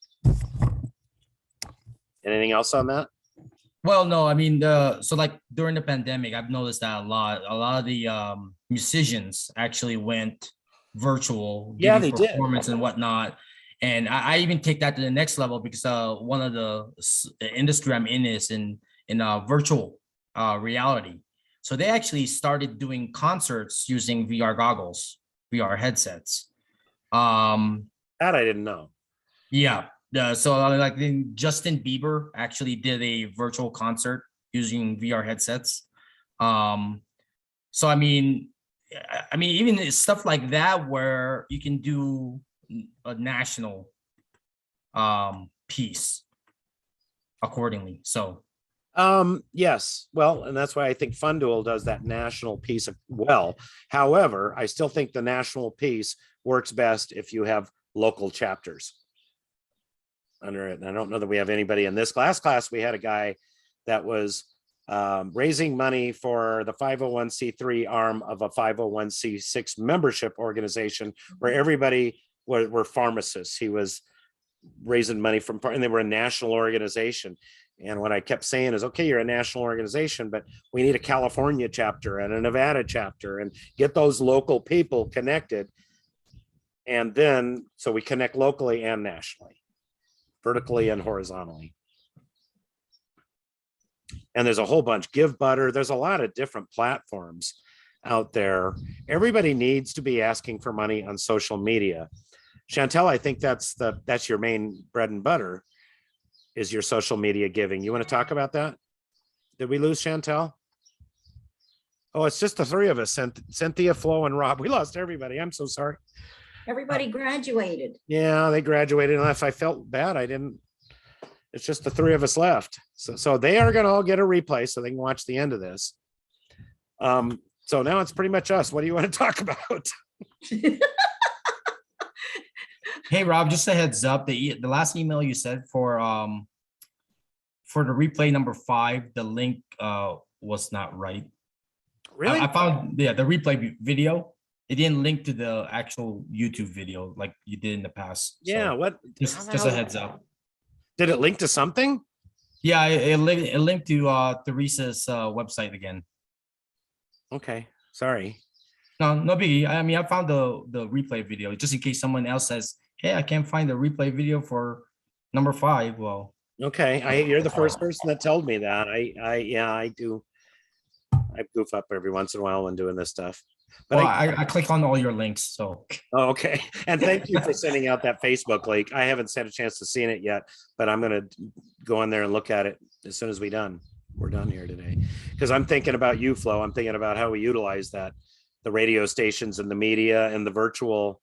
Anything else on that? Well, no, I mean, so like during the pandemic, I've noticed that a lot of the musicians actually went virtual, Yeah, giving they did. performance and whatnot. And I even take that to the next level because one of the industry I'm in is in virtual reality. So they actually started doing concerts using VR goggles, VR headsets. That I didn't know. Yeah. So like Justin Bieber actually did a virtual concert using VR headsets. Um, so I mean, even stuff like that where you can do a national piece accordingly. So Yes. Well, and that's why I think FunDuel does that national piece well. However, I still think the national piece works best if you have local chapters under it. And I don't know that we have anybody in this class. We had a guy that was raising money for the 501c3 arm of a 501c6 membership organization where everybody were pharmacists. He was raising money from, and they were a national organization. And what I kept saying is, okay, you're a national organization, but we need a California chapter and a Nevada chapter and get those local people connected. And then, so we connect locally and nationally, vertically and horizontally. And there's a whole bunch, Give Butter. There's a lot of different platforms out there. Everybody needs to be asking for money on social media. Chantel, I think that's your main bread and butter is your social media giving. You want to talk about that? Did we lose Chantel? Oh, it's just the three of us, Cynthia, Flo, and Rob. We lost everybody. I'm so sorry. Everybody graduated. Yeah, they graduated. And if I felt bad, I didn't. It's just the three of us left. So they are going to all get a replay so they can watch the end of this. So now it's pretty much us. What do you want to talk about? hey Rob, just a heads up, the last email you said for the replay number 5, the link was not right. Really? I found the replay video. It didn't link to the actual YouTube video like you did in the past. Yeah. So What? just a heads up. Did it link to something? Yeah, it linked to Teresa's website again. Okay. Sorry. No biggie. I mean, I found the replay video just in case someone else says, "Hey, I can't find the replay video for number 5." Well, Okay. You're the first person that told me that. I do. I goof up every once in a while when doing this stuff. But well, I click on all your links, so. Oh, okay. And thank you for sending out that Facebook link. I haven't had a chance to see it yet, but I'm going to go in there and look at it as soon as we're done here today. Because I'm thinking about you, Flo. I'm thinking about how we utilize that, the radio stations and the media and the virtual,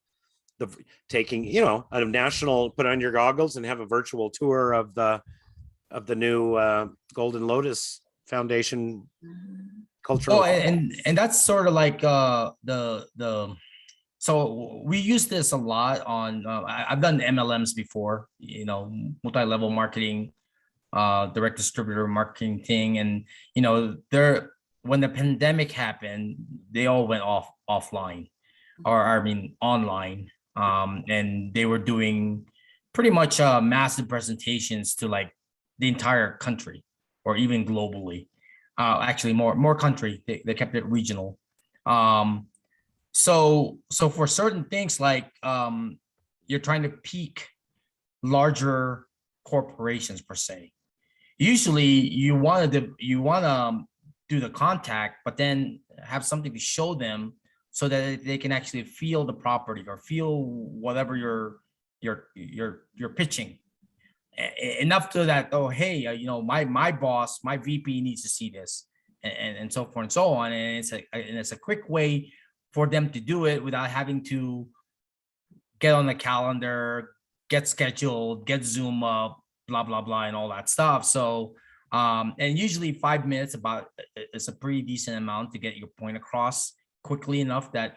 taking, a national, put on your goggles and have a virtual tour of the new Golden Lotus Foundation cultural. Oh, and that's sort of like so we use this a lot on I've done MLMs before, multi-level marketing, direct distributor marketing thing, and when the pandemic happened, they all went offline, or I mean online, and they were doing pretty much massive presentations to like the entire country or even globally. Actually more country, they kept it regional. So for certain things like you're trying to peak larger corporations per se, usually you want to do the contact, but then have something to show them so that they can actually feel the property or feel whatever you're pitching. Enough to that, oh hey, my boss, my VP needs to see this, and so forth and so on. And it's a quick way for them to do it without having to get on the calendar, get scheduled, get Zoom up, blah blah blah, and all that stuff. So and usually 5 minutes it's a pretty decent amount to get your point across quickly enough that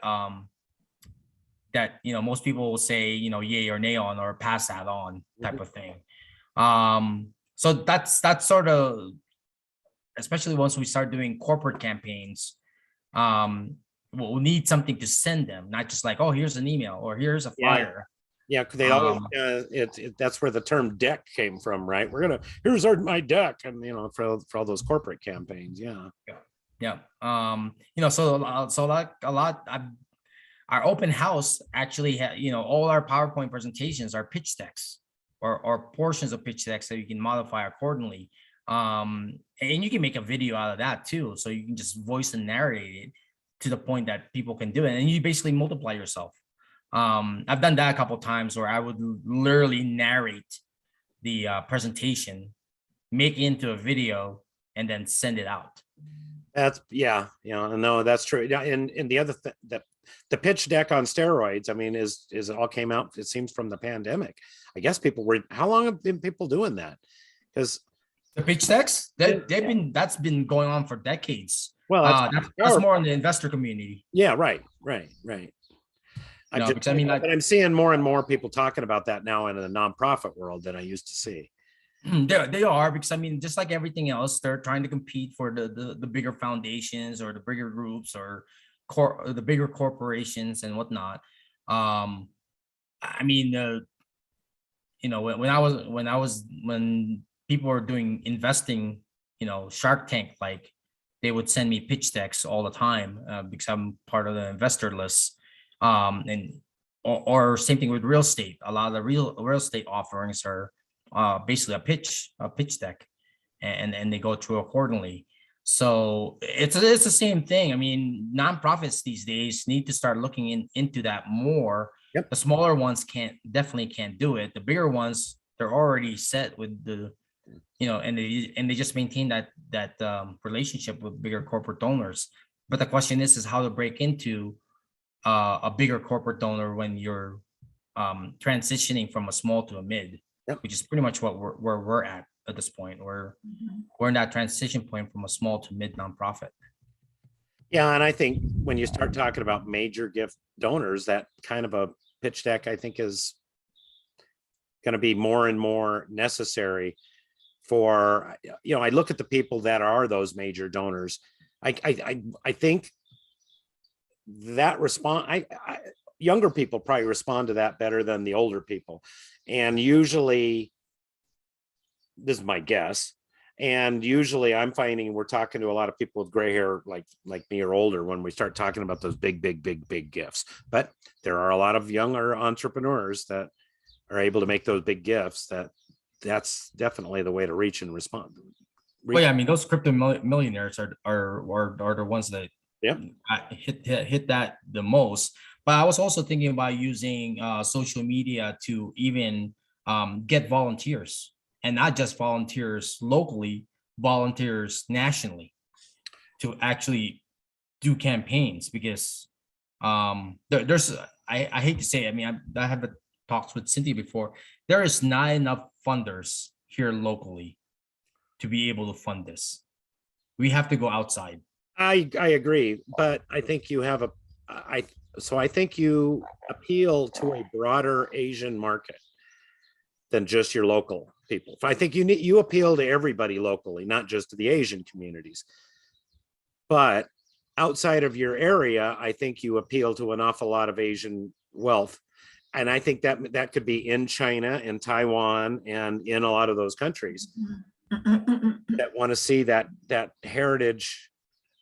most people will say yay or nay on or pass that on type of thing. So that's sort of, especially once we start doing corporate campaigns, we'll need something to send them, not just like, oh, here's an email or here's a flyer. Yeah, they always that's where the term deck came from, right? Here's my deck, and for all those corporate campaigns. Yeah. So like a lot. Our open house actually all our PowerPoint presentations are pitch decks or portions of pitch decks that you can modify accordingly. And you can make a video out of that too. So you can just voice and narrate it to the point that people can do it. And you basically multiply yourself. I've done that a couple times where I would literally narrate the presentation, make it into a video, and then send it out. That's no, that's true. Yeah, and the other the pitch deck on steroids, I mean, is it all came out, it seems, from the pandemic. I guess people were, how long have been people doing that? Because The pitch decks, that's been going on for decades. well, That's more in the investor community. yeah, right. Because I mean, like, But I'm seeing more and more people talking about that now in the nonprofit world than I used to see. they are, because I mean, just like everything else, they're trying to compete for the bigger foundations or the bigger groups or the bigger corporations and whatnot. I mean, when people were doing investing, Shark Tank, like, they would send me pitch decks all the time because I'm part of the investor list. And or same thing with real estate. A lot of the real estate offerings are basically a pitch deck, and they go through accordingly. So it's the same thing. I mean, nonprofits these days need to start looking into that more. Yep. The smaller ones definitely can't do it. The bigger ones, they're already set with the, and they just maintain that relationship with bigger corporate donors. But the question is how to break into a bigger corporate donor when you're transitioning from a small to a mid. Yep. Which is pretty much where we're at this point. We're in that transition point from a small to mid nonprofit. Yeah, and I think when you start talking about major gift donors, that kind of a pitch deck, I think, is going to be more and more necessary for, I look at the people that are those major donors. I think that younger people probably respond to that better than the older people. And usually, this is my guess, and usually I'm finding we're talking to a lot of people with gray hair like me or older when we start talking about those big gifts. But there are a lot of younger entrepreneurs that are able to make those big gifts. That's definitely the way to reach and respond. Well, yeah, I mean, those crypto millionaires are the ones that hit that the most. But I was also thinking about using social media to even get volunteers, and not just volunteers locally, volunteers nationally, to actually do campaigns. Because there's, I hate to say it, I mean, I have talked with Cynthia before. There is not enough funders here locally to be able to fund this. We have to go outside. I agree, but I think you have I think you appeal to a broader Asian market than just your local people. I think you appeal to everybody locally, not just to the Asian communities. But outside of your area, I think you appeal to an awful lot of Asian wealth. And I think that could be in China, in Taiwan, and in a lot of those countries that want to see that heritage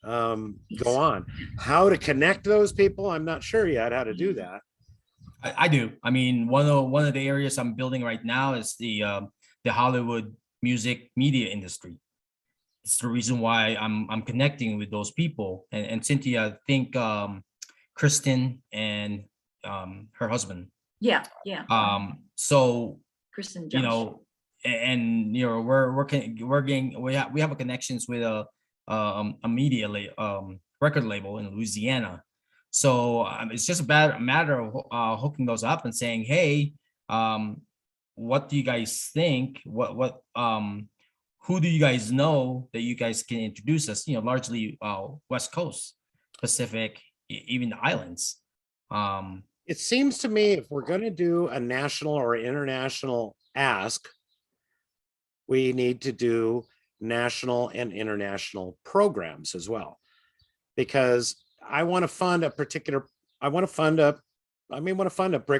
go on. How to connect those people, I'm not sure yet how to do that. I do. I mean, one of the areas I'm building right now is the Hollywood music media industry. It's the reason why I'm connecting with those people. And Cynthia, I think Kristen and her husband. Yeah. So Kristen Josh. we have a connections with a media record label in Louisiana. So it's just a matter of hooking those up and saying, hey, what do you guys think? What who do you guys know that you guys can introduce us? Largely West Coast, Pacific, even the islands. It seems to me if we're going to do a national or international ask, we need to do national and international programs as well, because I want to fund a brick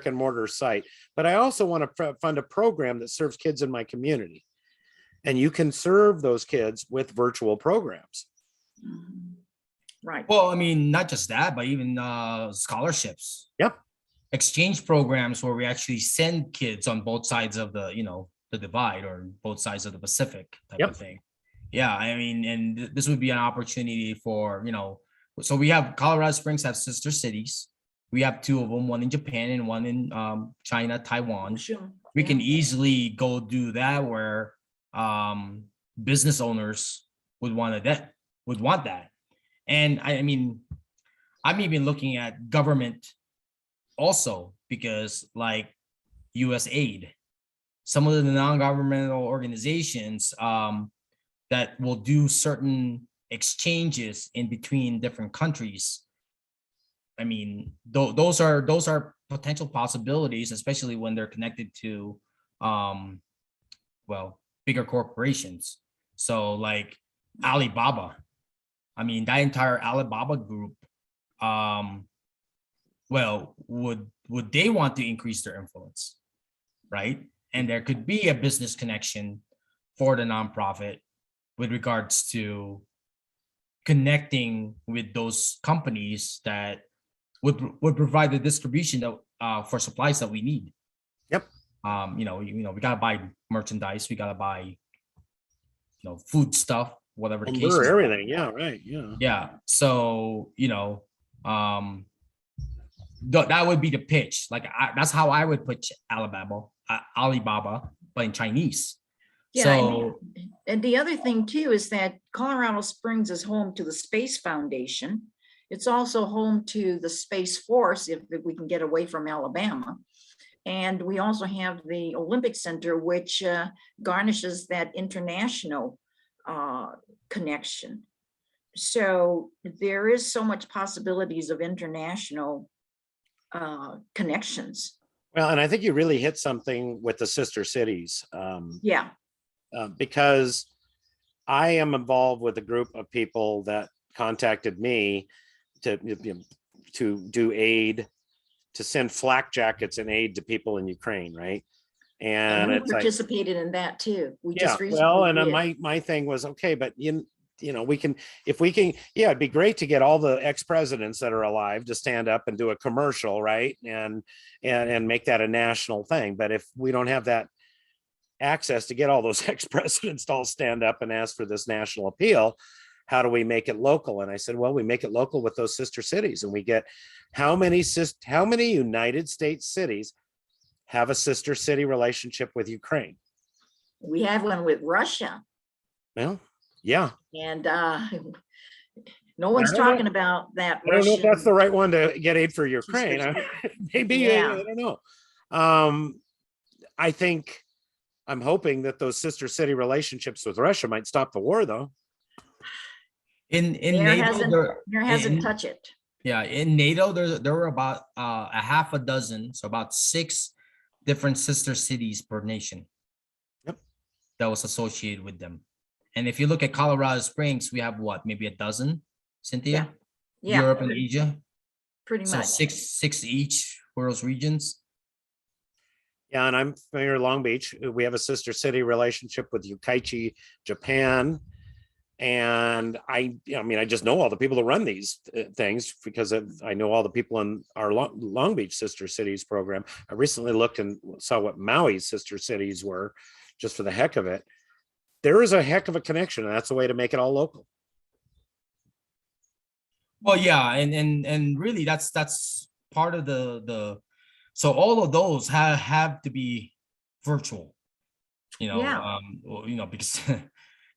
and mortar site, but I also want to fund a program that serves kids in my community. And you can serve those kids with virtual programs. Right. Well, I mean, not just that, but even scholarships. Yep. Exchange programs where we actually send kids on both sides of the divide, or both sides of the Pacific type of thing. Yeah, I mean, and this would be an opportunity for, so we have Colorado Springs have sister cities. We have two of them, one in Japan and one in China, Taiwan. Sure. We Yeah. can easily go do that where business owners would want that. And I mean, I'm even looking at government also, because like US aid, some of the non-governmental organizations that will do certain exchanges in between different countries. I mean, those are potential possibilities, especially when they're connected to well, bigger corporations. So like Alibaba, I mean, that entire Alibaba group, well, would they want to increase their influence, right? And there could be a business connection for the nonprofit with regards to connecting with those companies that would provide the distribution that for supplies that we need. Yep. We gotta buy merchandise, we gotta buy, food stuff, whatever the case Lumber, is. everything. Yeah, right. Yeah. Yeah. So, that would be the pitch. Like that's how I would pitch Alibaba, but in Chinese. Yeah, So and the other thing too is that Colorado Springs is home to the Space Foundation. It's also home to the Space Force, if we can get away from Alabama. And we also have the Olympic Center, which garnishes that international connection. So there is so much possibilities of international connections. Well, and I think you really hit something with the sister cities. Yeah. Because I am involved with a group of people that contacted me to do aid, to send flak jackets and aid to people in Ukraine, right? And we it's like, participated in that too. We yeah, just recently well, and did. my thing was, okay, but we can, if we can, yeah, it'd be great to get all the ex-presidents that are alive to stand up and do a commercial, right? And make that a national thing. But if we don't have that access to get all those ex-presidents to all stand up and ask for this national appeal, how do we make it local? And I said, well, we make it local with those sister cities. And we get how many United States cities have a sister city relationship with Ukraine? We have one with Russia. Well, yeah. And no one's talking about that. I don't know if that's the Russian- right one to get aid for Ukraine. Maybe, Yeah. I don't know. I think, I'm hoping that those sister city relationships with Russia might stop the war, though. in There NATO, hasn't in- touched it. yeah, in NATO, there were about a half a dozen, so about 6 different sister cities per nation. Yep. That was associated with them. And if you look at Colorado Springs, we have what, maybe a dozen, Cynthia? Yeah, Europe and Asia. pretty So much. six each for those regions. Yeah, and I'm familiar with Long Beach. We have a sister city relationship with Yokkaichi, Japan. And I just know all the people that run these things because I know all the people in our Long Beach Sister Cities program. I recently looked and saw what Maui's sister cities were, just for the heck of it. There is a heck of a connection, and that's a way to make it all local. Well, yeah, and really that's part of the so all of those have to be virtual, Yeah. because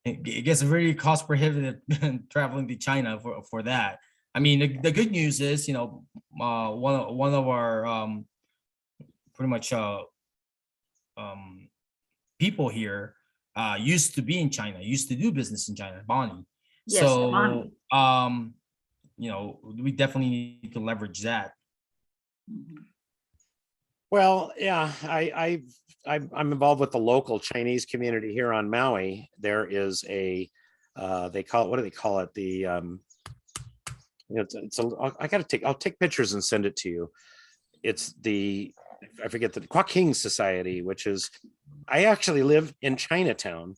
it gets really cost prohibitive traveling to China for that. I mean, the good news is, one of our pretty much people here used to be in China, used to do business in China, Bonnie. Yes, So Bonnie. we definitely need to leverage that. Mhm. Well, yeah, I'm involved with the local Chinese community here on Maui. There is a they call it, what do they call it? I'll take pictures and send it to you. It's I forget the Joaquin Society, which is, I actually live in Chinatown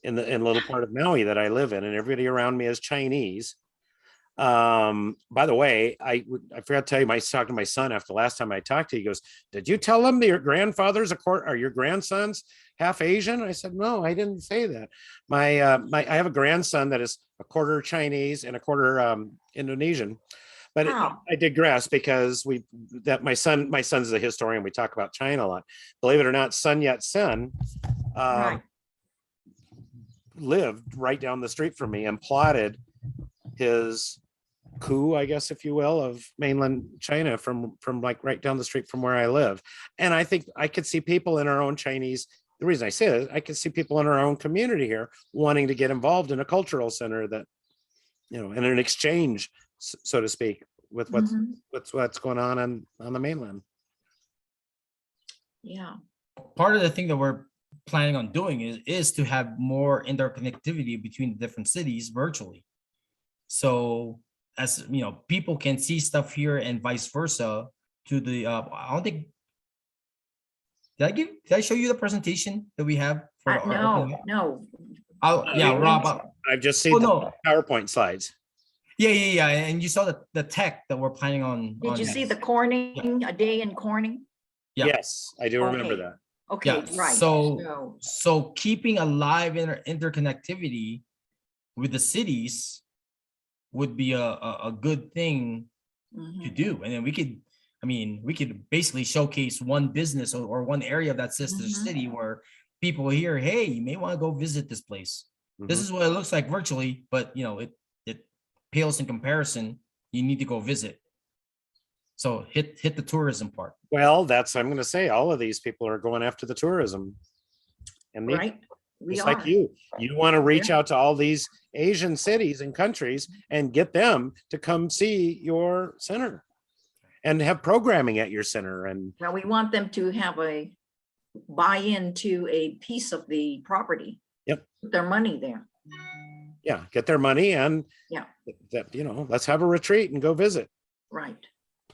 in the little part of Maui that I live in, and everybody around me is Chinese. By the way, I forgot to tell you, talking to my son after the last time I talked to you, he goes, did you tell them that your grandfather's or your grandson's half Asian? I said, no, I didn't say that. I have a grandson that is a quarter Chinese and a quarter Indonesian. But How? I digress because my son's a historian. We talk about China a lot. Believe it or not, Sun Yat-sen Right. lived right down the street from me and plotted his coup, I guess, if you will, of mainland China from like right down the street from where I live. And I think I could see people in our own Chinese. The reason I say it, I could see people in our own community here wanting to get involved in a cultural center that, in an exchange, so to speak, with Mhm. what's going on the mainland. Yeah. Part of the thing that we're planning on doing is to have more interconnectivity between the different cities virtually. So as people can see stuff here and vice versa to the I don't think did I show you the presentation that we have for our open mic? No. Yeah, Rob. I've just seen Oh the no. PowerPoint slides. Yeah. And you saw the tech that we're planning on. Did you see the Corning, a day in Corning? Yeah. Yes, I do remember Okay. that. Okay, Yeah, right. so keeping alive interconnectivity with the cities would be a good thing to Mhm. do. And then we could basically showcase one business or one area of that sister Mhm. city where people hear, hey, you may want to go visit this place. This Mhm. is what it looks like virtually, but it pales in comparison. You need to go visit. So hit the tourism part. Well, I'm going to say all of these people are going after the tourism. And Right, we just are. like you want to reach out to all these Asian cities and countries and get them to come see your center and have programming at your center. And Well, we want them to have a buy into a piece of the property. Yep. Put their money there. yeah, get their money and Yeah. that, let's have a retreat and go visit. Right.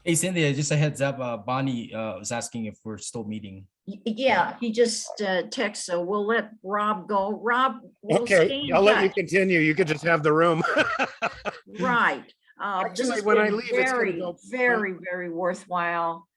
Hey, Cindy, just a heads up. Bonnie was asking if we're still meeting. Yeah, he just texted, so we'll let Rob go. Rob, we'll stay Okay, in I'll let you touch. continue. You could just have the room. Right. This Actually, has when I been leave, it's gonna very, go- very, very worthwhile.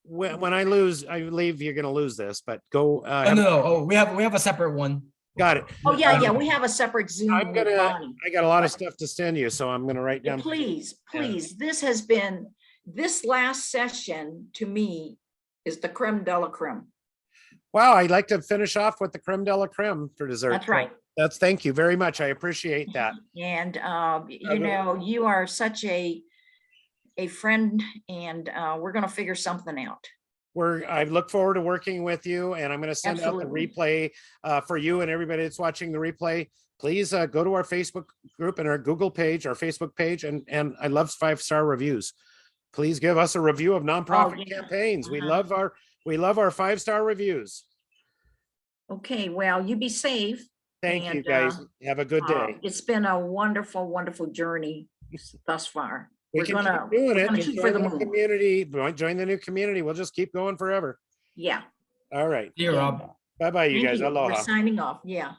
When I leave, you're going to lose this, but go. Oh no! Oh, we have a separate one. Got it. Oh, yeah, we have a separate Zoom I'm with gonna, Bonnie. I got a lot of stuff to send you, so I'm gonna write Yeah, down. please, Yeah. please, this last session to me is the creme de la creme. Wow, I'd like to finish off with the creme de la creme for dessert. That's right. Thank you very much. I appreciate that. And, you are such a friend, and we're gonna figure something out. I look forward to working with you, and I'm gonna send out the Absolutely. replay for you and everybody that's watching the replay. Please go to our Facebook group and our Google page, our Facebook page, and I love 5-star reviews. Please give us a review of nonprofit yeah. campaigns. We Uh-huh. love our 5-star reviews. Okay, well, you be safe. Thank you, And, guys. Have a good day. It's been a wonderful, wonderful journey thus far. We We're can gonna keep doing it. Just shoot for join the the moon. community. Join the new community. We'll just keep going forever. Yeah. All right. Here, Rob. Bye-bye, you Thank guys. you. We're Aloha. signing off. Yeah.